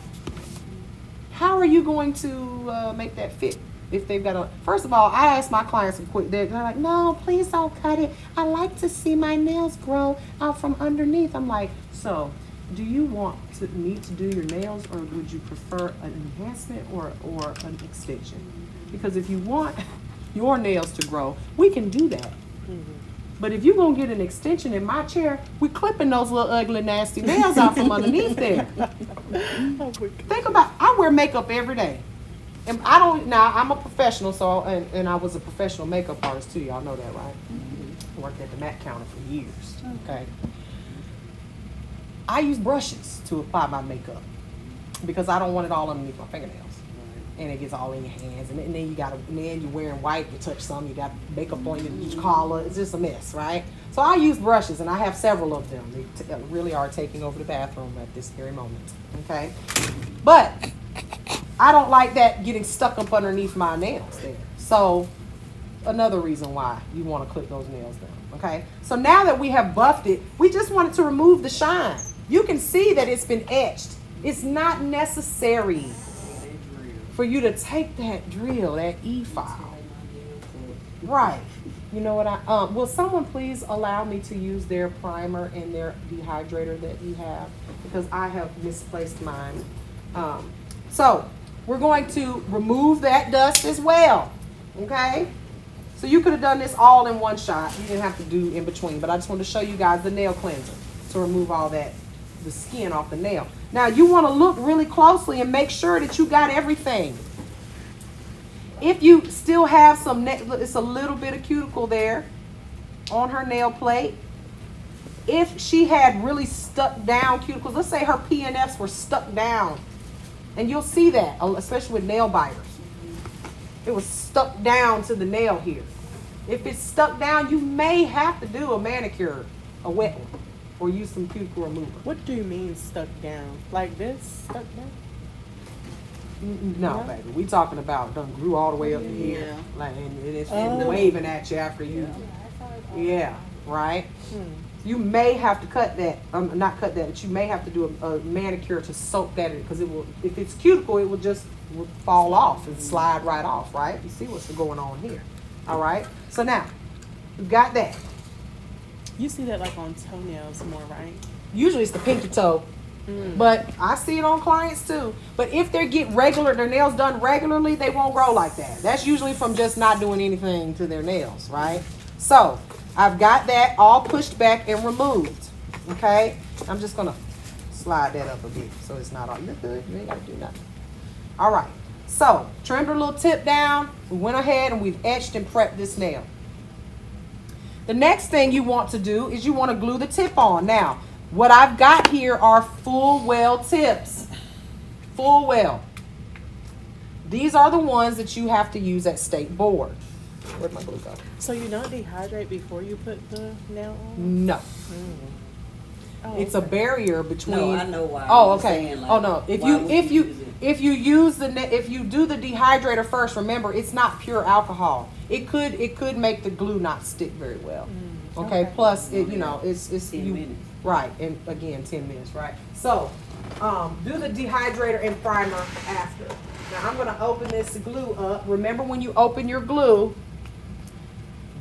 how are you going to make that fit? If they've got first of all, I ask my clients to quit. They're like, no, please don't cut it. I like to see my nails grow out from underneath. I'm like, so do you want me to do your nails, or would you prefer an enhancement or an extension? Because if you want your nails to grow, we can do that. But if you're going to get an extension in my chair, we're clipping those little ugly, nasty nails out from underneath there. Think about, I wear makeup every day. And I'm a professional, so, and I was a professional makeup artist too. Y'all know that, right? I worked at the MAC counter for years. Okay. I use brushes to apply my makeup because I don't want it all underneath my fingernails. And it gets all in your hands, and then you're wearing white, you touch some, you got makeup on your collar, it's just a mess, right? So I use brushes, and I have several of them. They really are taking over the bathroom at this very moment, okay? But I don't like that getting stuck up underneath my nails there. So another reason why you want to clip those nails down. Okay, so now that we have buffed it, we just wanted to remove the shine. You can see that it's been etched. It's not necessary for you to take that drill, that E-file. Right. You know what will someone please allow me to use their primer and their dehydrator that you have? Because I have misplaced mine. So we're going to remove that dust as well. Okay? So you could have done this all in one shot. You didn't have to do in between, but I just wanted to show you guys the nail cleanser to remove all that, the skin off the nail. Now you want to look really closely and make sure that you got everything. If you still have some, it's a little bit of cuticle there on her nail plate. If she had really stuck down cuticles, let's say her PNFs were stuck down, and you'll see that, especially with nail biters. It was stuck down to the nail here. If it's stuck down, you may have to do a manicure, a wet one, or use some cuticle remover. What do you mean stuck down? Like this? Stuck down? No, baby. We talking about done grew all the way up to here. Yeah. Like, and it's waving at you after you. Yeah, right? You may have to cut that, not cut that, but you may have to do a manicure to soak that in, because it will, if it's cuticle, it will just fall off and slide right off, right? You see what's going on here. All right? So now, we've got that. You see that like on toenails more, right? Usually it's the pinky toe, but I see it on clients too. But if they get their nails done regularly, they won't grow like that. That's usually from just not doing anything to their nails, right? So I've got that all pushed back and removed. Okay, I'm just gonna slide that up a bit so it's not all. You're good. You ain't gotta do nothing. All right. So trimmed her little tip down. We went ahead and we've etched and prepped this nail. The next thing you want to do is you want to glue the tip on. Now, what I've got here are full well tips. Full well. These are the ones that you have to use at state board. Where'd my glue go? So you don't dehydrate before you put the nail on? No. Oh, It's a barrier between. No, I know why. Oh, I'm okay. saying, like, Oh no. If why you would if you you use it? if you use if you do the dehydrator first, remember it's not pure alcohol. It could make the glue not stick very well. Okay. Okay. Plus, it's 10 minutes. Right, and again 10 minutes. Right. So, do the dehydrator and primer after. Now I'm gonna open this glue up. Remember when you open your glue,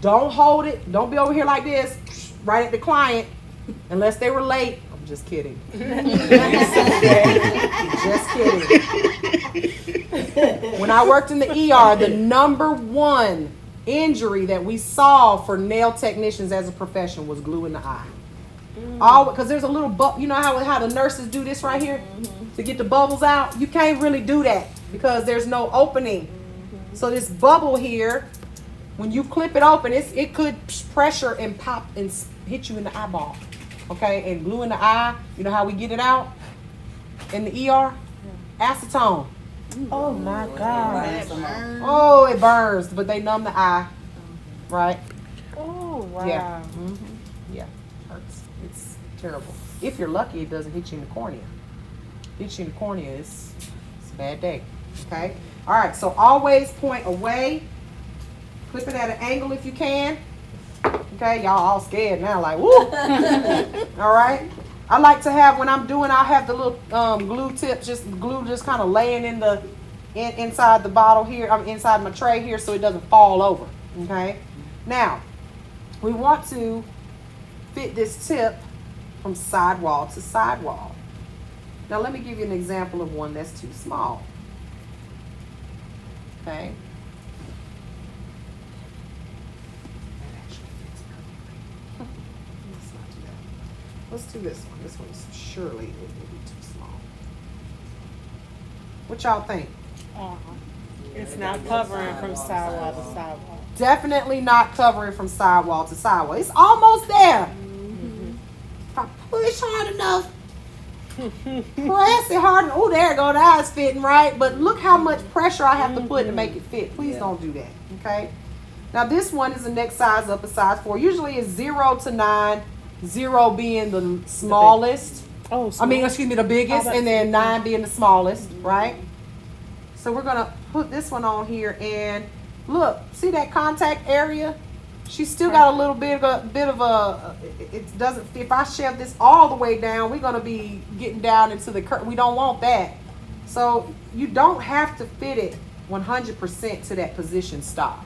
don't hold it. Don't be over here like this, right at the client, unless they were late. I'm just kidding. Just kidding. When I worked in the ER, the number one injury that we saw for nail technicians as a profession was glue in the eye. All because there's a little you know how the nurses do this right here to get the bubbles out. You can't really do that because there's no opening. So this bubble here, when you clip it open, it could pressure and pop and hit you in the eyeball. Okay, and glue in the eye. You know how we get it out in the ER? Acetone. Oh my God. That burn. Oh, it burns, but they numb the eye, right? Oh wow. Yeah. Yeah, hurts. It's terrible. If you're lucky, it doesn't hit you in the cornea. Hit you in the cornea, it's a bad day. Okay. All right. So always point away. Clip it at an angle if you can. Okay, y'all all scared now, like woo. All right. I like to have when I'm doing. I'll have the little glue tips, glue just kind of laying in the inside the bottle here. I'm inside my tray here, so it doesn't fall over. Okay. Now, we want to fit this tip from sidewall to sidewall. Now, let me give you an example of one that's too small. Okay. Let's not do that. Let's do this one. This one's surely it will be too small. What y'all think? It's not covering from sidewall to sidewall. Definitely not covering from sidewall to sidewall. It's almost there. If I push hard enough, press it hard. Oh, there it go. Now it's fitting right. But look how much pressure I have to put to make it fit. Please don't do that. Okay. Now this one is the next size up, a size 4. Usually it's 0 to 9. 0 being the smallest. Oh, I mean, excuse me, the biggest, and then 9 being the smallest, right? So we're gonna put this one on here, and look, see that contact area? She's still got a little bit of a, it doesn't, if I shove this all the way down, we're gonna be getting down into the curve. We don't want that. So you don't have to fit it 100% to that position stop,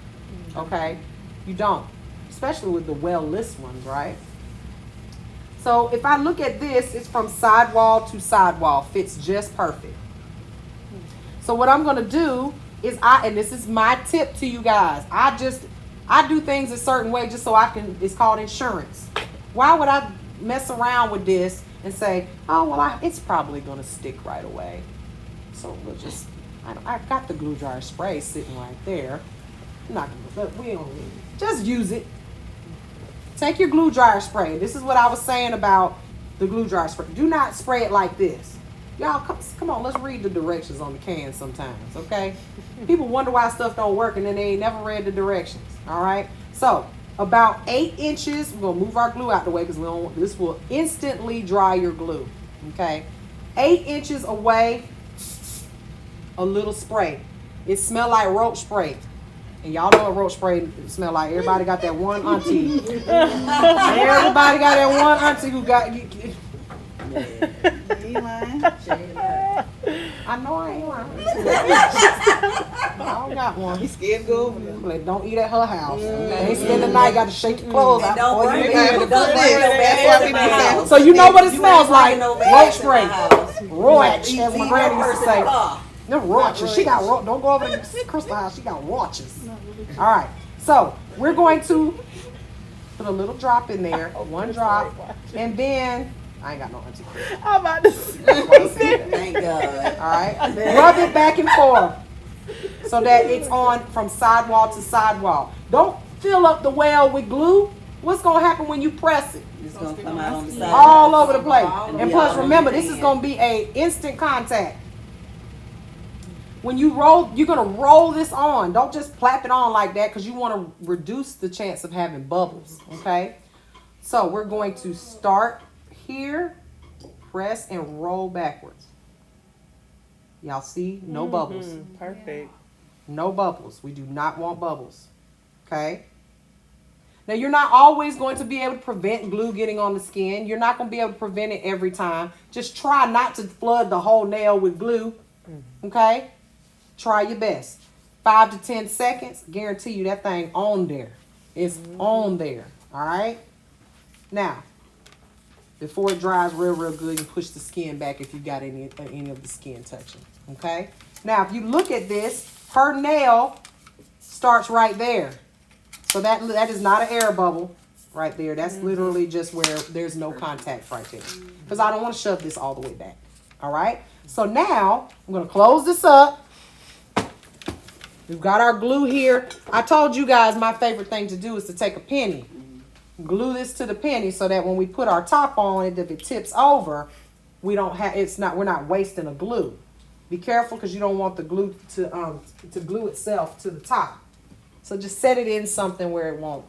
okay? You don't, especially with the well-list ones, right? So if I look at this, it's from sidewall to sidewall, fits just perfect. So what I'm gonna do is and this is my tip to you guys, I do things a certain way just so I can, it's called insurance. Why would I mess around with this and say, oh, well, it's probably gonna stick right away. So we'll just, I've got the glue dryer spray sitting right there. I'm not gonna, we don't need it. Just use it. Take your glue dryer spray. This is what I was saying about the glue dryer spray. Do not spray it like this. Y'all, come on, let's read the directions on the can sometimes, okay? People wonder why stuff don't work and then they ain't never read the directions, all right? So, about 8 inches, we're gonna move our glue out the way because this will instantly dry your glue, okay? 8 inches away, a little spray. It smells like roach spray. And y'all know what roach spray smell like. Everybody got that one auntie. Everybody got that one auntie who got... I know I ain't lying. I don't got one. You scared to go over there? Like, don't eat at her house. They spend the night, got to shake your clothes out. Don't before bring you no leave. bags in my house. So you know what it smells like? No Roach bags in spray. my house. Roach, Leave as my that granny used to person say. in the car. No roaches. She got don't go over to Crystal house. She got roaches. All right. So we're going to put a little drop in there, one drop, and then I ain't got no auntie. I'm about to say. Thank God. All right. Rub it back and forth so that it's on from sidewall to sidewall. Don't fill up the well with glue. What's gonna happen when you press it? It's gonna come out on the side. All over the place. And be plus, all remember, over this your is hand. gonna be a instant contact. When you roll, you're gonna roll this on. Don't just plap it on like that because you want to reduce the chance of having bubbles. Okay. So we're going to start here, press and roll backwards. Y'all see? No bubbles. Perfect. No bubbles. We do not want bubbles. Okay? Now, you're not always going to be able to prevent glue getting on the skin. You're not going to be able to prevent it every time. Just try not to flood the whole nail with glue. Okay? Try your best. 5 to 10 seconds. Guarantee you that thing on there. It's on there. All right? Now, before it dries real good, you push the skin back if you got any of the skin touching. Okay? Now, if you look at this, her nail starts right there. So that is not an air bubble right there. That's literally just where there's no contact right there. Because I don't want to shove this all the way back. All right? So now, I'm going to close this up. We've got our glue here. I told you guys my favorite thing to do is to take a penny. Glue this to the penny so that when we put our top on it, if it tips over, we're not wasting a glue. Be careful because you don't want the glue to glue itself to the top. So just set it in something where it won't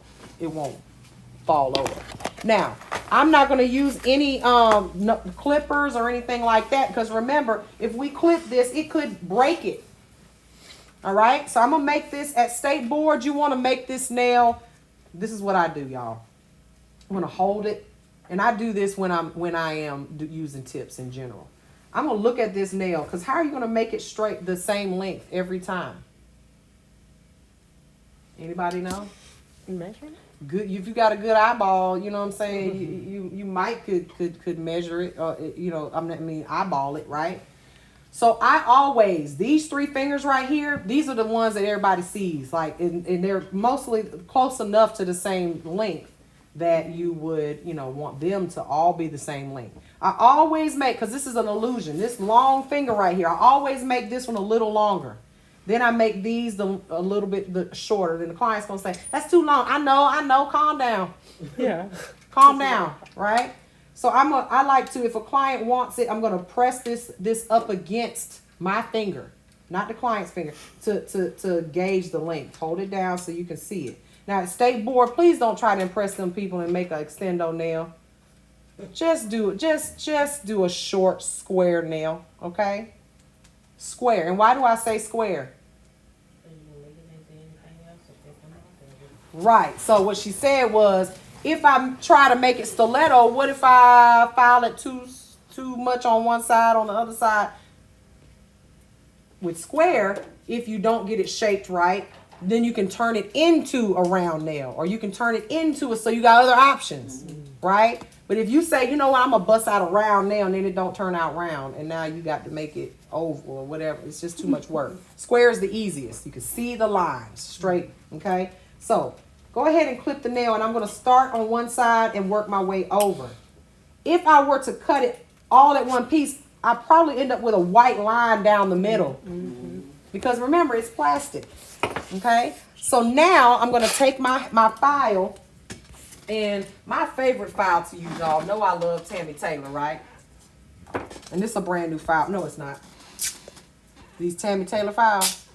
fall over. Now, I'm not going to use any clippers or anything like that because remember, if we clip this, it could break it. All right, so I'm going to make this at state board. You want to make this nail. This is what I do, y'all. I'm going to hold it. And I do this when I am using tips in general. I'm going to look at this nail because how are you going to make it straight the same length every time? Anybody know? Measuring? Good. If you got a good eyeball, you know what I'm saying. You might could measure it. Eyeball it, right? So I always, these 3 fingers right here, these are the ones that everybody sees. Like, and they're mostly close enough to the same length that you would, want them to all be the same length. I always make, because this is an illusion, this long finger right here, I always make this one a little longer. Then I make these a little bit shorter. Then the client's going to say, that's too long. I know, calm down. Yeah. Calm down, right? So I like to, if a client wants it, I'm going to press this up against my finger, not the client's finger, to gauge the length. Hold it down so you can see it. Now, at state board, please don't try to impress them people and make an extendo nail. Just do a short square nail, okay? Square. And why do I say square? Right. So what she said was, if I try to make it stiletto, what if I file it too much on one side, on the other side? With square, if you don't get it shaped right, then you can turn it into a round nail, or you can turn it into so you got other options, right? But if you say, you know what, I'm gonna bust out a round nail, and then it don't turn out round, and now you got to make it oval or whatever, it's just too much work. Square is the easiest. You can see the lines straight, okay? So go ahead and clip the nail, and I'm gonna start on one side and work my way over. If I were to cut it all at one piece, I probably end up with a white line down the middle. Because remember, it's plastic. Okay? So now I'm going to take my file, and my favorite file to use, y'all know I love Tammy Taylor, right? And this is a brand new file. No, it's not. These Tammy Taylor files.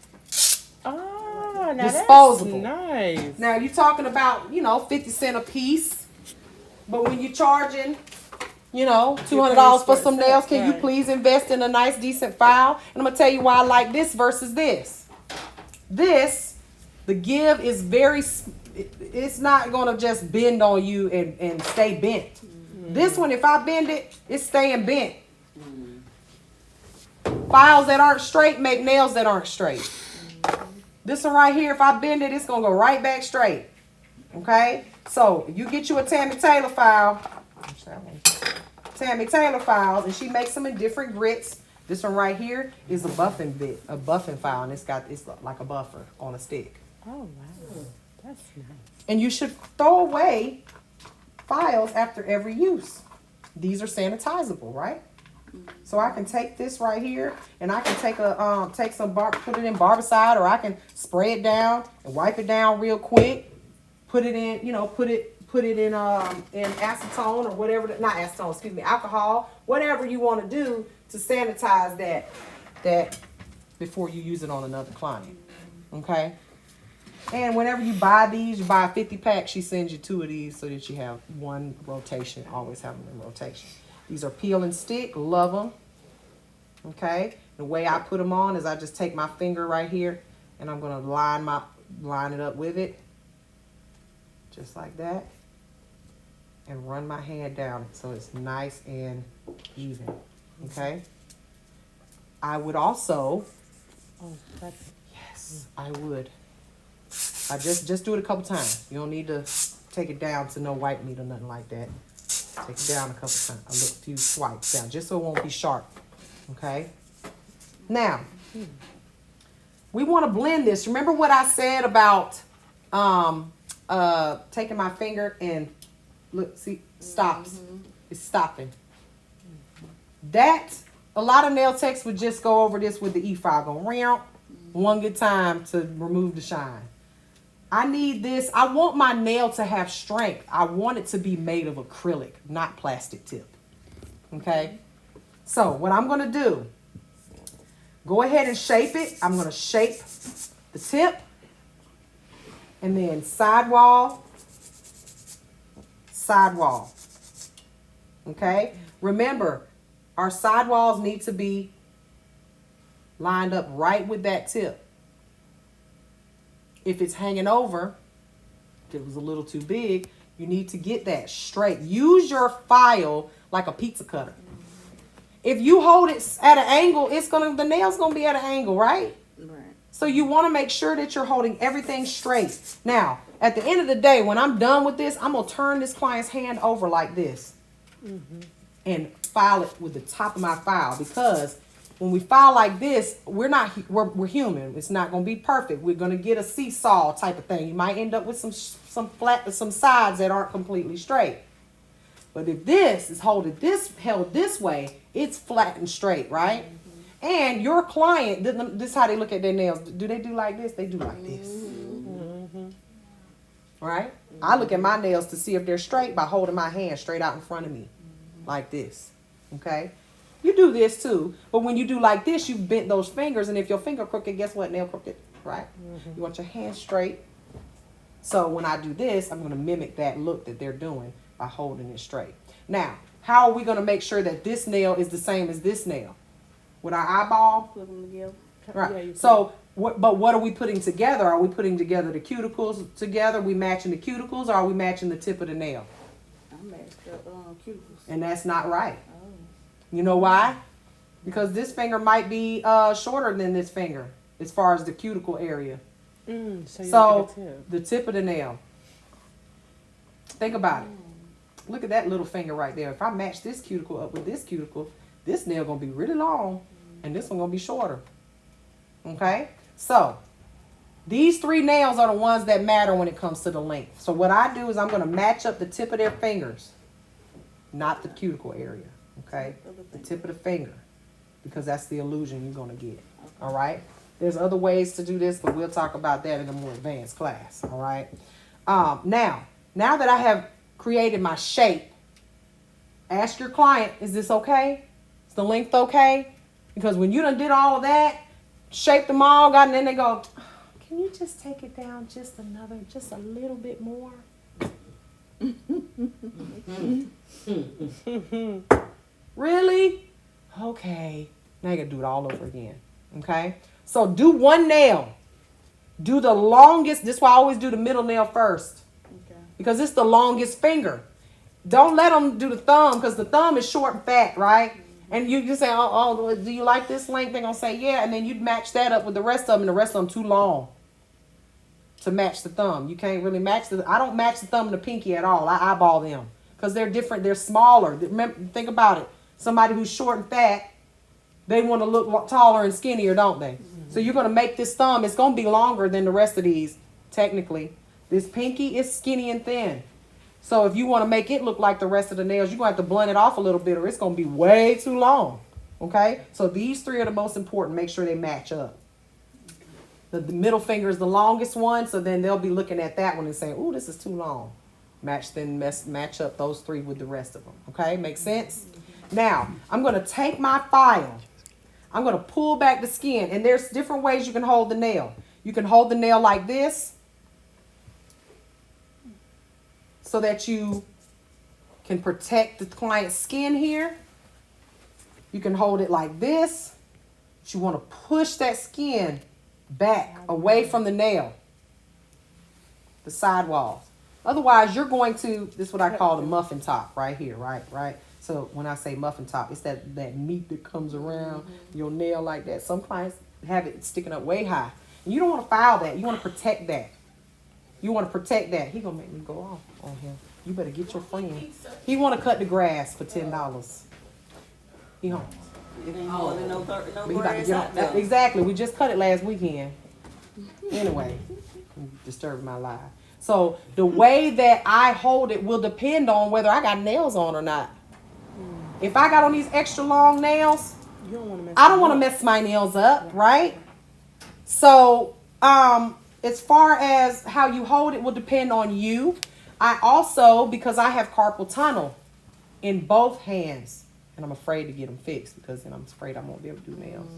Oh, now Disposable. that's nice. Now you're talking about, 50 cents a piece. But when you're charging, $200 for some nails, can you please invest in a nice, decent file? And I'm going to tell you why I like this versus this. This, the give is it's not going to just bend on you and stay bent. This one, if I bend it, it's staying bent. Files that aren't straight make nails that aren't straight. This one right here, if I bend it, it's going to go right back straight. Okay? So, you get you a Tammy Taylor file. Tammy Taylor files, and she makes them in different grits. This one right here is a buffing file, and it's like a buffer on a stick. Oh, wow. That's nice. And you should throw away files after every use. These are sanitizable, right? So I can take this right here, and I can take some put it in barbicide, or I can spray it down and wipe it down real quick. Put it in, put it in acetone or whatever, not acetone, excuse me, alcohol, whatever you want to do to sanitize that before you use it on another client. Okay? And whenever you buy these, you buy a 50 pack, she sends you 2 of these so that you have one rotation, always have them in rotation. These are peel and stick, love them. Okay? The way I put them on is I just take my finger right here, and I'm going to line it up with it. Just like that. And run my hand down so it's nice and even. Okay? I would also, yes, I would. I just do it a couple times. You don't need to take it down to no white meat or nothing like that. Take it down a couple times, a few swipes down, just so it won't be sharp. Okay? Now, we want to blend this. Remember what I said about taking my finger and look, see, stops. It's stopping. That, a lot of nail techs would just go over this with the E-file, go round one good time to remove the shine. I need this. I want my nail to have strength. I want it to be made of acrylic, not plastic tip. Okay? So what I'm going to do, go ahead and shape it. I'm going to shape the tip, and then sidewall. Okay? Remember, our sidewalls need to be lined up right with that tip. If it's hanging over, if it was a little too big, you need to get that straight. Use your file like a pizza cutter. If you hold it at an angle, the nail's gonna be at an angle, right? Right. So you want to make sure that you're holding everything straight. Now, at the end of the day, when I'm done with this, I'm gonna turn this client's hand over like this and file it with the top of my file, because when we file like this, we're human. It's not going to be perfect. We're going to get a seesaw type of thing. You might end up with some sides that aren't completely straight. But if this is held this way, it's flat and straight, right? And your client, this is how they look at their nails. Do they do like this? They do like this. Right? I look at my nails to see if they're straight by holding my hand straight out in front of me. Like this. Okay? You do this too, but when you do like this, you've bent those fingers, and if your finger crooked, guess what? Nail crooked, right? You want your hand straight. So when I do this, I'm going to mimic that look that they're doing by holding it straight. Now, how are we going to make sure that this nail is the same as this nail? with our eyeball. Put them together. Right. Yeah, you So, what are we putting together? Are we putting together the cuticles together? We matching the cuticles, or are we matching the tip of the nail? I matched up cuticles. And that's not right. Oh. You know why? Because this finger might be shorter than this finger as far as the cuticle area. So, you So, look at the tip. the tip of the nail. Think about it. Look at that little finger right there. If I match this cuticle up with this cuticle, this nail gonna be really long, and this one gonna be shorter. Okay? So, these 3 nails are the ones that matter when it comes to the length. So what I do is I'm gonna match up the tip of their fingers, not the cuticle area. Okay? The tip of the finger, because that's the illusion you're gonna get. All right? There's other ways to do this, but we'll talk about that in a more advanced class. All right? Now that I have created my shape, ask your client, is this okay? Is the length okay? Because when you done did all of that, shaped them all, and then they go, can you just take it down just a little bit more? Really? Okay. Now you gotta do it all over again. Okay? So do one nail. Do the longest. This is why I always do the middle nail first. Okay. Because it's the longest finger. Don't let them do the thumb, because the thumb is short and fat, right? And you say, oh, do you like this length? They're going to say, yeah. And then you'd match that up with the rest of them, and the rest of them too long to match the thumb. You can't really match I don't match the thumb and the pinky at all. I eyeball them because they're different. They're smaller. Remember, think about it. Somebody who's short and fat, they want to look taller and skinnier, don't they? Mm-hmm. So you're going to make this thumb. It's going to be longer than the rest of these, technically. This pinky is skinny and thin. So if you want to make it look like the rest of the nails, you're going to have to blunt it off a little bit, or it's going to be way too long. Okay? So these 3 are the most important. Make sure they match up. The middle finger is the longest one, so then they'll be looking at that one and saying, ooh, this is too long. Match up those 3 with the rest of them. Okay? Make sense? Now, I'm going to take my file. I'm going to pull back the skin, and there's different ways you can hold the nail. You can hold the nail like this, so that you can protect the client's skin here. You can hold it like this. But you want to push that skin back away from the nail, the sidewalls. Otherwise, you're going to, this is what I call the muffin top right here, right? So when I say muffin top, it's that meat that comes around your nail like that. Some clients have it sticking up way high. And you don't want to foul that. You want to protect that. You want to protect that. He gonna make me go off on him. You better get your friend. He want to cut the grass for $10. He home. It ain't more than no But he about to grass get out on. there. Exactly. We just cut it last weekend. Anyway, you disturbed my life. So the way that I hold it will depend on whether I got nails on or not. If I got on these extra long nails, You don't want to mess I don't want to mess my nails up, right? So, as far as how you hold it will depend on you. I also, because I have carpal tunnel in both hands, and I'm afraid to get them fixed because then I'm afraid I won't be able to do nails.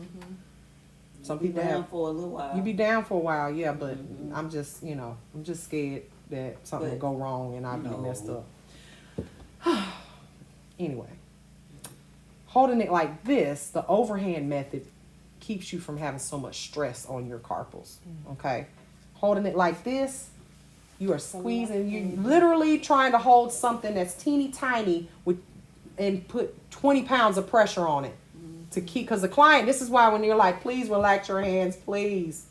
Some Be people down have. for a little while. You be down for a while, yeah, but I'm just, I'm just scared that something will But go wrong and I'll be no. messed up. Anyway, holding it like this, the overhand method keeps you from having so much stress on your carpals. Okay, holding it like this, you are squeezing. You're literally trying to hold something that's teeny tiny and put 20 pounds of pressure on it to keep. Because the client, this is why when you're like, please relax your hands, please.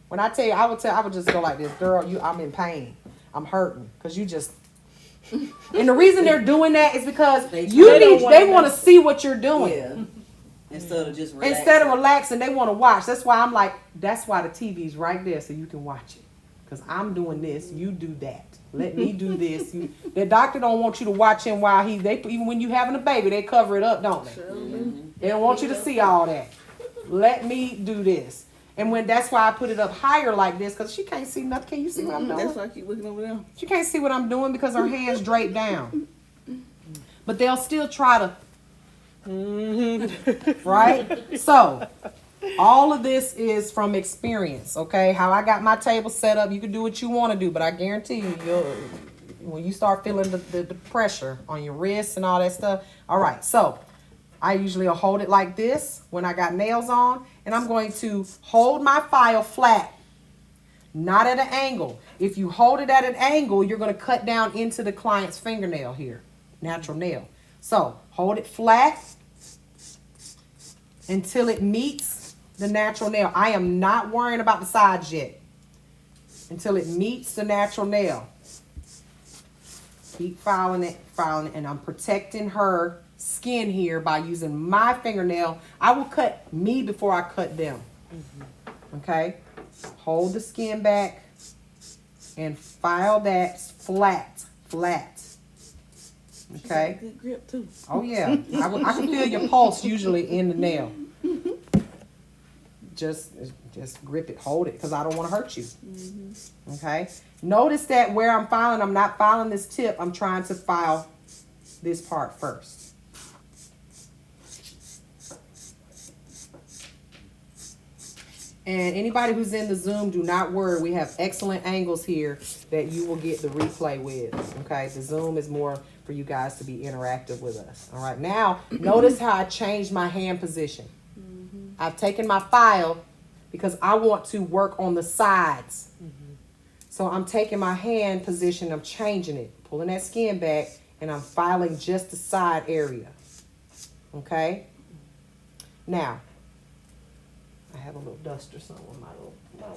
When I tell you, I would just go like this, girl. I'm in pain. I'm hurting because you just. And the reason they're doing that is because they want to see what you're doing. Yeah. Instead of just relaxing. Instead of relaxing, they want to watch. That's why I'm like, that's why the TV's right there so you can watch it. Because I'm doing this, you do that. Let me do this. The doctor don't want you to watch him while even when you having a baby, they cover it up, don't they? They don't want you to see all that. Let me do this. And that's why I put it up higher like this, because she can't see nothing. Can you see what I'm doing? That's why I keep looking over there. She can't see what I'm doing because her hands drape down. But they'll still try to, right? So, all of this is from experience, okay? How I got my table set up, you can do what you want to do, but I guarantee you, when you start feeling the pressure on your wrists and all that stuff. All right, so I usually will hold it like this when I got nails on, and I'm going to hold my file flat, not at an angle. If you hold it at an angle, you're going to cut down into the client's fingernail here, natural nail. So hold it flat until it meets the natural nail. I am not worrying about the sides yet until it meets the natural nail. Keep filing it, and I'm protecting her skin here by using my fingernail. I will cut me before I cut them. Okay? Hold the skin back and file that flat. Okay? Good grip too. Oh yeah, I can feel your pulse usually in the nail. Just grip it, hold it, because I don't want to hurt you. Okay? Notice that where I'm filing, I'm not filing this tip. I'm trying to file this part first. And anybody who's in the Zoom, do not worry. We have excellent angles here that you will get the replay with. Okay? The Zoom is more for you guys to be interactive with us. All right? Now, notice how I changed my hand position. I've taken my file because I want to work on the sides. So I'm taking my hand position, I'm changing it, pulling that skin back, and I'm filing just the side area. Okay? Now, I have a little dust or something on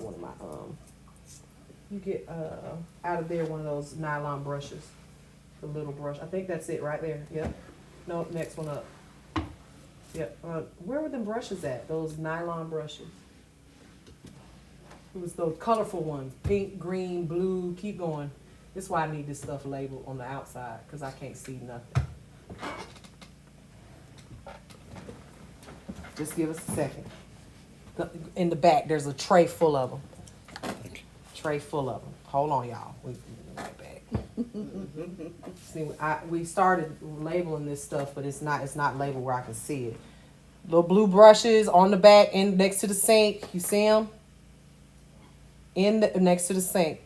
one of my you get out of there one of those nylon brushes. The little brush. I think that's it right there. Yep. No, next one up. Yep. Where were the brushes at? Those nylon brushes. It was those colorful ones. Pink, green, blue. Keep going. This is why I need this stuff labeled on the outside, because I can't see nothing. Just give us a second. In the back, there's a tray full of them. Tray full of them. Hold on, y'all. We'll be right back. See, we started labeling this stuff, but it's not labeled where I can see it. Little blue brushes on the back, in next to the sink. You see them? Next to the sink.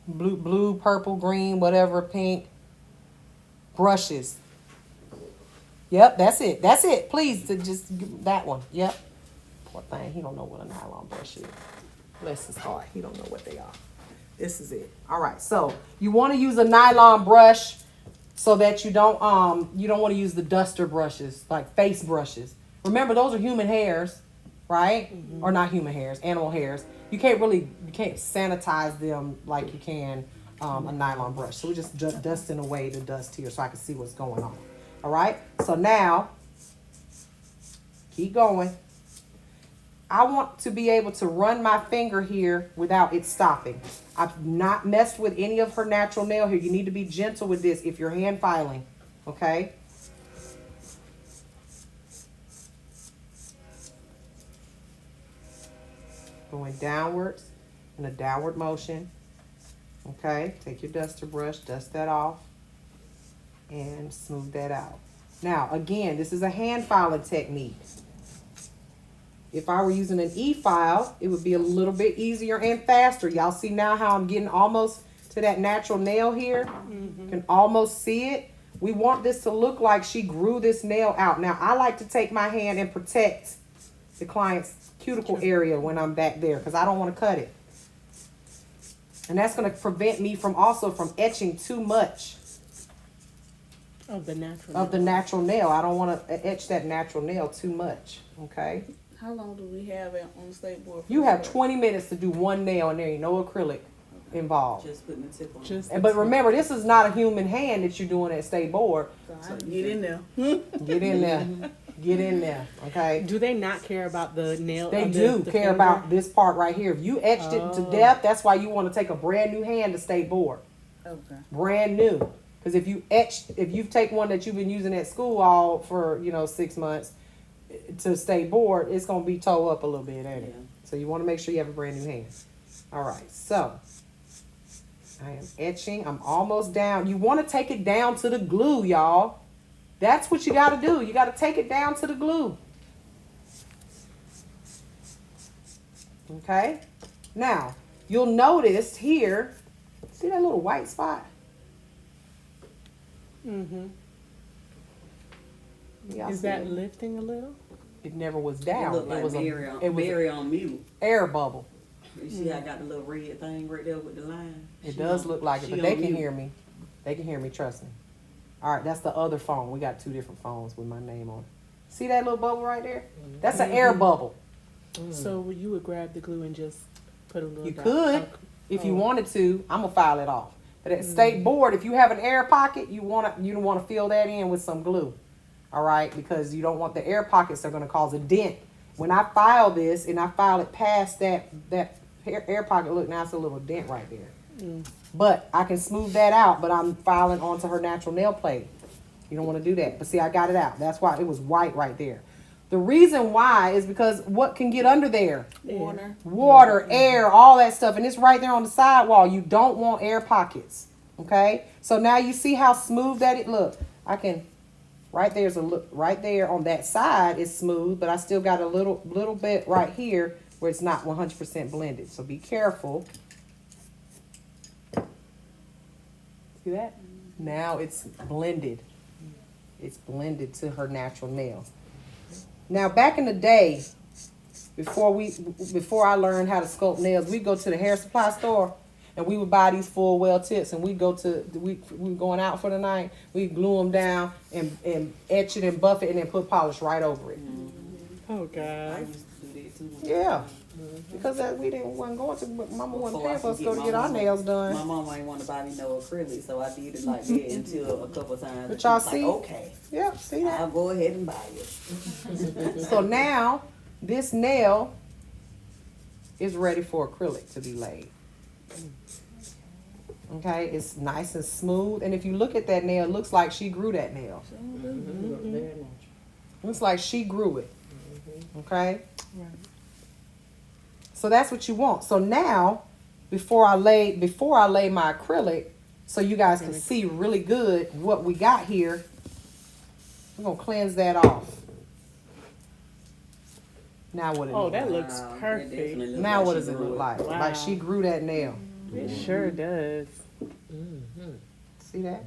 Blue, purple, green, whatever, pink. Brushes. Yep, that's it. That's it. Please, just that one. Yep. Poor thing. He don't know what a nylon brush is. Bless his heart. He don't know what they are. This is it. All right. So you want to use a nylon brush so that you don't want to use the duster brushes, like face brushes. Remember, those are human hairs, right? Mm-hmm. Or not human hairs, animal hairs. You can't sanitize them like you can a nylon brush. So we're just dusting away the dust here so I can see what's going on. All right. So now, keep going. I want to be able to run my finger here without it stopping. I've not messed with any of her natural nail here. You need to be gentle with this if you're hand filing, okay? Going downwards in a downward motion, okay? Take your duster brush, dust that off, and smooth that out. Now, again, this is a hand filing technique. If I were using an e-file, it would be a little bit easier and faster. Y'all see now how I'm getting almost to that natural nail here? Mm-hmm. Can almost see it. We want this to look like she grew this nail out. Now, I like to take my hand and protect the client's cuticle area when I'm back there because I don't want to cut it. And that's going to prevent me from etching too much of the natural nail. I don't want to etch that natural nail too much, okay? How long do we have it on the state board? You have 20 minutes to do one nail and there ain't no acrylic involved. Just putting the tip on. But remember, this is not a human hand that you're doing at state board. So get in there. Get in there. Get in there, okay? Do they not care about the nail? They do care about this part right here. If you etched it to death, that's why you want to take a brand new hand to state board. Okay. Brand new. Because if you take one that you've been using at school all for, 6 months to state board, it's going to be toe up a little bit, ain't it? So you want to make sure you have a brand new hand. All right, so I am etching. I'm almost down. You want to take it down to the glue, y'all. That's what you got to do. You got to take it down to the glue. Okay? Now, you'll notice here, see that little white spot? Mm-hmm. Yeah, I Is see that it. lifting a little? It never was It down. looked like was Mary a, on, it was Mary on mute. air bubble. You see how I got the little red thing right there with the line? It She does on- look like it, she but they on can mute. hear me. They can hear me, trust me. All right, that's the other phone. We got 2 different phones with my name on it. See that little bubble right there? That's an air bubble. So you would grab the glue and just put a little. You dot- could, if you wanted to. I'm gonna file it off. But at state board, if you have an air pocket, you don't want to fill that in with some glue. All right, because you don't want the air pockets are gonna cause a dent. When I file this and I file it past that air pocket, look, now it's a little dent right there. But I can smooth that out, but I'm filing onto her natural nail plate. You don't want to do that. But see, I got it out. That's why it was white right there. The reason why is because what can get under there? Water. Water, air, all that stuff. And it's right there on the sidewall. You don't want air pockets. Okay? So now you see how smooth that it look. I can, right there's a look, right there on that side is smooth, but I still got a little bit right here where it's not 100% blended. So be careful. See that? Now it's blended. It's blended to her natural nail. Now back in the day, before I learned how to sculpt nails, we'd go to the hair supply store and we would buy these full well tips and we were going out for the night, we'd glue them down and etch it and buff it and then put polish right over it. Oh I God. used to do that too. Yeah. Because wasn't going to, but Mama wasn't Before I paying for us to could go get to get my our mama- nails done. My mama ain't want to buy me no acrylic, so I did it like that until a couple times. But and y'all she was see? like, okay, Yeah, see that? I'll go ahead and buy it. So now this nail is ready for acrylic to be laid. Okay, it's nice and smooth. And if you look at that nail, it looks like she grew that nail. Looks like she grew it. Okay? Right. So that's what you want. So now, before I lay my acrylic, so you guys can see really good what we got here, I'm gonna cleanse that off. Now what it Oh, look that like? looks Wow, that perfect. definitely look Now like what she does it grew look like? Wow. Like she grew that nail. It sure does. See that?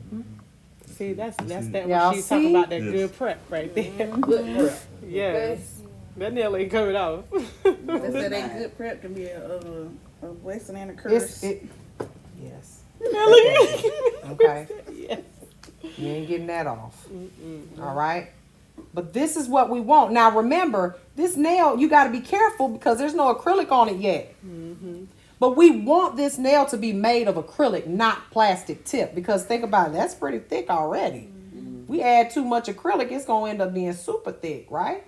See, that's that Y'all when she's talking see? about that Yes. good prep right there. Good prep. Yes. That nail ain't coming off. They said that good prep can be a blessing and a curse. Yes. Nelly. Okay. Yes. You ain't getting that off. All right. But this is what we want. Now remember, this nail, you got to be careful because there's no acrylic on it yet. But we want this nail to be made of acrylic, not plastic tip. Because think about it, that's pretty thick already. We add too much acrylic, it's going to end up being super thick, right?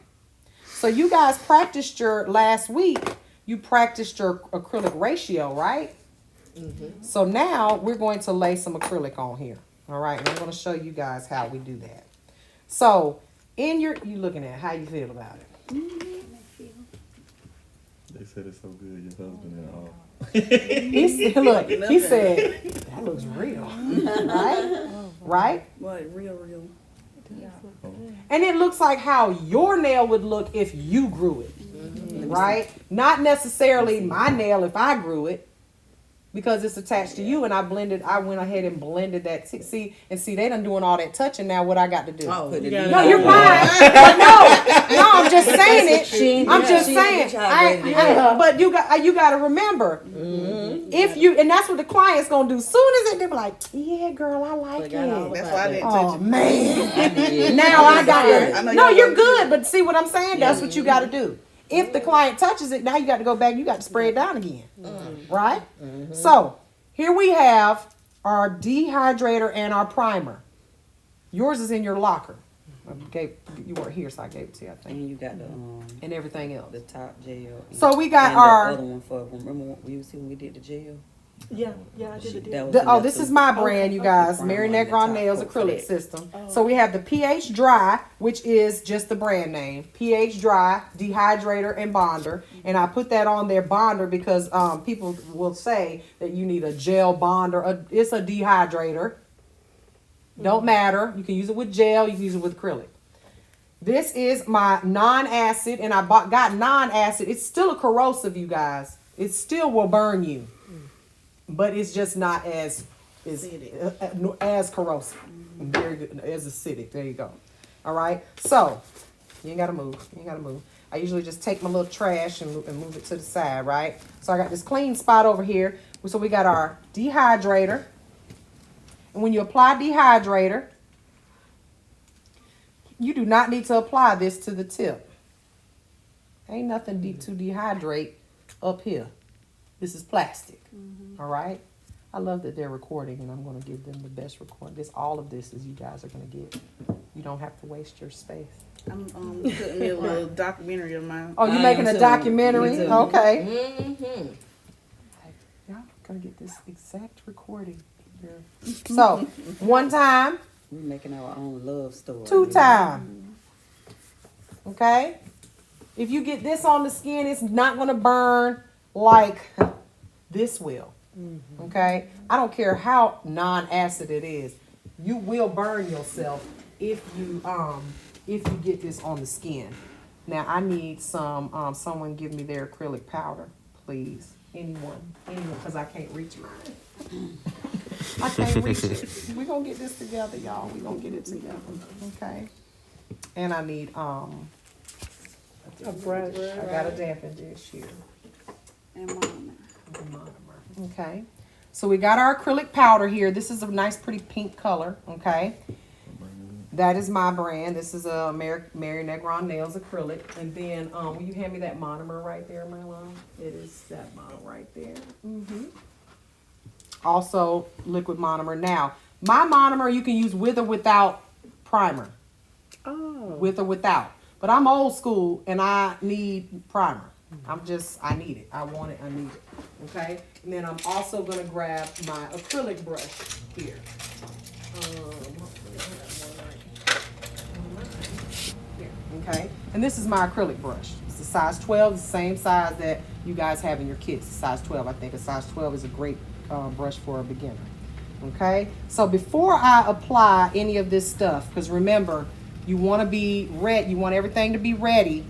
So you guys practiced last week, you practiced your acrylic ratio, right? So now we're going to lay some acrylic on here. All right, and I'm going to show you guys how we do that. So you looking at how you feel about it. They said it's so good, your husband and all. He said, that looks real. Right? Right? What, real. And it looks like how your nail would look if you grew it. Right? Not necessarily my nail if I grew it. Because it's attached to you and I went ahead and blended that. See, they done doing all that touching now. What I got to do? Put it gotta- in. No, you're fine. But no, I'm just saying it. I'm just saying. But you got to remember, if you, and that's what the client's gonna do. Soon as they be like, yeah, girl, I like it. That's why I didn't Oh touch it. man, now I got I know to. No, y'all you're love good. But see what I'm saying? That's what you got to do. If the client touches it, now you got to go back. You got to spray it down again, right? So here we have our dehydrator and our primer. Yours is in your locker. You weren't here, so I gave it to you, I think, And you got and everything else. the top gel. So we got and our. the other one for, remember you see when we did the gel? Yeah, I did the That was Oh, enough this to- is my brand, you guys. Okay. Mary Front Negron one, the Nails top coat acrylic for that. system. So we have the pH Dry, which is just the brand name. pH Dry, dehydrator, and bonder. And I put that on there, bonder, because people will say that you need a gel bonder. It's a dehydrator. Don't matter. You can use it with gel. You can use it with acrylic. This is my non-acid, and I got non-acid. It's still a corrosive, you guys. It still will burn you. But it's just not as corrosive. Very good, as acidic. There you go. All right. So you ain't gotta move. You ain't gotta move. I usually just take my little trash and move it to the side, right? So I got this clean spot over here. So we got our dehydrator. And when you apply dehydrator, you do not need to apply this to the tip. Ain't nothing deep to dehydrate up here. This is plastic. All right. I love that they're recording, and I'm going to give them the best recording. All of this is you guys are going to get. You don't have to waste your space. I'm putting me a little documentary of mine. Oh, you I making am a too. documentary? Me too. Okay. Mm-hmm. Y'all gonna get this exact recording here. So, one time, We're making our own love story. 2 times. Okay? If you get this on the skin, it's not gonna burn like this will. Okay? I don't care how non-acid it is. You will burn yourself if you get this on the skin. Now I need someone give me their acrylic powder, please. Anyone, because I can't reach mine. I can't reach it. We're gonna get this together, y'all. We're gonna get it together. Okay. And I need A brush. I got a dampen dish here. And mama. Okay. So we got our acrylic powder here. This is a nice pretty pink color. Okay. That is my brand. This is a Mary Negron Nails acrylic. And then, will you hand me that monomer right there, Marlon? It is that model right there. Also, liquid monomer. Now, my monomer you can use with or without primer. Oh. With or without. But I'm old school and I need primer. I need it. I want it. I need it. Okay? And then I'm also going to grab my acrylic brush here. Okay, and this is my acrylic brush. It's a size 12, the same size that you guys have in your kits. Size 12. I think a size 12 is a great brush for a beginner. Okay, so before I apply any of this stuff, because remember, you want to be ready. You want everything to be ready,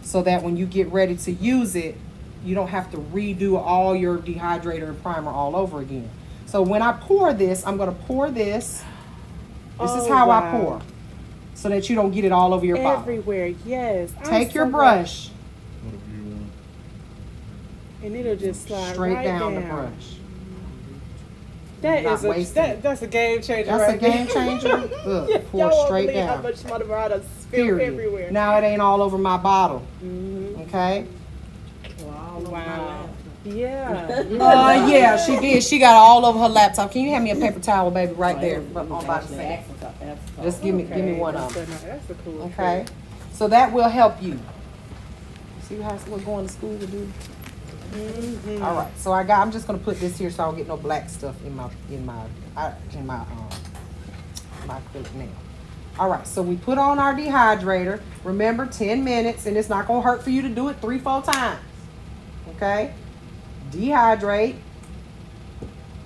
so that when you get ready to use it, you don't have to redo all your dehydrator and primer all over again. So when I pour this, I'm going to pour this. This is how I pour. So that you don't get it all over your bottle. Everywhere, yes. Take your brush, What if you want? and it'll just slide straight right down the brush. That Not is wasting that's a game changer. That's a right game there. changer. Look, Y'all pour won't straight believe how down. much Marlboro spilled Period. everywhere. Now it ain't all over my bottle. Okay. Wow. Yeah. Yeah, she did. She got all over her laptop. Can you hand me a paper towel, baby, right there, on by the sink? Just give me one of them. That's a cool. Okay. So that will help you. See how we're going to school to do. All right. So I'm just gonna put this here so I don't get no black stuff in my acrylic nail. All right. So we put on our dehydrator. Remember, 10 minutes, and it's not gonna hurt for you to do it 3-4 times. Okay. Dehydrate.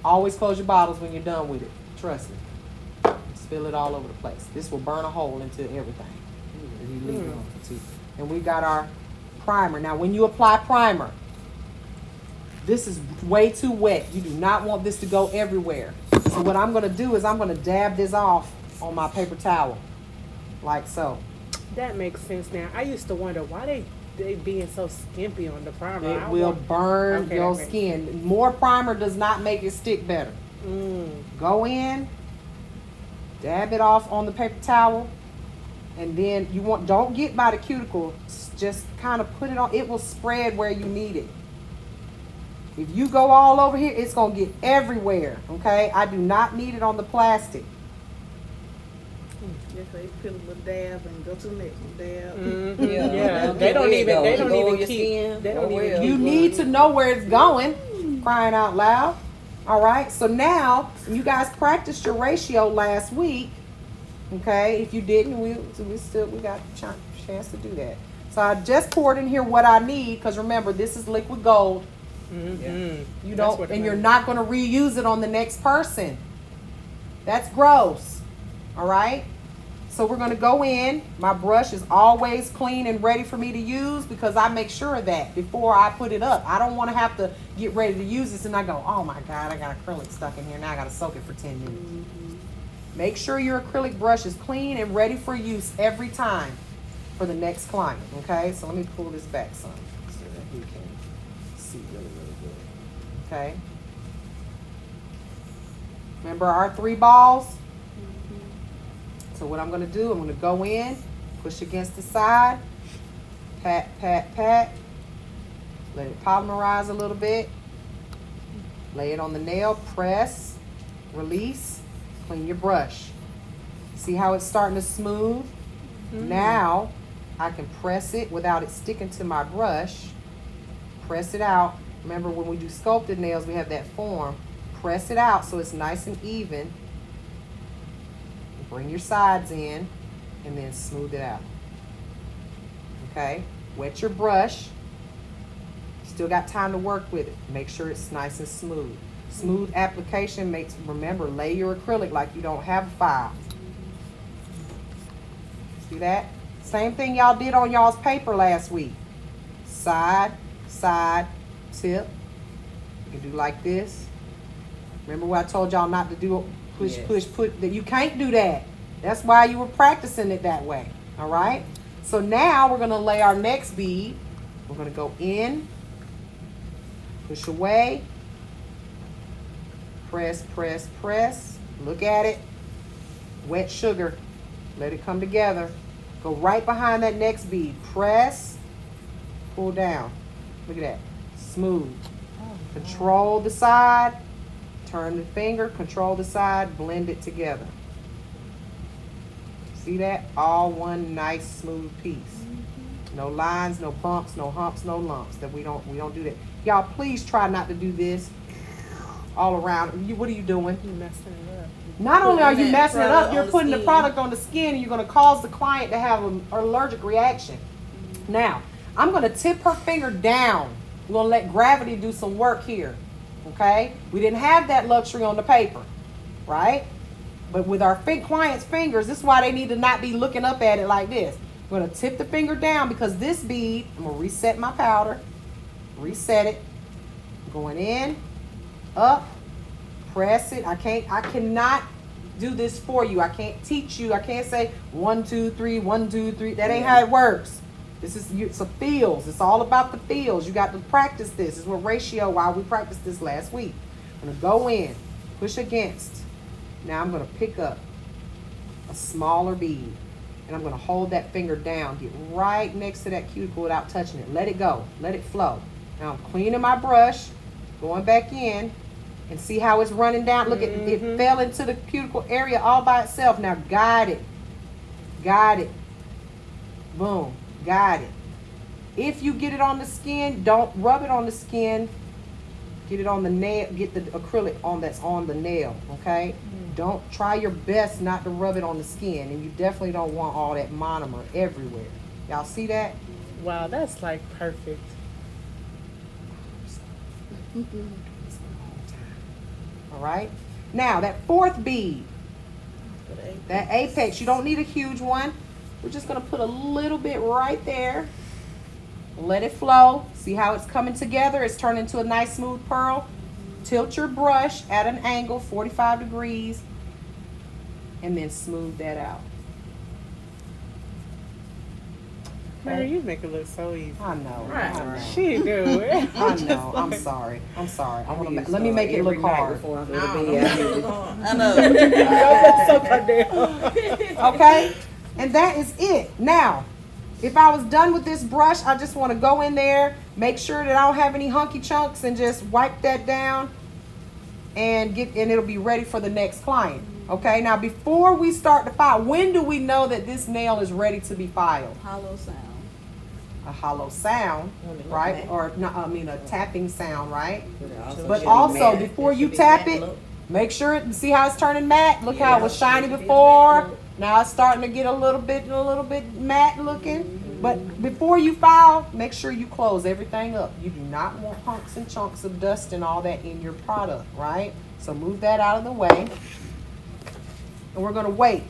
Always close your bottles when you're done with it. Trust me. Spill it all over the place. This will burn a hole into everything. If you leave it on for too. And we got our primer. Now, when you apply primer, this is way too wet. You do not want this to go everywhere. So what I'm going to do is I'm going to dab this off on my paper towel, like so. That makes sense now. I used to wonder why they being so skimpy on the primer. It will burn Okay, your that makes skin. More primer does not make it stick better. Go in, dab it off on the paper towel, and then don't get by the cuticle. Just kind of put it on. It will spread where you need it. If you go all over here, it's gonna get everywhere. Okay, I do not need it on the plastic. Yes, they put a little dab and go to the next one, dab. Yeah. They don't even keep. They don't even. You need to know where it's going. Crying out loud. All right. So now you guys practiced your ratio last week. Okay. If you didn't, we got a chance to do that. So I just poured in here what I need because remember this is liquid gold. You don't, and you're not going to reuse it on the next person. That's gross. All right. So we're going to go in. My brush is always clean and ready for me to use because I make sure of that before I put it up. I don't want to have to get ready to use this and I go, oh my God, I got acrylic stuck in here. Now I got to soak it for 10 minutes. Make sure your acrylic brush is clean and ready for use every time for the next client, okay? So let me pull this back some so that you can see really, really good, okay? Remember our 3 balls? So what I'm gonna do, I'm gonna go in, push against the side, pat, pat, pat, let it polymerize a little bit, lay it on the nail, press, release, clean your brush. See how it's starting to smooth? Now I can press it without it sticking to my brush. Press it out. Remember when we do sculpted nails, we have that form. Press it out so it's nice and even. Bring your sides in and then smooth it out. Okay? Wet your brush. Still got time to work with it. Make sure it's nice and smooth. Smooth application makes, remember, lay your acrylic like you don't have a file. See that? Same thing y'all did on y'all's paper last week. Side, side, tip. You can do like this. Remember what I told y'all not to do? Push, Yes. push, put. That you can't do that. That's why you were practicing it that way. All right? So now we're going to lay our next bead. We're going to go in, push away, press, press, press. Look at it. Wet sugar. Let it come together. Go right behind that next bead. Press, pull down. Look at that. Smooth. Control the side. Turn the finger, control the side, blend it together. See that? All one nice smooth piece. No lines, no bumps, no humps, no lumps. That we don't do that. Y'all please try not to do this all around. What are you doing? You messing it up. Not only are you Putting that messing it up, product you're on the putting the skin. product on the skin and you're going to cause the client to have an allergic reaction. Now, I'm going to tip her finger down. We're going to let gravity do some work here. Okay? We didn't have that luxury on the paper, right? But with our client's fingers, this is why they need to not be looking up at it like this. I'm going to tip the finger down because this bead, I'm going to reset my powder, reset it, going in, up, press it. I cannot do this for you. I can't teach you. I can't say 1, 2, 3, 1, 2, 3. That ain't how it works. This is, it's a feels. It's all about the feels. You got to practice this. This is what ratio, why we practiced this last week. I'm going to go in, push against. Now I'm going to pick up a smaller bead. And I'm going to hold that finger down. Get right next to that cuticle without touching it. Let it go. Let it flow. Now I'm cleaning my brush, going back in, and see how it's running down. Look, it fell into the cuticle area all by itself. Now guide it. Guide it. Boom. Got it. If you get it on the skin, don't rub it on the skin. Get it on the nail. Get the acrylic on that's on the nail. Okay. Don't try your best not to rub it on the skin, and you definitely don't want all that monomer everywhere. Y'all see that? Wow, that's like perfect. All right. Now that 4th bead, that apex. You don't need a huge one. We're just going to put a little bit right there. Let it flow. See how it's coming together? It's turning into a nice smooth pearl. Tilt your brush at an angle, 45 degrees, and then smooth that out. Mary, you make it look so easy. I know. Right. I know. She do. I know. I'm sorry. I'm sorry. I want to let me make it look hard. Before I go to bed. I know. So goddamn. Okay? And that is it. Now, if I was done with this brush, I just want to go in there, make sure that I don't have any hunky chunks, and just wipe that down and it'll be ready for the next client. Okay? Now, before we start to file, when do we know that this nail is ready to be filed? Hollow sound. A hollow sound, right? Or no, I mean a tapping sound, right? Also But should be also, matte. before you should be tap matte it, look. make sure it, see how it's turning matte? Look how it was shiny should be before. matte look. Now it's starting to get a little bit matte looking. But before you file, make sure you close everything up. You do not want hunks and chunks of dust and all that in your product, right? So move that out of the way. And we're gonna wait.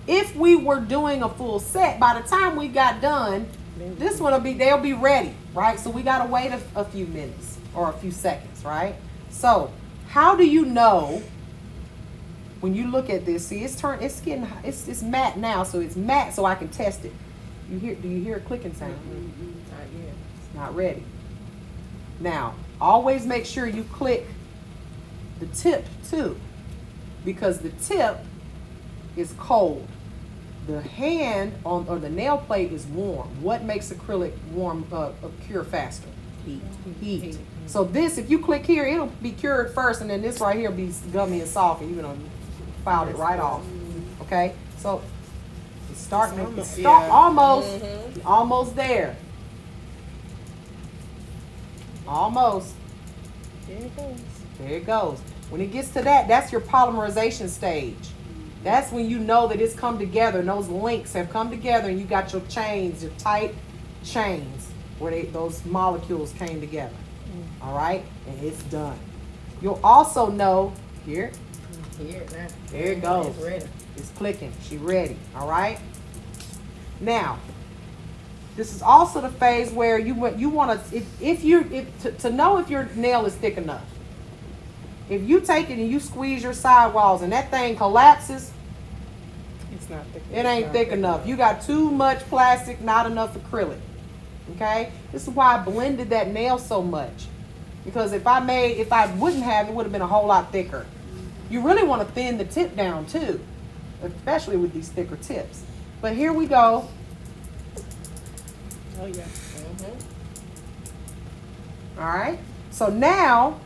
If we were doing a full set, by the time we got done, this one they'll be ready, right? So we gotta wait a few minutes or a few seconds, right? So how do you know when you look at this, see it's matte now, so it's matte so I can test it. Do you hear a clicking sound? Not yet. It's not ready. Now, always make sure you click the tip too, because the tip is cold. The hand or the nail plate is warm. What makes acrylic cure faster? Heat. So this, if you click here, it'll be cured first, and then this right here will be gummy and soft, and you're gonna file it right off. Okay, so it's starting. Almost there. Almost. There it goes. There it goes. When it gets to that, that's your polymerization stage. That's when you know that it's come together and those links have come together and you got your chains, your tight chains where those molecules came together. All right? And it's done. You'll also know, here, Here, now. there it goes. It's ready. It's clicking. She ready. All right? Now, this is also the phase where you want to know if your nail is thick enough. If you take it and you squeeze your sidewalls and that thing collapses, It's not thick. it ain't thick enough. You got too much plastic, not enough acrylic. Okay? This is why I blended that nail so much. Because if I wouldn't have, it would have been a whole lot thicker. You really want to thin the tip down too, especially with these thicker tips. But here we go. Oh yeah. All right. So now,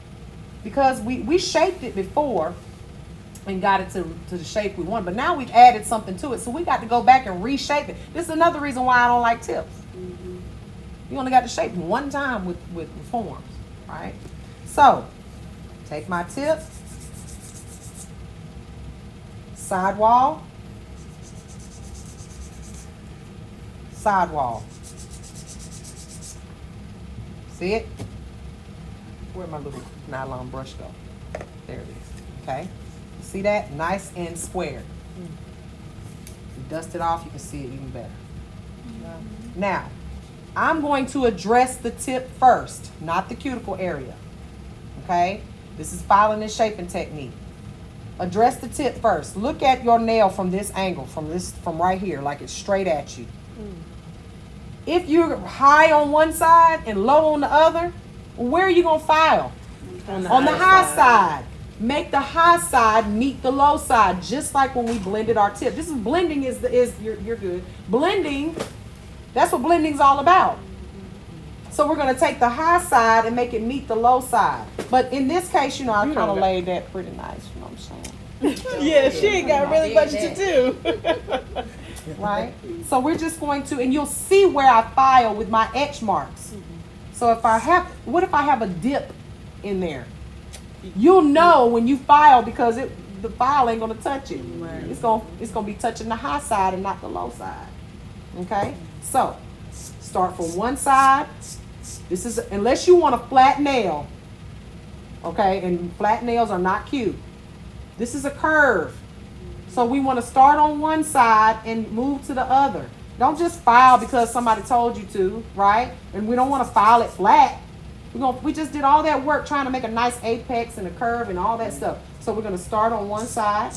because we shaped it before and got it to the shape we want, but now we've added something to it. So we got to go back and reshape it. This is another reason why I don't like tips. You only got to shape one time with forms, right? So, take my tip, sidewall, sidewall. See it? Where'd my little nylon brush go? There it is. Okay? You see that? Nice and square. You dust it off, you can see it even better. Now, I'm going to address the tip first, not the cuticle area. Okay? This is filing and shaping technique. Address the tip first. Look at your nail from this angle, from right here, like it's straight at you. If you're high on one side and low on the other, where are you going to file? On the high side. Make the high side meet the low side, just like when we blended our tip. This is blending you're good. Blending, that's what blending's all about. So we're going to take the high side and make it meet the low side. But in this case, I kind of laid that pretty nice, you know what I'm saying? Yeah, she ain't got really much to do. Right? So we're just going to, and you'll see where I file with my etch marks. So what if I have a dip in there? You'll know when you file because the file ain't gonna touch it. Right. It's gonna be touching the high side and not the low side. Okay? So start from one side. This is unless you want a flat nail. Okay, and flat nails are not cute. This is a curve. So we want to start on one side and move to the other. Don't just file because somebody told you to, right? And we don't want to file it flat. We just did all that work trying to make a nice apex and a curve and all that stuff. So we're going to start on one side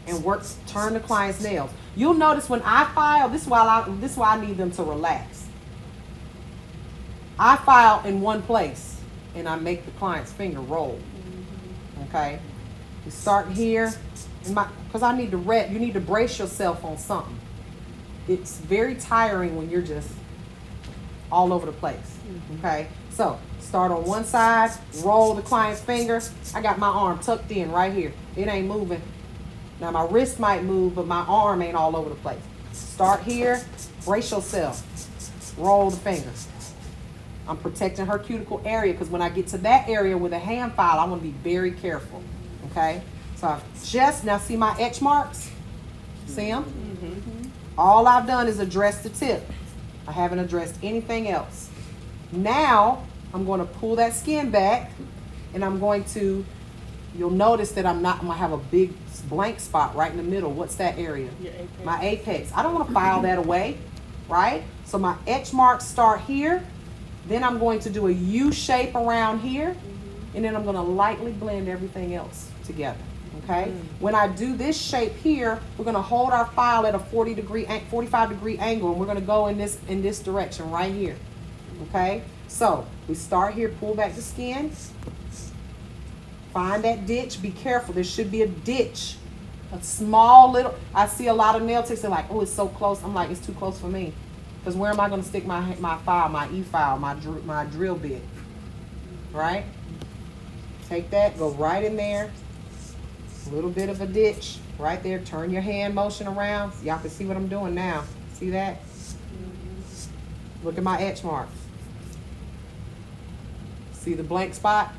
and turn the client's nails. You'll notice when I file, this is why I need them to relax. I file in one place and I make the client's finger roll. Okay? You start here. Because you need to brace yourself on something. It's very tiring when you're just all over the place. Okay, so start on one side, roll the client's finger. I got my arm tucked in right here. It ain't moving. Now my wrist might move, but my arm ain't all over the place. Start here, brace yourself, roll the finger. I'm protecting her cuticle area because when I get to that area with a hand file, I want to be very careful. Okay. So I've now see my etch marks? See them? All I've done is address the tip. I haven't addressed anything else. Now I'm going to pull that skin back and you'll notice that I'm going to have a big blank spot right in the middle. What's that area? Your apex. My apex. I don't want to file that away, right? So my etch marks start here. Then I'm going to do a U shape around here. And then I'm going to lightly blend everything else together. Okay? When I do this shape here, we're gonna hold our file at a 45-degree angle, and we're gonna go in this direction right here. Okay? So we start here, pull back the skin, find that ditch, be careful, there should be a ditch. A small little, I see a lot of nail techs, they're like, oh, it's so close. I'm like, it's too close for me. Because where am I gonna stick my file, my E-file, my drill bit? Right? Take that, go right in there. A little bit of a ditch right there. Turn your hand motion around. Y'all can see what I'm doing now. See that? Look at my etch marks. See the blank spot?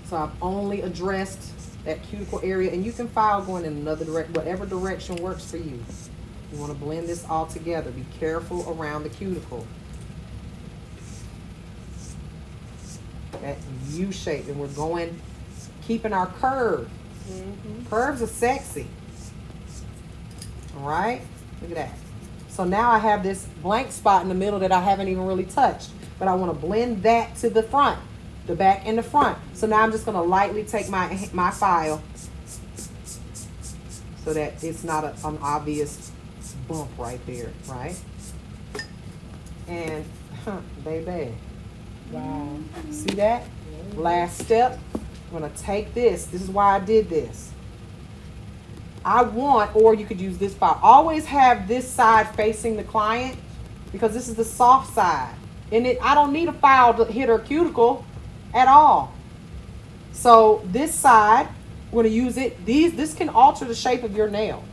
So I've only addressed that cuticle area, and you can file going in another direction, whatever direction works for you. You want to blend this all together. Be careful around the cuticle. That U shape, and we're going, keeping our curve. Curves are sexy. All right, look at that. So now I have this blank spot in the middle that I haven't even really touched, but I want to blend that to the front, the back and the front. So now I'm just going to lightly take my file so that it's not an obvious bump right there, right? And baby, Wow. see that? Last step, I'm gonna take this. This is why I did this. I want, or you could use this file. Always have this side facing the client because this is the soft side. And I don't need a file to hit her cuticle at all. So this side, we're gonna use it. This can alter the shape of your nail.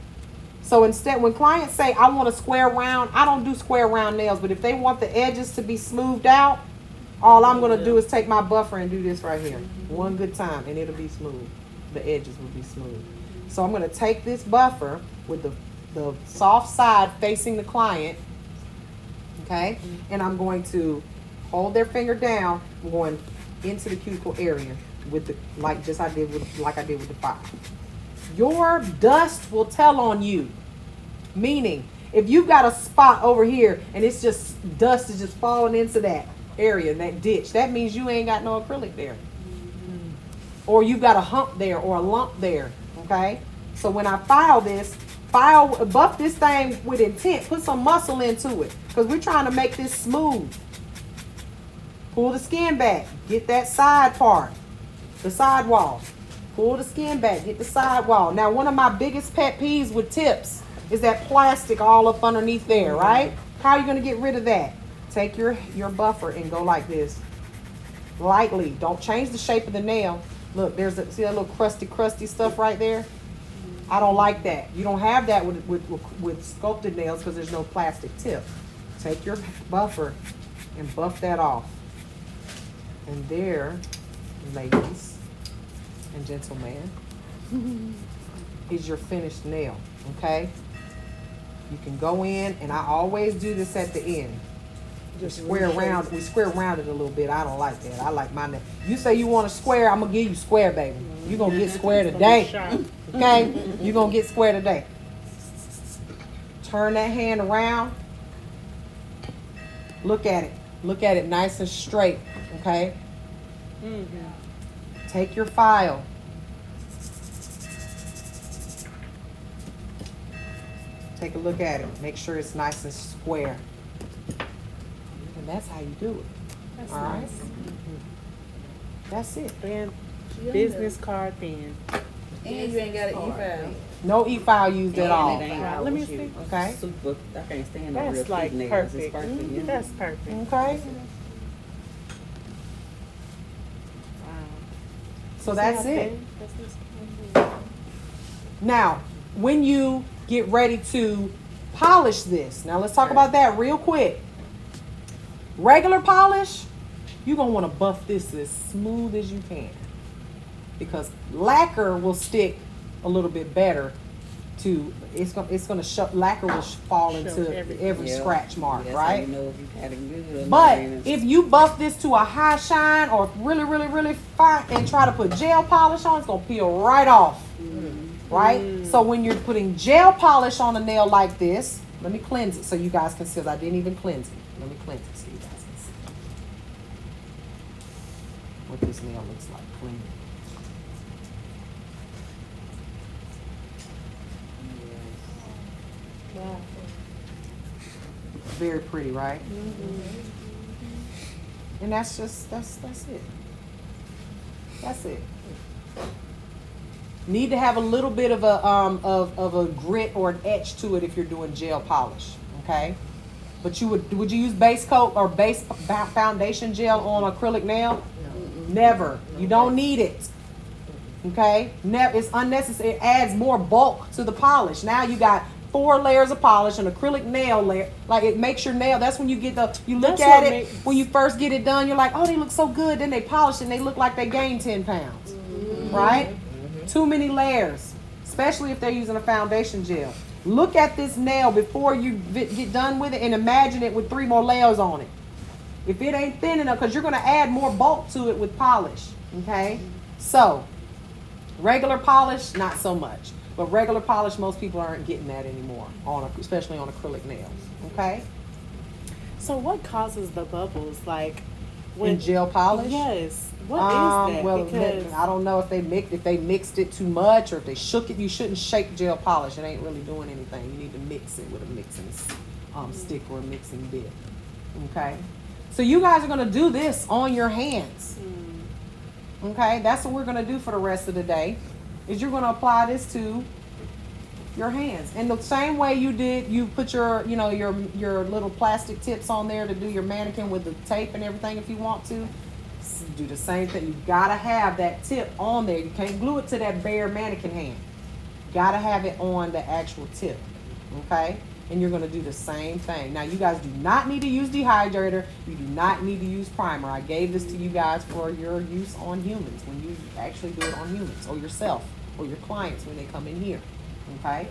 So instead, when clients say, I want a square round, I don't do square round nails, but if they want the edges to be smoothed out, all I'm going to do is take my buffer and do this right here. One good time, and it'll be smooth. The edges will be smooth. So I'm going to take this buffer with the soft side facing the client, okay? And I'm going to hold their finger down. I'm going into the cuticle area with the, like I did with the file. Your dust will tell on you. Meaning, if you've got a spot over here and it's just, dust is just falling into that area, that ditch, that means you ain't got no acrylic there. Or you've got a hump there or a lump there, okay? So when I file this, buff this thing with intent, put some muscle into it, because we're trying to make this smooth. Pull the skin back, get that side part, the sidewall. Pull the skin back, get the sidewall. Now, one of my biggest pet peeves with tips is that plastic all up underneath there, right? How are you gonna get rid of that? Take your buffer and go like this. Lightly, don't change the shape of the nail. Look, see that little crusty stuff right there? I don't like that. You don't have that with sculpted nails because there's no plastic tip. Take your buffer and buff that off. And there, ladies and gentlemen, is your finished nail, okay? You can go in, and I always do this at the end. Just square around, we square around it a little bit. I don't like that. I like my nail. You say you want a square, I'm gonna give you square, baby. You're gonna get square today, okay? You're gonna get square today. Turn that hand around. Look at it. Look at it nice and straight, okay? Take your file. Take a look at it. Make sure it's nice and square. And that's how you do it. That's all nice. right? That's it. And business card pen. And you ain't got an E-file. No e-file used at all. Let me see. Okay? Super, I can't stand no real That's like thick nails. perfect. It's perfect. Yeah. That's perfect. Okay? Wow. So that's See how it. thin? That's Now, when you get ready to polish this, now let's talk about that real quick. Regular polish, you're going to want to buff this as smooth as you can, because lacquer will stick a little bit better to, it's going to show, lacquer will fall into every Yeah. scratch mark, That's how right? you know if you had it good or But not. if you buff this to a high shine or really, really, really fine and try to put gel polish on, it's going to peel right off. Right? So when you're putting gel polish on a nail like this, let me cleanse it so you guys can see. I didn't even cleanse it. Let me cleanse it so you guys can see what this nail looks like clean. very pretty, right? And that's it. That's it. Need to have a little bit of a of a grit or an etch to it if you're doing gel polish, okay? But would you use base coat or base foundation gel on acrylic nail? Never. You don't need it. Okay? It's unnecessary. It adds more bulk to the polish. Now you got 4 layers of polish, an acrylic nail layer. Like, it makes your nail. That's when you get you look That's at what it when you first get it done. You're like, oh, they look so good. Then they polish it and they look like they gained 10 pounds. Right? Too many layers, especially if they're using a foundation gel. Look at this nail before you get done with it and imagine it with 3 more layers on it. If it ain't thin enough, because you're going to add more bulk to it with polish. Okay? So, regular polish, not so much. But regular polish, most people aren't getting that anymore, especially on acrylic nails. Okay? So what causes the bubbles? Like In gel polish? Yes. What is that? Well, Because I don't know if they mixed it too much or if they shook it. You shouldn't shake gel polish. It ain't really doing anything. You need to mix it with a mixing stick or a mixing bit. Okay? So you guys are going to do this on your hands. Okay? That's what we're going to do for the rest of the day. Is you're going to apply this to your hands. And the same way you put your little plastic tips on there to do your mannequin with the tape and everything if you want to. Do the same thing. You gotta have that tip on there. You can't glue it to that bare mannequin hand. You gotta have it on the actual tip. Okay? And you're gonna do the same thing. Now, you guys do not need to use dehydrator. You do not need to use primer. I gave this to you guys for your use on humans, when you actually do it on humans or yourself or your clients when they come in here. Okay?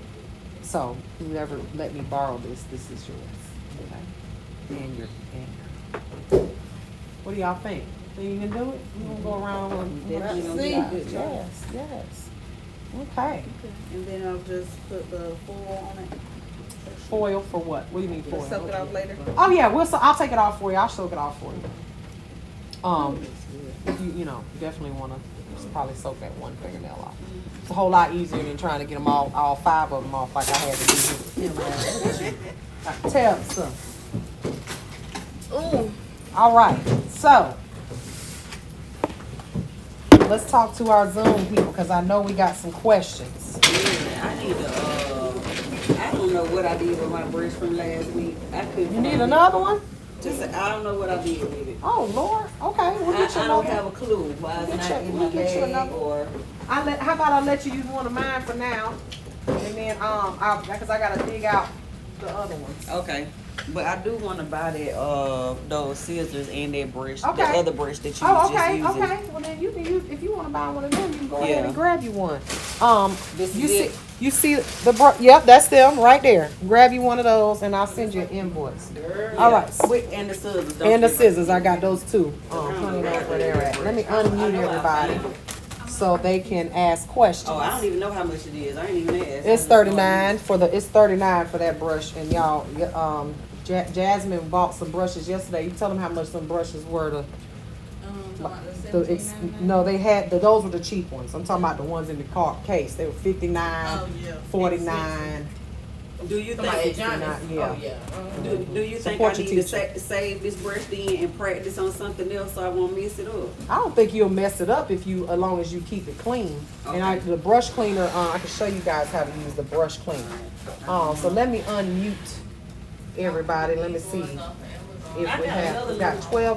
So, whoever let me borrow this is yours. Okay? And your what do y'all think? Think you can do it? You gonna go around and Definitely gonna See. do a good job. Yes. Okay. And then I'll just put the foil on it. Foil for what? What do you mean foil? Soak it off later. Oh yeah, I'll take it off for you. I'll soak it off for you. If you definitely want to probably soak that one fingernail off. It's a whole lot easier than trying to get them all 5 of them off like I had to do here. Tell some. Ooh. All right, so let's talk to our Zoom people because I know we got some questions. Yeah, I need I don't know what I did with my brush from last week. I couldn't. You need another one? I don't know what I did with it. Oh Lord. Okay, we'll get you I don't another. have a clue why it's not in my We'll get you bag another. or. How about I let you use one of mine for now, and then because I gotta dig out the other ones. Okay. But I do want to buy that those scissors and that brush, Okay. the other brush that you Oh, was okay, just using. okay. Well then you can use if you want to buy one of them, you can go ahead Yeah. and grab you one. This You is see, it. you see the yep, that's them right there. Grab you one of those, and I'll send you an invoice. All right. And the scissors. don't And the forget. scissors, I got those too. Honey knows where they're at. Let me unmute everybody so they can ask questions. Oh, I don't even know how much it is. I ain't even asked. It's $39 for that brush, and y'all, Jasmine bought some brushes yesterday. You tell them how much some brushes were to. No, they had those were the cheap ones. I'm talking about the ones in the case. They were $59, $49. Do you Somebody think? at Johnny's? Yeah. Oh, yeah. Do you think Support I your need to teacher. save this brush then and practice on something else so I won't mess it up? I don't think you'll mess it up as long as you keep it clean. And the brush cleaner, I can show you guys how to use the brush cleaner. So let me unmute everybody. Let me see if we got 12